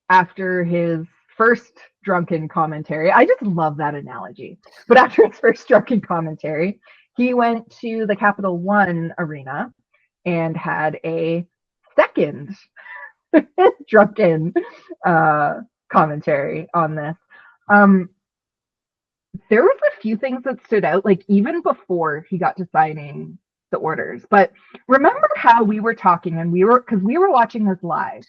[SPEAKER 1] after his first drunken commentary, I just love that analogy, but after his first drunken commentary, he went to the Capital One arena and had a second drunken commentary on this. There was a few things that stood out, like even before he got to signing the orders. But remember how we were talking and because we were watching this live,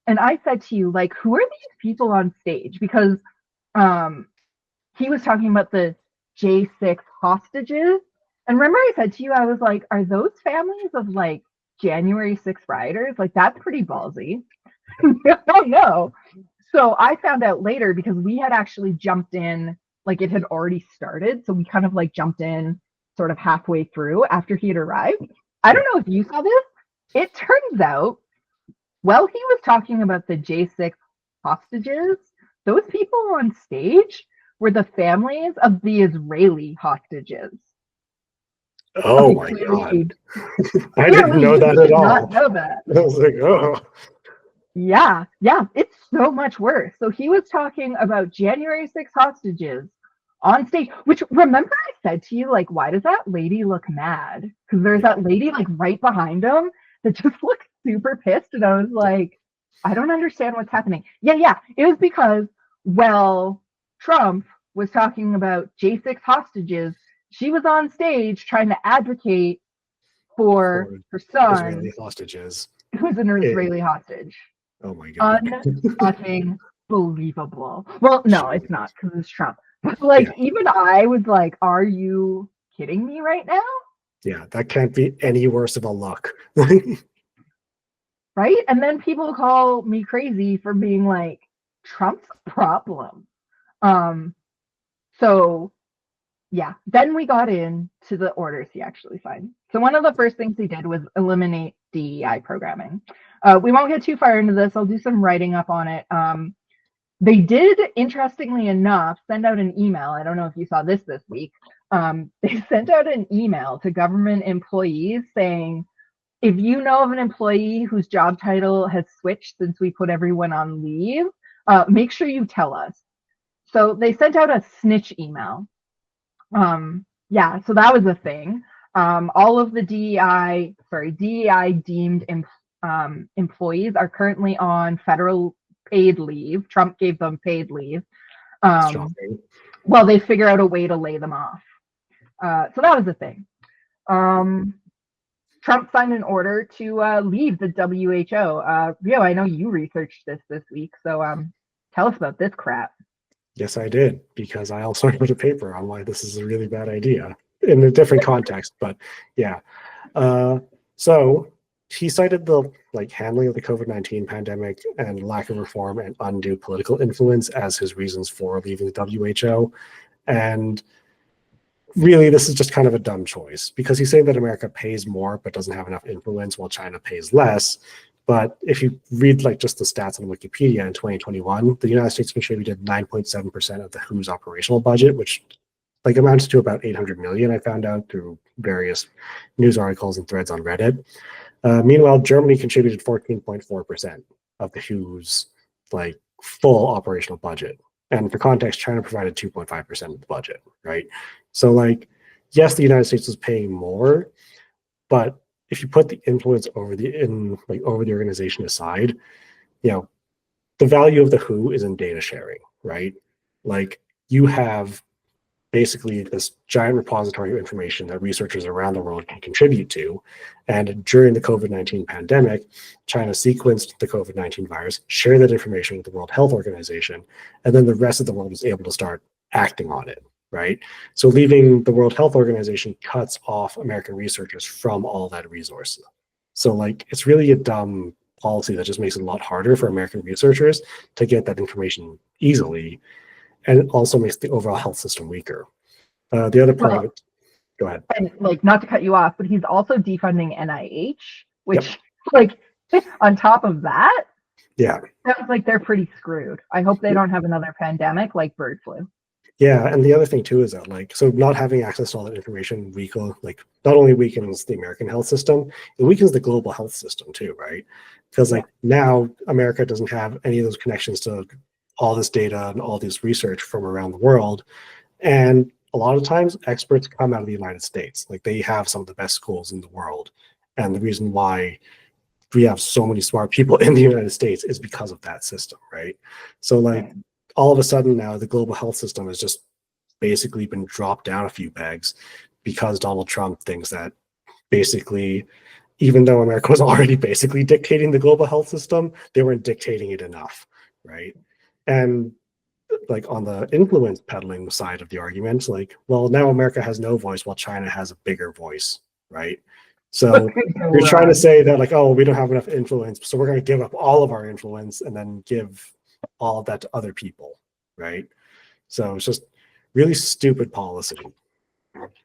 [SPEAKER 1] and I said to you, like, who are these people on stage? Because he was talking about the J6 hostages. And remember I said to you, I was like, are those families of like January 6th rioters? Like, that's pretty ballsy. No. So I found out later because we had actually jumped in, like it had already started. So we kind of like jumped in sort of halfway through after he had arrived. I don't know if you saw this. It turns out, while he was talking about the J6 hostages, those people on stage were the families of the Israeli hostages.
[SPEAKER 2] Oh my God. I didn't know that at all.
[SPEAKER 1] Not know that.
[SPEAKER 2] I was like, oh.
[SPEAKER 1] Yeah, it's so much worse. So he was talking about January 6 hostages on stage, which remember I said to you, like, why does that lady look mad? Because there's that lady like right behind him that just looks super pissed. And I was like, I don't understand what's happening. Yeah. It was because, well, Trump was talking about J6 hostages. She was on stage trying to advocate for her son,
[SPEAKER 2] Israeli hostages.
[SPEAKER 1] Who's an Israeli hostage.
[SPEAKER 2] Oh my God.
[SPEAKER 1] Unfucking believable. Well, no, it's not because it's Trump. But like, even I was like, are you kidding me right now?
[SPEAKER 2] Yeah, that can't be any worse of a look.
[SPEAKER 1] Right? And then people call me crazy for being like, Trump's a problem. So yeah, then we got into the orders he actually signed. So one of the first things he did was eliminate DEI programming. We won't get too far into this. I'll do some writing up on it. They did, interestingly enough, send out an email. I don't know if you saw this week. They sent out an email to government employees saying, if you know of an employee whose job title has switched since we put everyone on leave, make sure you tell us. So they sent out a snitch email. Yeah, so that was a thing. All of the DEI deemed employees are currently on federal paid leave. Trump gave them paid leave. Well, they figure out a way to lay them off. So that was the thing. Trump signed an order to leave the WHO. Rio, I know you researched this week, so tell us about this crap.
[SPEAKER 2] Yes, I did, because I also wrote a paper on why this is a really bad idea in a different context, but yeah. So he cited the handling of the COVID-19 pandemic and lack of reform and undue political influence as his reasons for leaving the WHO. And really, this is just kind of a dumb choice, because he's saying that America pays more but doesn't have enough influence while China pays less. But if you read just the stats on Wikipedia in 2021, the United States contributed 9.7% of the WHO's operational budget, which amounts to about 800 million, I found out through various news articles and threads on Reddit. Meanwhile, Germany contributed 14.4% of the WHO's full operational budget. And for context, China provided 2.5% of the budget, right? So yes, the United States was paying more, but if you put the influence over the organization aside, the value of the WHO is in data sharing, right? You have basically this giant repository of information that researchers around the world can contribute to. And during the COVID-19 pandemic, China sequenced the COVID-19 virus, shared that information with the World Health Organization, and then the rest of the world was able to start acting on it, right? So leaving the World Health Organization cuts off American researchers from all that resources. So it's really a dumb policy that just makes it a lot harder for American researchers to get that information easily, and it also makes the overall health system weaker. The other part of
[SPEAKER 1] Well,
[SPEAKER 2] it, go ahead.
[SPEAKER 1] and like, not to cut you off, but he's also defunding NIH, which
[SPEAKER 2] Yep.
[SPEAKER 1] like on top of that,
[SPEAKER 2] Yeah.
[SPEAKER 1] sounds like they're pretty screwed. I hope they don't have another pandemic like bird flu.
[SPEAKER 2] Yeah, and the other thing too is that, like, so not having access to all that information like not only weakens the American health system, it weakens the global health system too, right? Because like now America doesn't have any of those connections to all this data and all this research from around the world, and a lot of times experts come out of the United States. Like they have some of the best schools in the world, and the reason why we have so many smart people in the United States is because of that system, right? So like all of a sudden now the global health system has just basically been dropped down a few pegs because Donald Trump thinks that basically, even though America was already basically dictating the global health system, they weren't dictating it enough, right? And like on the influence peddling side of the argument, like, well, now America has no voice while China has a bigger voice, right? So you're trying to say that like, oh, we don't have enough influence, so we're going to give up all of our influence and then give all of that to other people, right? So it's just really stupid policy.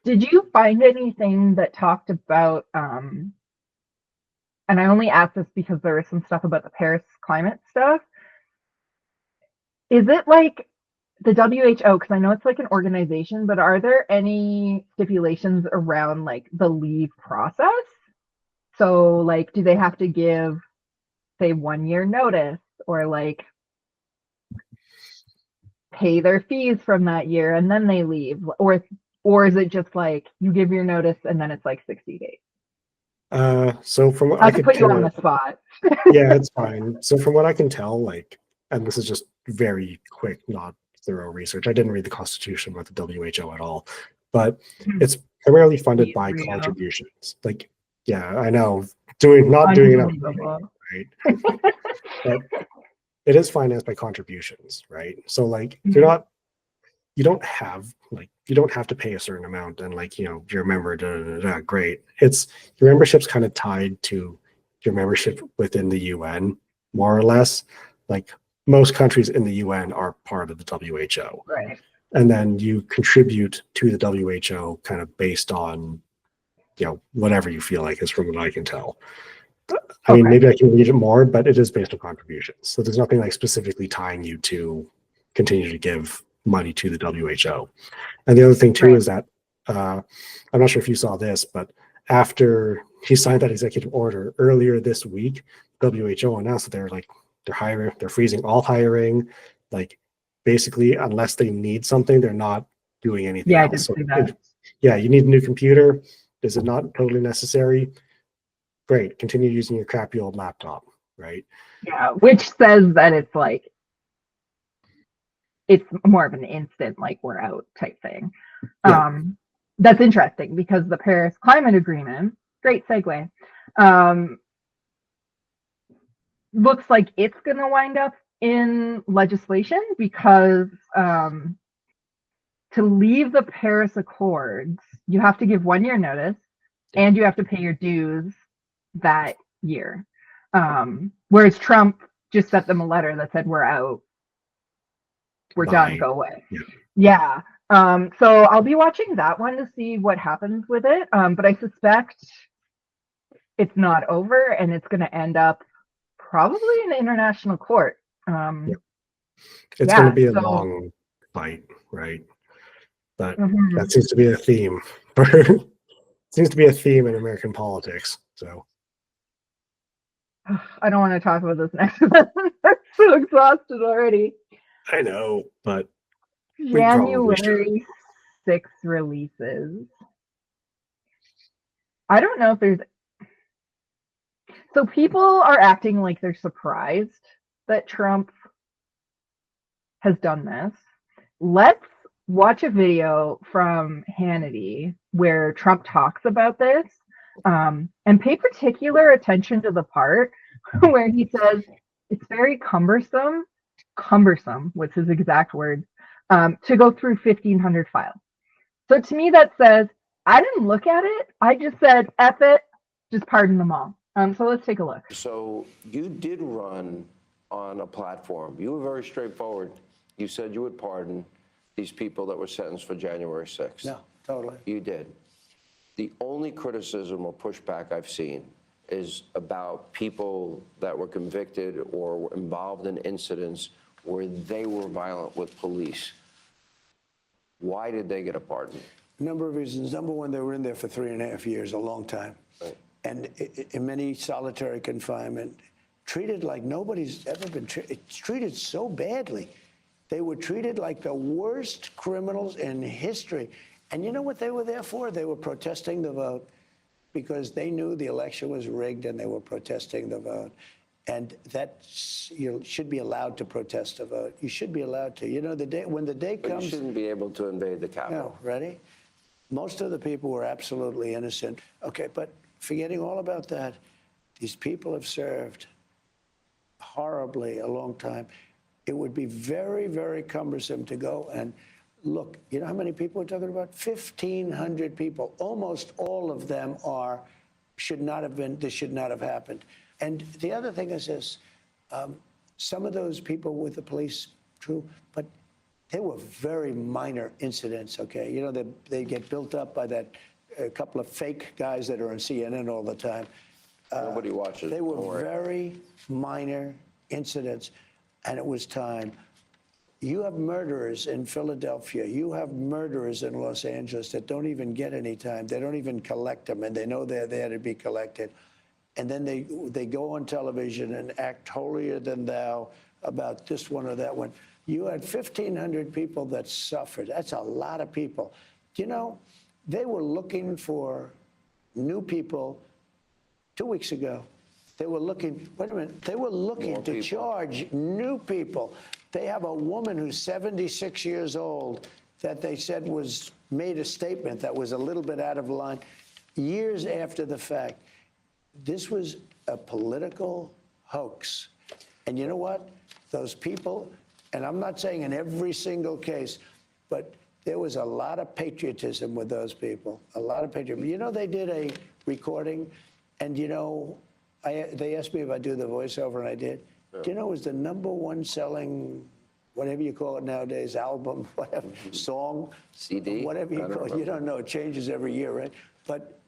[SPEAKER 1] Did you find anything that talked about, and I only asked this because there was some stuff about the Paris climate stuff. Is it like the WHO, because I know it's like an organization, but are there any stipulations around like the leave process? So like, do they have to give, say, 1 year notice, or like pay their fees from that year and then they leave? Or is it just like you give your notice and then it's like 60 days?
[SPEAKER 2] So from what
[SPEAKER 1] Not
[SPEAKER 2] I
[SPEAKER 1] to
[SPEAKER 2] could
[SPEAKER 1] put you
[SPEAKER 2] tell,
[SPEAKER 1] on the spot.
[SPEAKER 2] yeah, it's fine. So from what I can tell, like, and this is just very quick, not thorough research. I didn't read the Constitution with the WHO at all, but it's primarily funded by contributions. Like, yeah, I know, not doing enough, right? But it is financed by contributions, right? So like, you don't have to pay a certain amount and like, you're a member, great. It's your membership's kind of tied to your membership within the UN, more or less. Like most countries in the UN are part of the WHO.
[SPEAKER 1] Right.
[SPEAKER 2] And then you contribute to the WHO kind of based on, whatever you feel like is, from what I can tell. I mean, maybe I can read it more, but it is based on contributions. So there's nothing like specifically tying you to continue to give money to the WHO. And the other thing too is that I'm not sure if you saw this, but after he signed that executive order earlier this week, WHO announced that they're freezing all hiring. Like basically, unless they need something, they're not doing anything else.
[SPEAKER 1] I did see that.
[SPEAKER 2] You need a new computer. Is it not totally necessary? Great, continue using your crappy old laptop, right?
[SPEAKER 1] Yeah, which says that it's like, it's more of an instant, like, we're out type thing.
[SPEAKER 2] Yeah.
[SPEAKER 1] That's interesting because the Paris Climate Agreement, great segue, looks like it's going to wind up in legislation because to leave the Paris Accords, you have to give 1 year notice and you have to pay your dues that year. Whereas Trump just sent them a letter that said, we're out, we're done, go away. Yeah. So I'll be watching that one to see what happens with it. But I suspect it's not over and it's going to end up probably in international court.
[SPEAKER 2] It's going to be a long fight, right? But that seems to be a theme. Seems to be a theme in American politics. So
[SPEAKER 1] I don't want to talk about this next one. I'm so exhausted already.
[SPEAKER 2] I know, but
[SPEAKER 1] January 6th releases. I don't know if there's. So people are acting like they're surprised that Trump has done this. Let's watch a video from Hannity where Trump talks about this, and pay particular attention to the part where he says it's very cumbersome was his exact words, to go through 1,500 files. So to me that says, I didn't look at it, I just said, F it, just pardon them all. So let's take a look.
[SPEAKER 6] So you did run on a platform. You were very straightforward. You said you would pardon these people that were sentenced for January 6th.
[SPEAKER 5] No, totally.
[SPEAKER 6] You did. The only criticism or pushback I've seen is about people that were convicted or were involved in incidents where they were violent with police. Why did they get a pardon?
[SPEAKER 5] A number of reasons. Number one, they were in there for 3.5 years, a long time.
[SPEAKER 6] Right.
[SPEAKER 5] And in many solitary confinement, treated like nobody's ever been treated so badly. They were treated like the worst criminals in history. And you know what they were there for? They were protesting the vote because they knew the election was rigged and they were protesting the vote. And that you should be allowed to protest the vote. You should be allowed to. You know, when the day comes.
[SPEAKER 6] But you shouldn't be able to invade the
[SPEAKER 5] No,
[SPEAKER 6] Capitol.
[SPEAKER 5] ready? Most of the people were absolutely innocent. Okay, but forgetting all about that, these people have served horribly a long time. It would be very, very cumbersome to go and look. You know how many people we're talking about? 1,500 people. Almost all of them should not have been. This should not have happened. And the other thing is this: some of those people with the police, true, but they were very minor incidents. Okay, you know they get built up by that a couple of fake guys that are on CNN all the time.
[SPEAKER 6] Nobody watches.
[SPEAKER 5] They were very minor incidents, and it was time. You have murderers in Philadelphia. You have murderers in Los Angeles that don't even get any time. They don't even collect them, and they know they're there to be collected. And then they go on television and act holier than thou about this one or that one. You had 1,500 people that suffered. That's a lot of people. You know, they were looking for new people 2 weeks ago. They were looking, wait a minute, they were looking to charge new people. They have a woman who's 76 years old that they said made a statement that was a little bit out of line years after the fact. This was a political hoax. And you know what? Those people, and I'm not saying in every single case, but there was a lot of patriotism with those people, a lot of patriotism. You know, they did a recording, and you know, they asked me if I'd do the voiceover, and I did. Yeah. Do you know it was the #1 selling, whatever you call it nowadays, album, whatever, song?
[SPEAKER 6] CD?
[SPEAKER 5] Whatever you call it. You don't know, it changes every year, right? But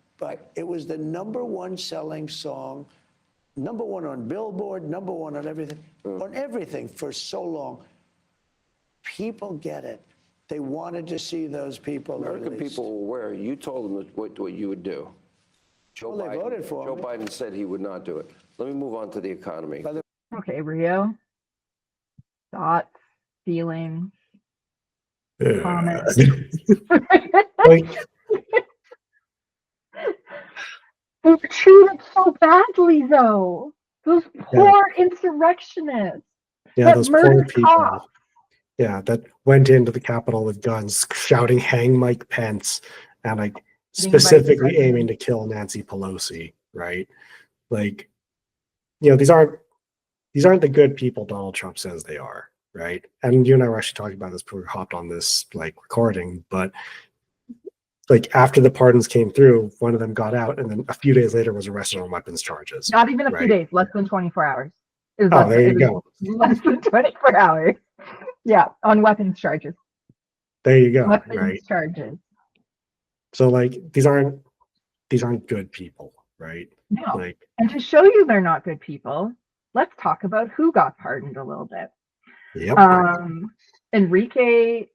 [SPEAKER 5] it was the #1 selling song, #1 on Billboard, #1 on everything for so long. People get it. They wanted to see those people
[SPEAKER 6] American
[SPEAKER 5] released.
[SPEAKER 6] people were aware. You told them what you would do.
[SPEAKER 5] Well, they voted for
[SPEAKER 6] Joe
[SPEAKER 5] me.
[SPEAKER 6] Biden said he would not do it. Let me move on to the economy.
[SPEAKER 1] Okay, Rio. Thoughts, feelings, comments. They were treated so badly, though. Those poor insurrectionists.
[SPEAKER 2] Yeah, those poor people.
[SPEAKER 1] Cops.
[SPEAKER 2] Yeah, that went into the Capitol with guns, shouting "Hang Mike Pence," and like specifically aiming to kill Nancy Pelosi. Right? Like, you know, these aren't the good people Donald Trump says they are. Right? And you and I were actually talking about this before we hopped on this like recording, but like after the pardons came through, one of them got out, and then a few days later was arrested on weapons charges.
[SPEAKER 1] Not even a few days, less than 24 hours.
[SPEAKER 2] There you go.
[SPEAKER 1] Less than 24 hours. Yeah, on weapons charges.
[SPEAKER 2] There you go.
[SPEAKER 1] Weapons charges.
[SPEAKER 2] So like these aren't good people, right?
[SPEAKER 1] No.
[SPEAKER 2] Like,
[SPEAKER 1] and to show you they're not good people, let's talk about who got pardoned a little bit.
[SPEAKER 2] Yep.
[SPEAKER 1] Enrique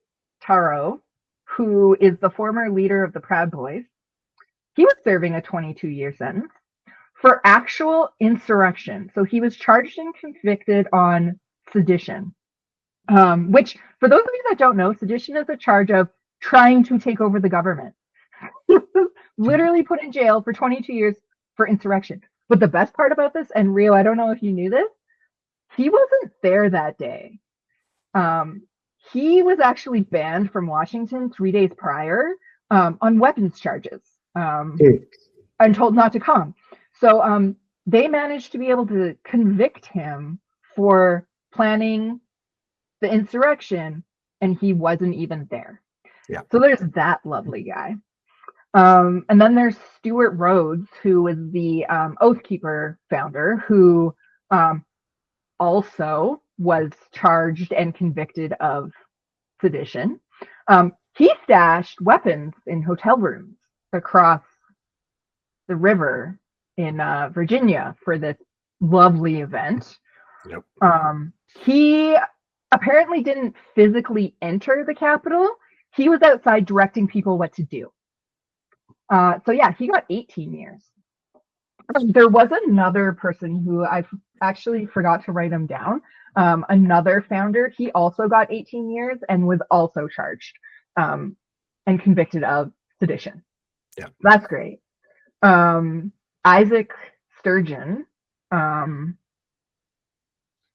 [SPEAKER 1] Tarrio, who is the former leader of the Proud Boys, he was serving a 22-year sentence for actual insurrection. So he was charged and convicted on sedition, which, for those of you that don't know, sedition is a charge of trying to take over the government. Literally put in jail for 22 years for insurrection. But the best part about this, and Rio, I don't know if you knew this, he wasn't there that day. He was actually banned from Washington 3 days prior on weapons charges and told not to come. So they managed to be able to convict him for planning the insurrection, and he wasn't even there.
[SPEAKER 2] Yeah.
[SPEAKER 1] So there's that lovely guy. And then there's Stuart Rhodes, who was the Oathkeeper founder, who also was charged and convicted of sedition. He stashed weapons in hotel rooms across the river in Virginia for this lovely event.
[SPEAKER 2] Yep.
[SPEAKER 1] He apparently didn't physically enter the Capitol. He was outside directing people what to do. So yeah, he got 18 years. There was another person who I actually forgot to write him down. Another founder, he also got 18 years and was also charged and convicted of sedition.
[SPEAKER 2] Yeah,
[SPEAKER 1] that's great. Isaac Sturgeon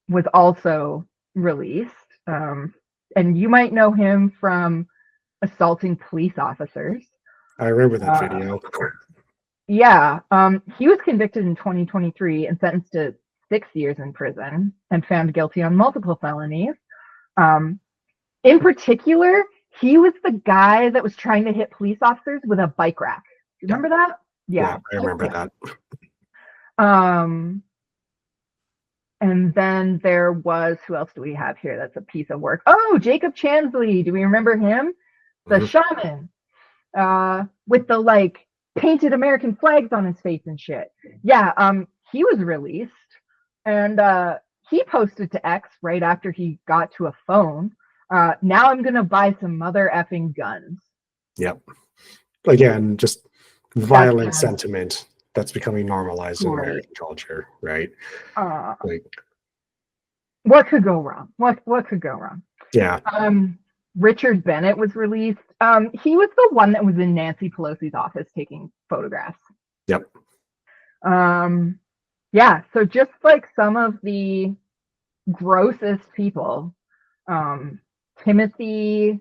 [SPEAKER 1] was also released, and you might know him from assaulting police officers.
[SPEAKER 2] I remember that video.
[SPEAKER 1] Yeah, he was convicted in 2023 and sentenced to 6 years in prison and found guilty on multiple felonies. In particular, he was the guy that was trying to hit police officers with a bike rack. Do you remember that?
[SPEAKER 2] Yeah, I remember that.
[SPEAKER 1] And then there was, who else do we have here that's a piece of work? Oh, Jacob Chansley. Do we remember him? The shaman with the like painted American flags on his face and shit. Yeah, he was released and he posted to X right after he got to a phone. Now I'm gonna buy some mother effing guns.
[SPEAKER 2] Yep. Again, just violent sentiment that's becoming normalized in American culture, right? Like,
[SPEAKER 1] what could go wrong? What could go wrong?
[SPEAKER 2] Yeah.
[SPEAKER 1] Richard Bennett was released. He was the one that was in Nancy Pelosi's office taking photographs.
[SPEAKER 2] Yep.
[SPEAKER 1] Yeah, so just like some of the grossest people, Timothy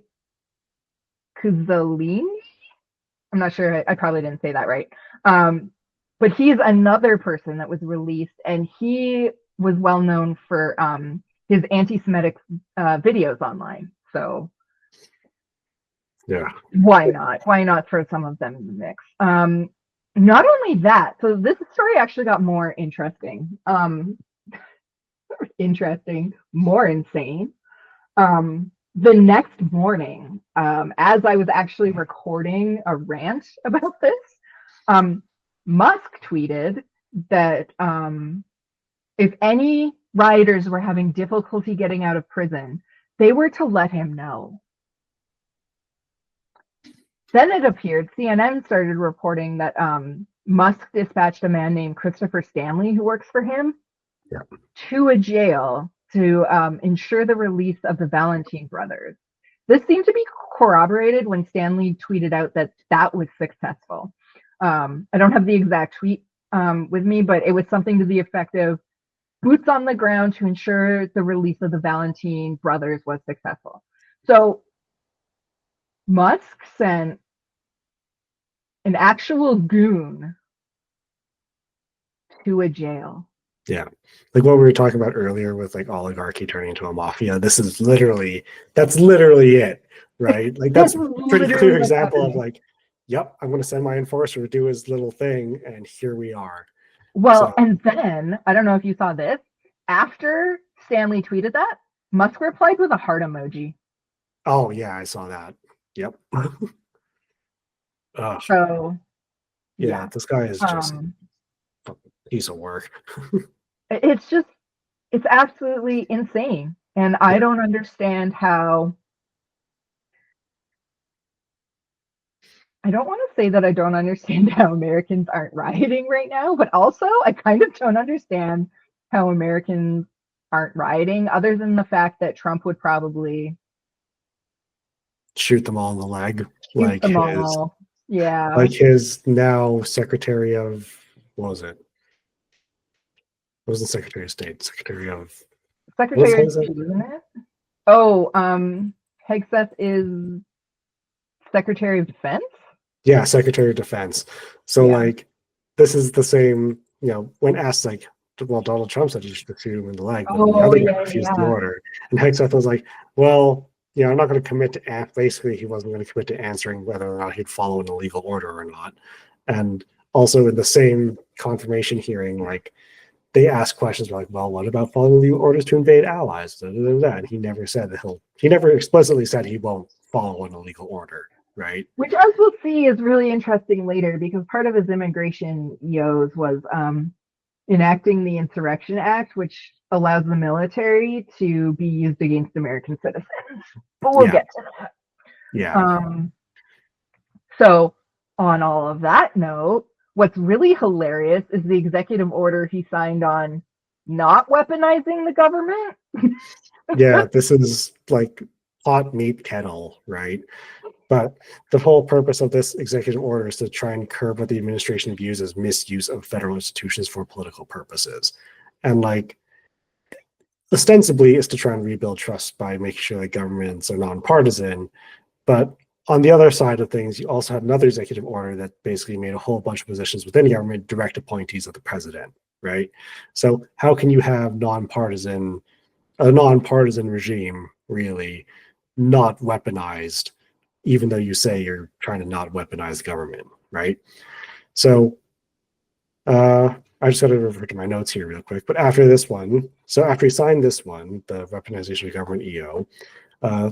[SPEAKER 1] Kuzalini, I'm not sure, I probably didn't say that right. But he's another person that was released, and he was well known for his anti-Semitic videos online. So
[SPEAKER 2] yeah,
[SPEAKER 1] why not? Why not throw some of them in the mix? Not only that, so this story actually got more interesting. More insane. The next morning, as I was actually recording a rant about this, Musk tweeted that if any rioters were having difficulty getting out of prison, they were to let him know. Then it appeared, CNN started reporting that Musk dispatched a man named Christopher Stanley, who works for him, to a jail to ensure the release of the Valentine brothers. This seemed to be corroborated when Stanley tweeted out that that was successful. I don't have the exact tweet with me, but it was something to the effect of boots on the ground to ensure the release of the Valentine brothers was successful. So Musk sent an actual goon to a jail.
[SPEAKER 2] Yeah. Like what we were talking about earlier with like oligarchy turning into a mafia. That's literally it, right? Like that's a pretty clear example of like, yep, I'm going to send my enforcer to do his little thing, and here we are.
[SPEAKER 1] Well, and then, I don't know if you saw this, after Stanley tweeted that, Musk replied with a heart emoji.
[SPEAKER 2] Oh, yeah, I saw that. Yep.
[SPEAKER 1] So,
[SPEAKER 2] yeah, this guy is just a piece of work.
[SPEAKER 1] It's absolutely insane. And I don't understand how. I don't want to say that I don't understand how Americans aren't rioting right now, but also I kind of don't understand how Americans aren't rioting, other than the fact that Trump would probably
[SPEAKER 2] shoot them all in the leg.
[SPEAKER 1] Like
[SPEAKER 2] his now Secretary of, what was it? It wasn't Secretary of State, Secretary of
[SPEAKER 1] State, isn't it? Oh, Hegseth is Secretary of Defense?
[SPEAKER 2] Yeah, Secretary of Defense. So like this is the same, when asked like, well, Donald Trump said you should shoot him in the leg, but the other guy refused the order. And Hegseth was like, well, I'm not going to commit to basically he wasn't going to commit to answering whether or not he'd follow an illegal order or not. And also in the same confirmation hearing, like they asked questions like, well, what about following legal orders to invade allies? Da, da, da, da. And he never said that he never explicitly said he won't follow an illegal order, right?
[SPEAKER 1] Which, as we'll see, is really interesting later because part of his immigration EOs was enacting the Insurrection Act, which allows the military to be used against American citizens. But we'll get to that.
[SPEAKER 2] Yeah.
[SPEAKER 1] So, on all of that note, what's really hilarious is the executive order he signed on not weaponizing the government.
[SPEAKER 2] Yeah, this is like hot meat kettle, right? But the whole purpose of this executive order is to try and curb what the administration views as misuse of federal institutions for political purposes. And like ostensibly is to try and rebuild trust by making sure that governments are nonpartisan. But on the other side of things, you also had another executive order that basically made a whole bunch of positions within the government direct appointees of the president, right? So how can you have a nonpartisan regime really not weaponized, even though you say you're trying to not weaponize the government, right? So I just got to refer to my notes here real quick. But after this one, so after he signed this one, the weaponization of government EO,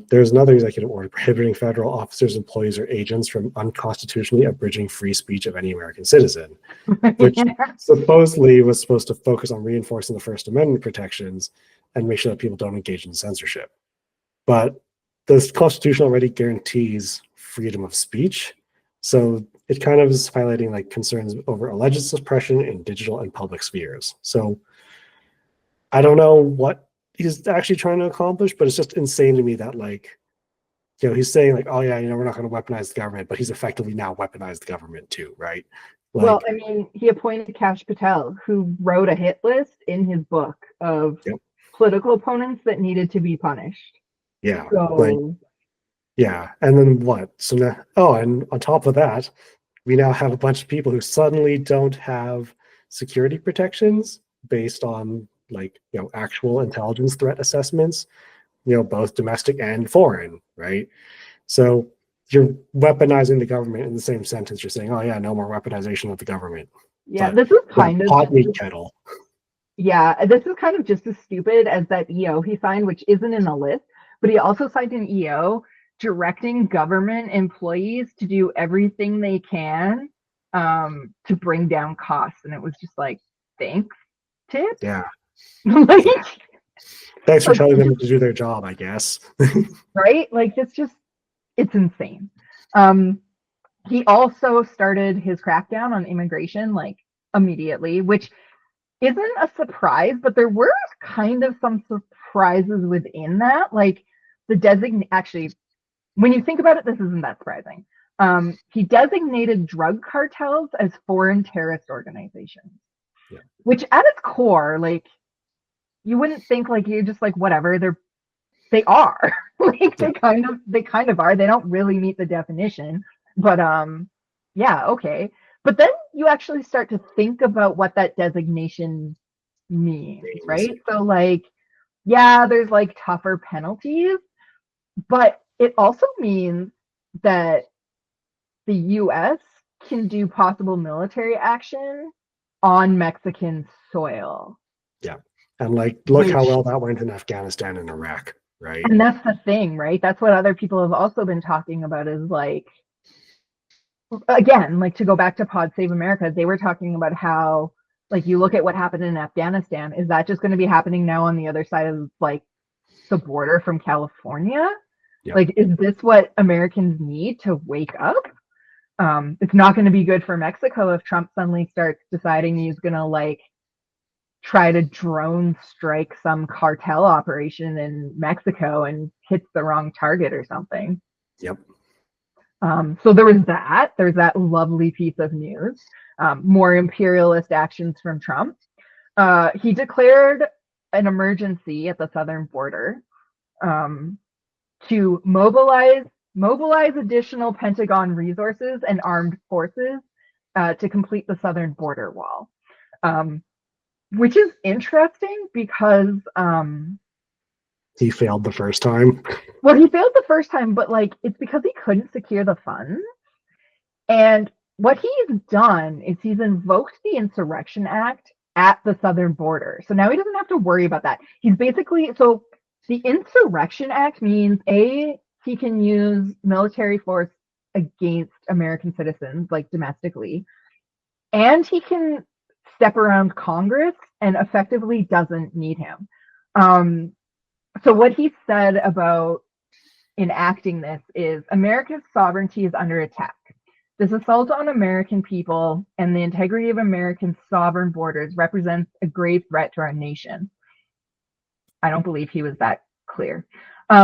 [SPEAKER 2] there's another executive order prohibiting federal officers, employees, or agents from unconstitutionally abridging free speech of any American citizen, which supposedly was supposed to focus on reinforcing the First Amendment protections and make sure that people don't engage in censorship. But the Constitution already guarantees freedom of speech, so it kind of is highlighting like concerns over alleged suppression in digital and public spheres. So I don't know what he's actually trying to accomplish, but it's just insane to me that like, he's saying like, oh yeah, we're not going to weaponize the government, but he's effectively now weaponized the government too, right? Like,
[SPEAKER 1] well, I mean, he appointed Kash Patel, who wrote a hit list in his book of political opponents that needed to be punished.
[SPEAKER 2] Yeah.
[SPEAKER 1] So,
[SPEAKER 2] like, yeah. And then what? So now, and on top of that, we now have a bunch of people who suddenly don't have security protections based on like, actual intelligence threat assessments, both domestic and foreign, right? So you're weaponizing the government in the same sentence. You're saying, oh yeah, no more weaponization of the government.
[SPEAKER 1] yeah,
[SPEAKER 2] But
[SPEAKER 1] this is kind of
[SPEAKER 2] hot meat kettle.
[SPEAKER 1] Yeah, this is kind of just as stupid as that EO he signed, which isn't in the list, but he also signed an EO directing government employees to do everything they can to bring down costs. And it was just like, thanks, Tip.
[SPEAKER 2] Yeah.
[SPEAKER 1] Like,
[SPEAKER 2] thanks for telling them to do their job, I guess.
[SPEAKER 1] Right? Like, it's insane. He also started his crackdown on immigration like immediately, which isn't a surprise, but there were kind of some surprises within that. Like actually, when you think about it, this isn't that surprising. He designated drug cartels as foreign terrorist organizations, which at its core, like, you wouldn't think like you're just like whatever. They are like they kind of are. They don't really meet the definition, but yeah, okay. But then you actually start to think about what that designation means, right? So like, yeah, there's like tougher penalties, but it also means that the US can do possible military action on Mexican soil.
[SPEAKER 2] Yeah. And like, look how well that went in Afghanistan and Iraq, right?
[SPEAKER 1] And that's the thing, right? That's what other people have also been talking about is like, again, like to go back to Pod Save America, they were talking about how, like, you look at what happened in Afghanistan, is that just going to be happening now on the other side of like the border from California? Yep. Like, is this what Americans need to wake up? It's not going to be good for Mexico if Trump suddenly starts deciding he's going to like try to drone strike some cartel operation in Mexico and hits the wrong target or something.
[SPEAKER 2] Yep.
[SPEAKER 1] So there's that lovely piece of news. More imperialist actions from Trump. He declared an emergency at the southern border to mobilize additional Pentagon resources and armed forces to complete the southern border wall, which is interesting because
[SPEAKER 2] he failed the first time.
[SPEAKER 1] Well, he failed the first time, but like it's because he couldn't secure the funds. And what he's done is he's invoked the Insurrection Act at the southern border. So now he doesn't have to worry about that. He's basically, so the Insurrection Act means he can use military force against American citizens, like domestically, and he can step around Congress and effectively doesn't need him. So what he said about enacting this is America's sovereignty is under attack. This assault on American people and the integrity of American sovereign borders represents a grave threat to our nation. I don't believe he was that clear.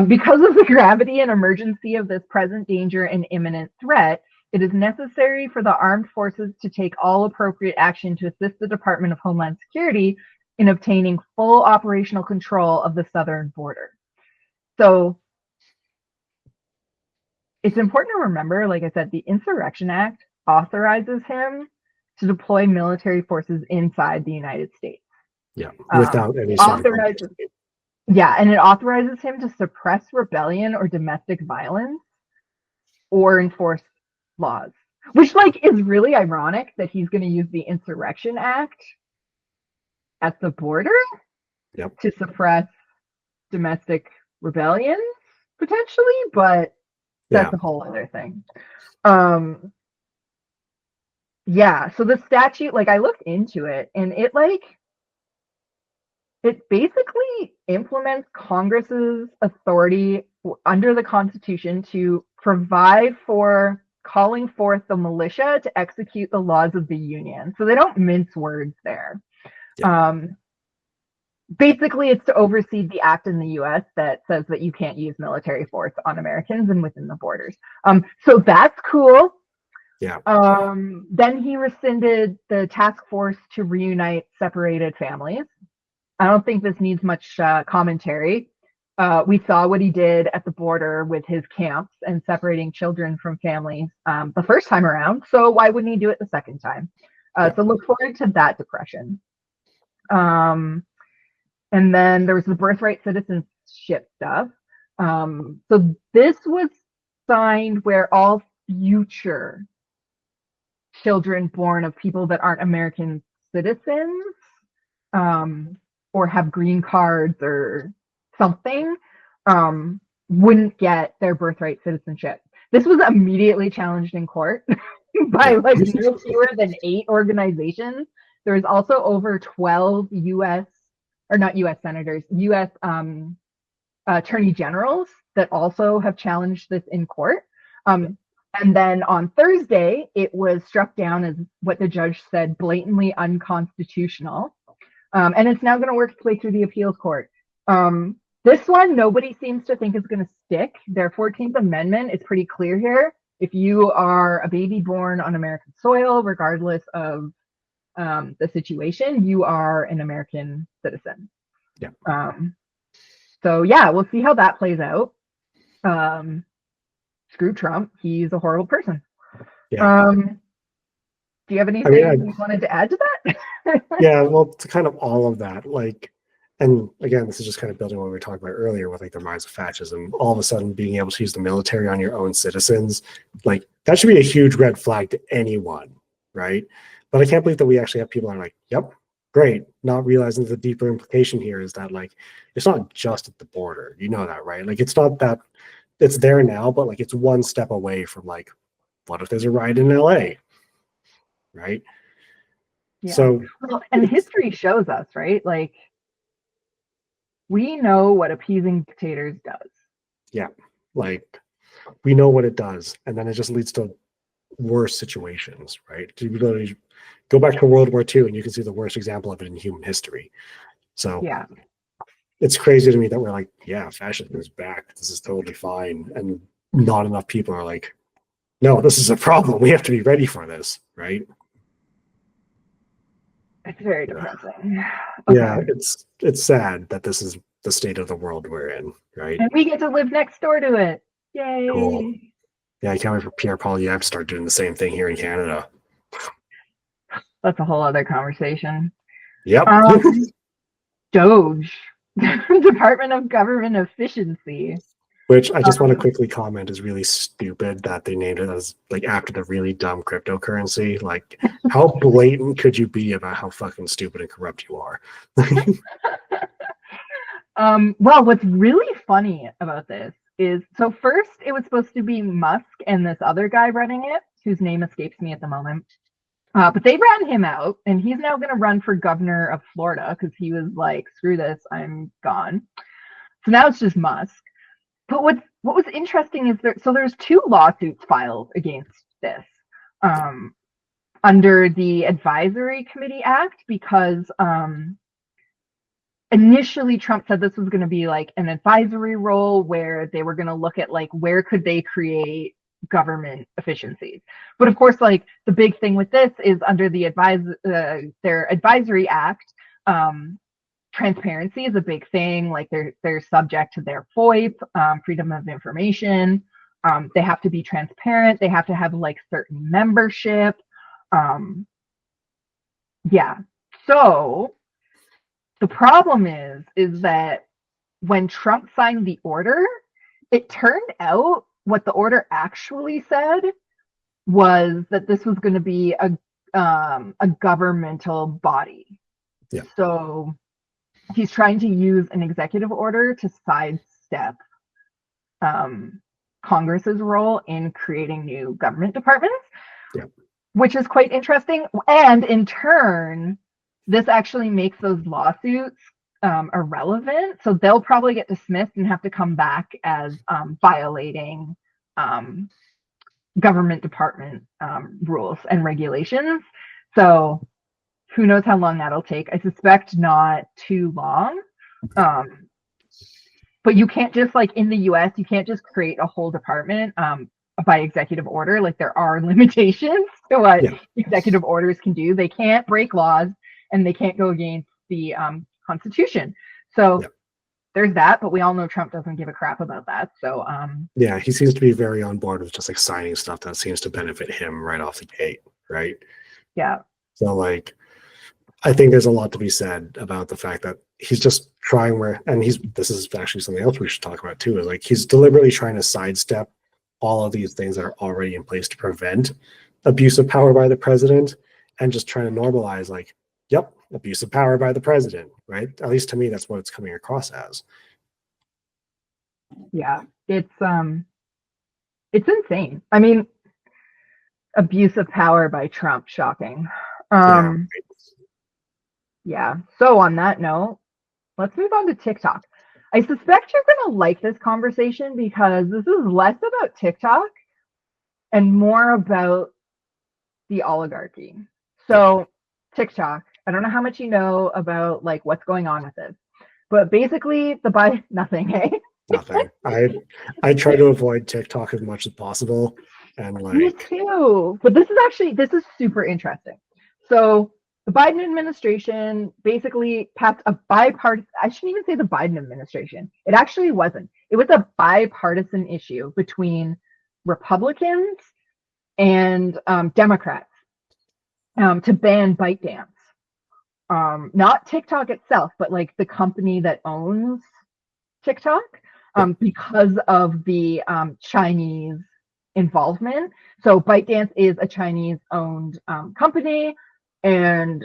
[SPEAKER 1] Because of the gravity and emergency of this present danger and imminent threat, it is necessary for the armed forces to take all appropriate action to assist the Department of Homeland Security in obtaining full operational control of the southern border. So it's important to remember, like I said, the Insurrection Act authorizes him to deploy military forces inside the United States.
[SPEAKER 2] Yeah, without any sort of...
[SPEAKER 1] Yeah, and it authorizes him to suppress rebellion or domestic violence or enforce laws, which like is really ironic that he's going to use the Insurrection Act at the border to suppress domestic rebellions potentially, but that's a whole other thing. Yeah, so the statute, like I looked into it and it basically implements Congress's authority under the Constitution to provide for calling forth the militia to execute the laws of the Union. So they don't mince words there. Basically, it's to oversee the act in the U.S. that says that you can't use military force on Americans and within the borders. So that's cool.
[SPEAKER 2] Yeah.
[SPEAKER 1] Then he rescinded the task force to reunite separated families. I don't think this needs much commentary. We saw what he did at the border with his camps and separating children from families the first time around. So why wouldn't he do it the second time? So look forward to that depression. And then there was the birthright citizenship stuff. So this was signed where all future children born of people that aren't American citizens or have green cards or something wouldn't get their birthright citizenship. This was immediately challenged in court by like no fewer than 8 organizations. There's also over 12 U.S. or not U.S. senators, U.S. attorney generals that also have challenged this in court. And then on Thursday, it was struck down as what the judge said, blatantly unconstitutional. And it's now going to work its way through the appeals court. This one, nobody seems to think is going to stick. Their 14th Amendment is pretty clear here. If you are a baby born on American soil, regardless of the situation, you are an American citizen.
[SPEAKER 2] Yeah.
[SPEAKER 1] So yeah, we'll see how that plays out. Screw Trump. He's a horrible person.
[SPEAKER 2] Yeah.
[SPEAKER 1] Do you have anything you wanted to add to that?
[SPEAKER 2] Yeah, well, to kind of all of that, like, and again, this is just kind of building on what we were talking about earlier with like the rise of fascism. All of a sudden, being able to use the military on your own citizens, like that should be a huge red flag to anyone, right? But I can't believe that we actually have people that are like, yep, great, not realizing the deeper implication here is that like it's not just at the border, you know that, right? Like it's not that it's there now, but like it's one step away from like, what if there's a riot in LA, right?
[SPEAKER 1] Yeah.
[SPEAKER 2] So,
[SPEAKER 1] well, and history shows us, right? Like we know what appeasing dictators does.
[SPEAKER 2] Yeah, like we know what it does, and then it just leads to worse situations, right? You literally go back to World War II, and you can see the worst example of it in human history. So
[SPEAKER 1] yeah,
[SPEAKER 2] it's crazy to me that we're like, yeah, fascism is back. This is totally fine, and not enough people are like, no, this is a problem. We have to be ready for this, right?
[SPEAKER 1] It's very depressing. Okay.
[SPEAKER 2] Yeah, it's sad that this is the state of the world we're in, right?
[SPEAKER 1] And we get to live next door to it. Yay!
[SPEAKER 2] Cool. Yeah, I can't wait for Pierre Poilievre to start doing the same thing here in Canada.
[SPEAKER 1] That's a whole other conversation.
[SPEAKER 2] Yep.
[SPEAKER 1] Doge. Department of Government Efficiency.
[SPEAKER 2] Which I just want to quickly comment is really stupid that they named it as like after the really dumb cryptocurrency. Like, how blatant could you be about how fucking stupid and corrupt you are?
[SPEAKER 1] Well, what's really funny about this is, so first it was supposed to be Musk and this other guy running it, whose name escapes me at the moment. But they ran him out, and he's now going to run for governor of Florida because he was like, screw this, I'm gone. So now it's just Musk. But what was interesting is there's two lawsuits filed against this under the Advisory Committee Act because initially Trump said this was going to be like an advisory role where they were going to look at like where could they create government efficiencies. But of course, like the big thing with this is under the their Advisory Act, transparency is a big thing. Like they're subject to their FOIP, freedom of information. They have to be transparent. They have to have like certain membership. Yeah. So the problem is that when Trump signed the order, it turned out what the order actually said was that this was going to be a governmental body.
[SPEAKER 2] Yeah.
[SPEAKER 1] So he's trying to use an executive order to sidestep Congress's role in creating new government departments, which is quite interesting. And in turn, this actually makes those lawsuits irrelevant. So they'll probably get dismissed and have to come back as violating government department rules and regulations. So who knows how long that'll take? I suspect not too long. But you can't just like in the US, you can't just create a whole department by executive order. Like there are limitations to what executive orders can do. They can't break laws and they can't go against the Constitution. So there's that, but we all know Trump doesn't give a crap about that. So
[SPEAKER 2] yeah, he seems to be very on board with just like signing stuff that seems to benefit him right off the gate, right?
[SPEAKER 1] Yeah.
[SPEAKER 2] So like I think there's a lot to be said about the fact that he's just trying this is actually something else we should talk about too, is like he's deliberately trying to sidestep all of these things that are already in place to prevent abuse of power by the president and just trying to normalize like, yep, abuse of power by the president, right? At least to me, that's what it's coming across as.
[SPEAKER 1] Yeah, it's insane. I mean, abuse of power by Trump, shocking. Yeah. So on that note, let's move on to TikTok. I suspect you're going to like this conversation because this is less about TikTok and more about the oligarchy. So TikTok, I don't know how much you know about like what's going on with this, but basically nothing, hey?
[SPEAKER 2] Nothing. I try to avoid TikTok as much as possible. And like
[SPEAKER 1] Me too. But this is super interesting. So the Biden administration basically passed a bipartisan, I shouldn't even say the Biden administration. It actually wasn't. It was a bipartisan issue between Republicans and Democrats to ban ByteDance. Not TikTok itself, but like the company that owns TikTok, because of the Chinese involvement. So ByteDance is a Chinese-owned company, and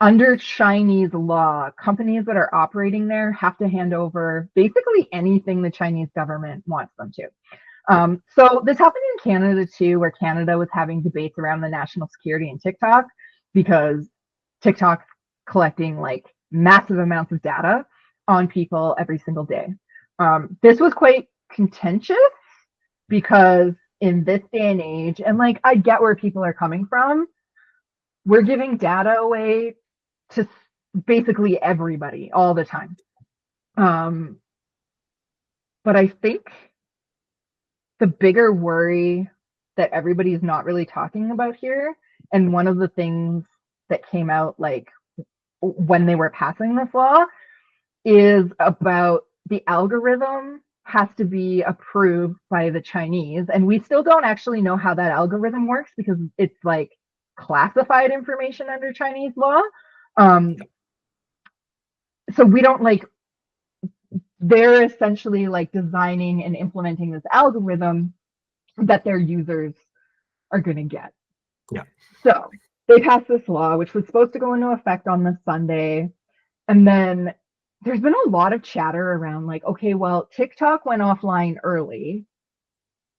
[SPEAKER 1] under Chinese law, companies that are operating there have to hand over basically anything the Chinese government wants them to. So this happened in Canada too, where Canada was having debates around the national security in TikTok because TikTok's collecting like massive amounts of data on people every single day. This was quite contentious because in this day and age, and like I get where people are coming from, we're giving data away to basically everybody all the time. But I think the bigger worry that everybody's not really talking about here, and one of the things that came out like when they were passing this law, is about the algorithm has to be approved by the Chinese. And we still don't actually know how that algorithm works because it's like classified information under Chinese law. So we don't they're essentially like designing and implementing this algorithm that their users are going to get.
[SPEAKER 2] Yeah.
[SPEAKER 1] So they passed this law, which was supposed to go into effect on this Sunday. And then there's been a lot of chatter around like, okay, well, TikTok went offline early.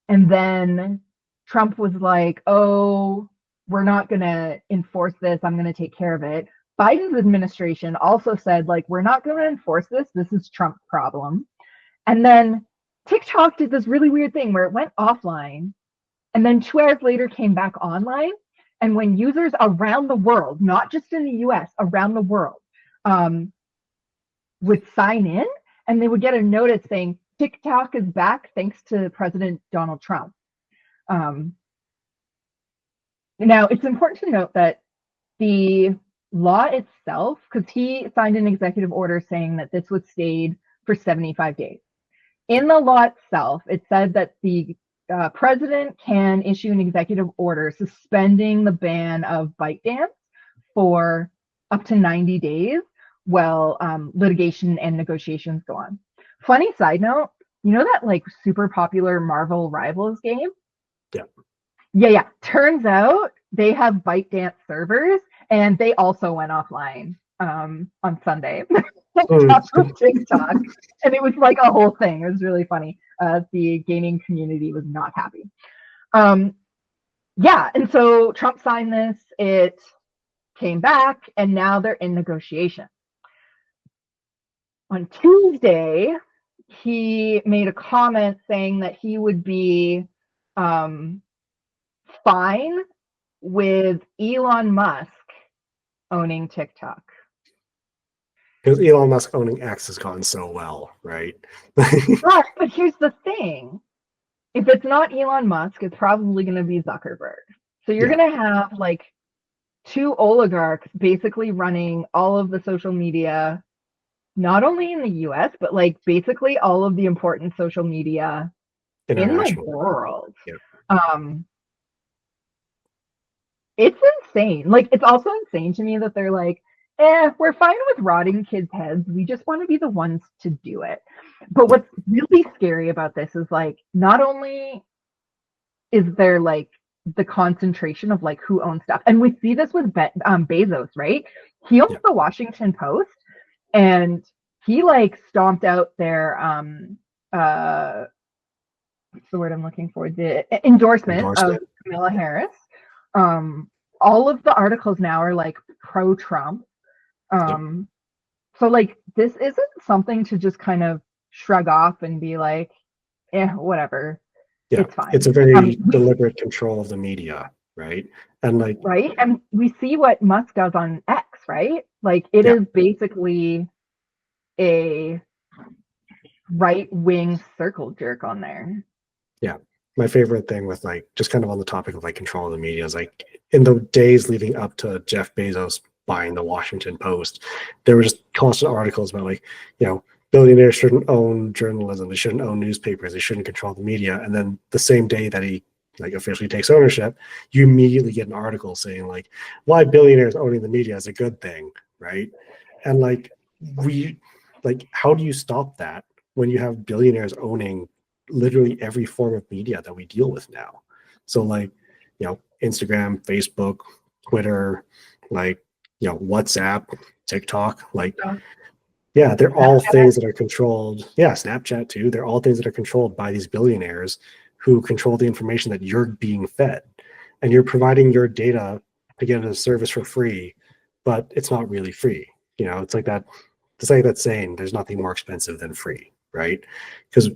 [SPEAKER 1] And then Trump was like, oh, we're not going to enforce this. I'm going to take care of it. Biden's administration also said, like, we're not going to enforce this. This is Trump's problem. And then TikTok did this really weird thing where it went offline and then 2 hours later came back online. And when users around the world, not just in the US, around the world, would sign in and they would get a notice saying, TikTok is back thanks to President Donald Trump. Now, it's important to note that the law itself, because he signed an executive order saying that this was stayed for 75 days. In the law itself, it said that the president can issue an executive order suspending the ban of ByteDance for up to 90 days while litigation and negotiations go on. Funny side note, you know that like super popular Marvel Rivals game?
[SPEAKER 2] Yeah.
[SPEAKER 1] Yeah. Turns out they have ByteDance servers and they also went offline on Sunday. From TikTok. And it was like a whole thing. It was really funny. The gaming community was not happy. Yeah, and so Trump signed this, it came back, and now they're in negotiation. On Tuesday, he made a comment saying that he would be fine with Elon Musk owning TikTok.
[SPEAKER 2] Because Elon Musk owning X has gone so well, right?
[SPEAKER 1] But here's the thing. If it's not Elon Musk, it's probably going to be Zuckerberg. So you're going to have like two oligarchs basically running all of the social media, not only in the US, but like basically all of the important social media in the world.
[SPEAKER 2] Yeah.
[SPEAKER 1] It's insane. Like, it's also insane to me that they're like, we're fine with rotting kids' heads. We just want to be the ones to do it. But what's really scary about this is like, not only is there like the concentration of like who owns stuff, and we see this with Bezos, right? He owns the Washington Post, and he like stomped out their what's the word I'm looking for? The endorsement of Kamala Harris. All of the articles now are like pro-Trump. So like this isn't something to just kind of shrug off and be like, whatever.
[SPEAKER 2] Yeah,
[SPEAKER 1] it's fine.
[SPEAKER 2] It's a very deliberate control of the media, right? And like
[SPEAKER 1] and we see what Musk does on X, right? Like it is basically a right-wing circle jerk on there.
[SPEAKER 2] Yeah. My favorite thing with like just kind of on the topic of like control of the media is like in the days leading up to Jeff Bezos buying the Washington Post, there were just constant articles about like, billionaires shouldn't own journalism, they shouldn't own newspapers, they shouldn't control the media. And then the same day that he like officially takes ownership, you immediately get an article saying like why billionaires owning the media is a good thing, right? And like how do you stop that when you have billionaires owning literally every form of media that we deal with now? So like, Instagram, Facebook, Twitter, like, WhatsApp, TikTok, like, they're all things that are controlled. Yeah, Snapchat too. They're all things that are controlled by these billionaires who control the information that you're being fed. And you're providing your data to get a service for free, but it's not really free. It's like that. It's like that saying, there's nothing more expensive than free, right? Because,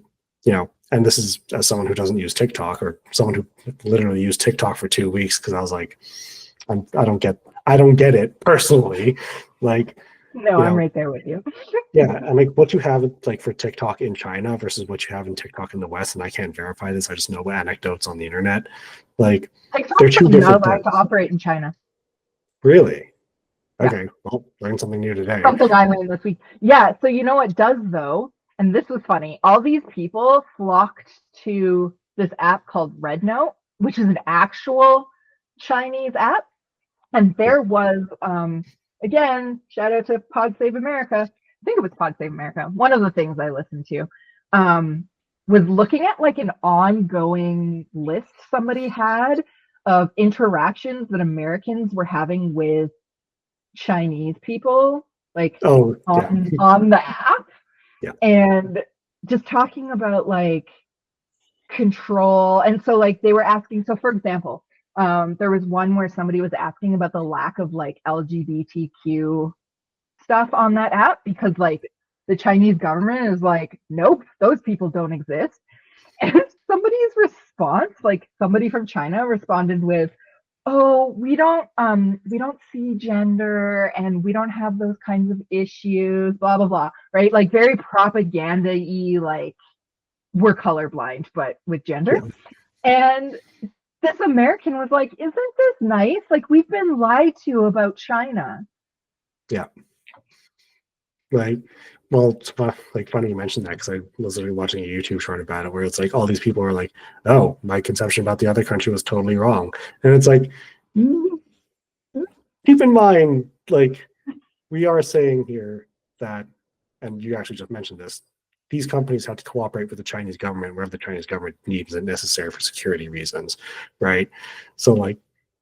[SPEAKER 2] and this is as someone who doesn't use TikTok or someone who literally used TikTok for 2 weeks because I was like, I don't get it personally. Like,
[SPEAKER 1] no, I'm right there with you.
[SPEAKER 2] And like what you have like for TikTok in China versus what you have in TikTok in the West, and I can't verify this, I just know anecdotes on the internet. Like they're two different
[SPEAKER 1] things. To operate in China.
[SPEAKER 2] Really? Okay, well, learned something new today.
[SPEAKER 1] Something I learned this week. Yeah, so you know what does though, and this was funny, all these people flocked to this app called RedNote, which is an actual Chinese app. And there was, again, shout out to Pod Save America, think it was Pod Save America, one of the things I listened to, was looking at like an ongoing list somebody had of interactions that Americans were having with Chinese people, like
[SPEAKER 2] Oh, yeah.
[SPEAKER 1] on the app,
[SPEAKER 2] Yeah.
[SPEAKER 1] and just talking about like control. And so like they were asking, so for example, there was one where somebody was asking about the lack of like LGBTQ stuff on that app because like the Chinese government is like, nope, those people don't exist. And somebody's response, like somebody from China responded with, oh, we don't see gender and we don't have those kinds of issues, blah blah blah, right? Like very propaganda-y, like we're colorblind, but with gender. Yeah. And this American was like, isn't this nice? Like we've been lied to about China.
[SPEAKER 2] Yeah. Right. Well, it's like funny you mentioned that because I was literally watching a YouTube short about it where it's like all these people are like, "Oh, my conception about the other country was totally wrong," and it's like, keep in mind, like we are saying here that, and you actually just mentioned this, these companies have to cooperate with the Chinese government wherever the Chinese government needs it necessary for security reasons, right? So like,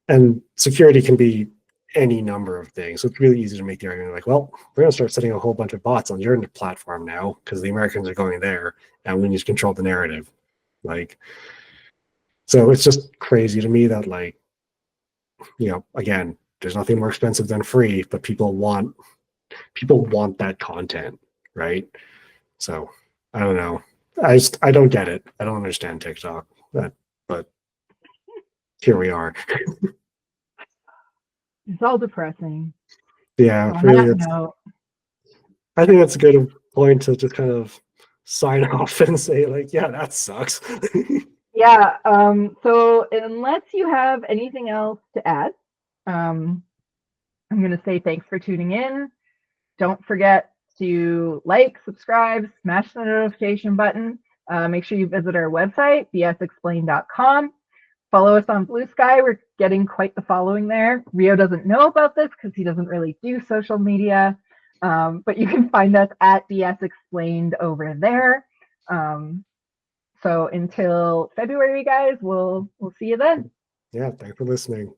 [SPEAKER 2] and security can be any number of things. So it's really easy to make the argument like, well, we're going to start setting a whole bunch of bots on your platform now because the Americans are going there and we need to control the narrative. Like, so it's just crazy to me that like, you know, again, there's nothing more expensive than free, but people want that content, right? So I don't know. I don't get it. I don't understand TikTok, but here we are.
[SPEAKER 1] It's all depressing.
[SPEAKER 2] Yeah,
[SPEAKER 1] So on
[SPEAKER 2] really.
[SPEAKER 1] that note,
[SPEAKER 2] I think that's a good point to just kind of sign off and say like, yeah, that sucks.
[SPEAKER 1] yeah. So unless you have anything else to add, I'm going to say thanks for tuning in. Don't forget to like, subscribe, smash the notification button. Make sure you visit our website, bsexplained.com. Follow us on Blue Sky. We're getting quite the following there. Rio doesn't know about this because he doesn't really do social media, but you can find us at BS Explained over there. So until February, guys, we'll see you then.
[SPEAKER 2] Yeah, thanks for listening.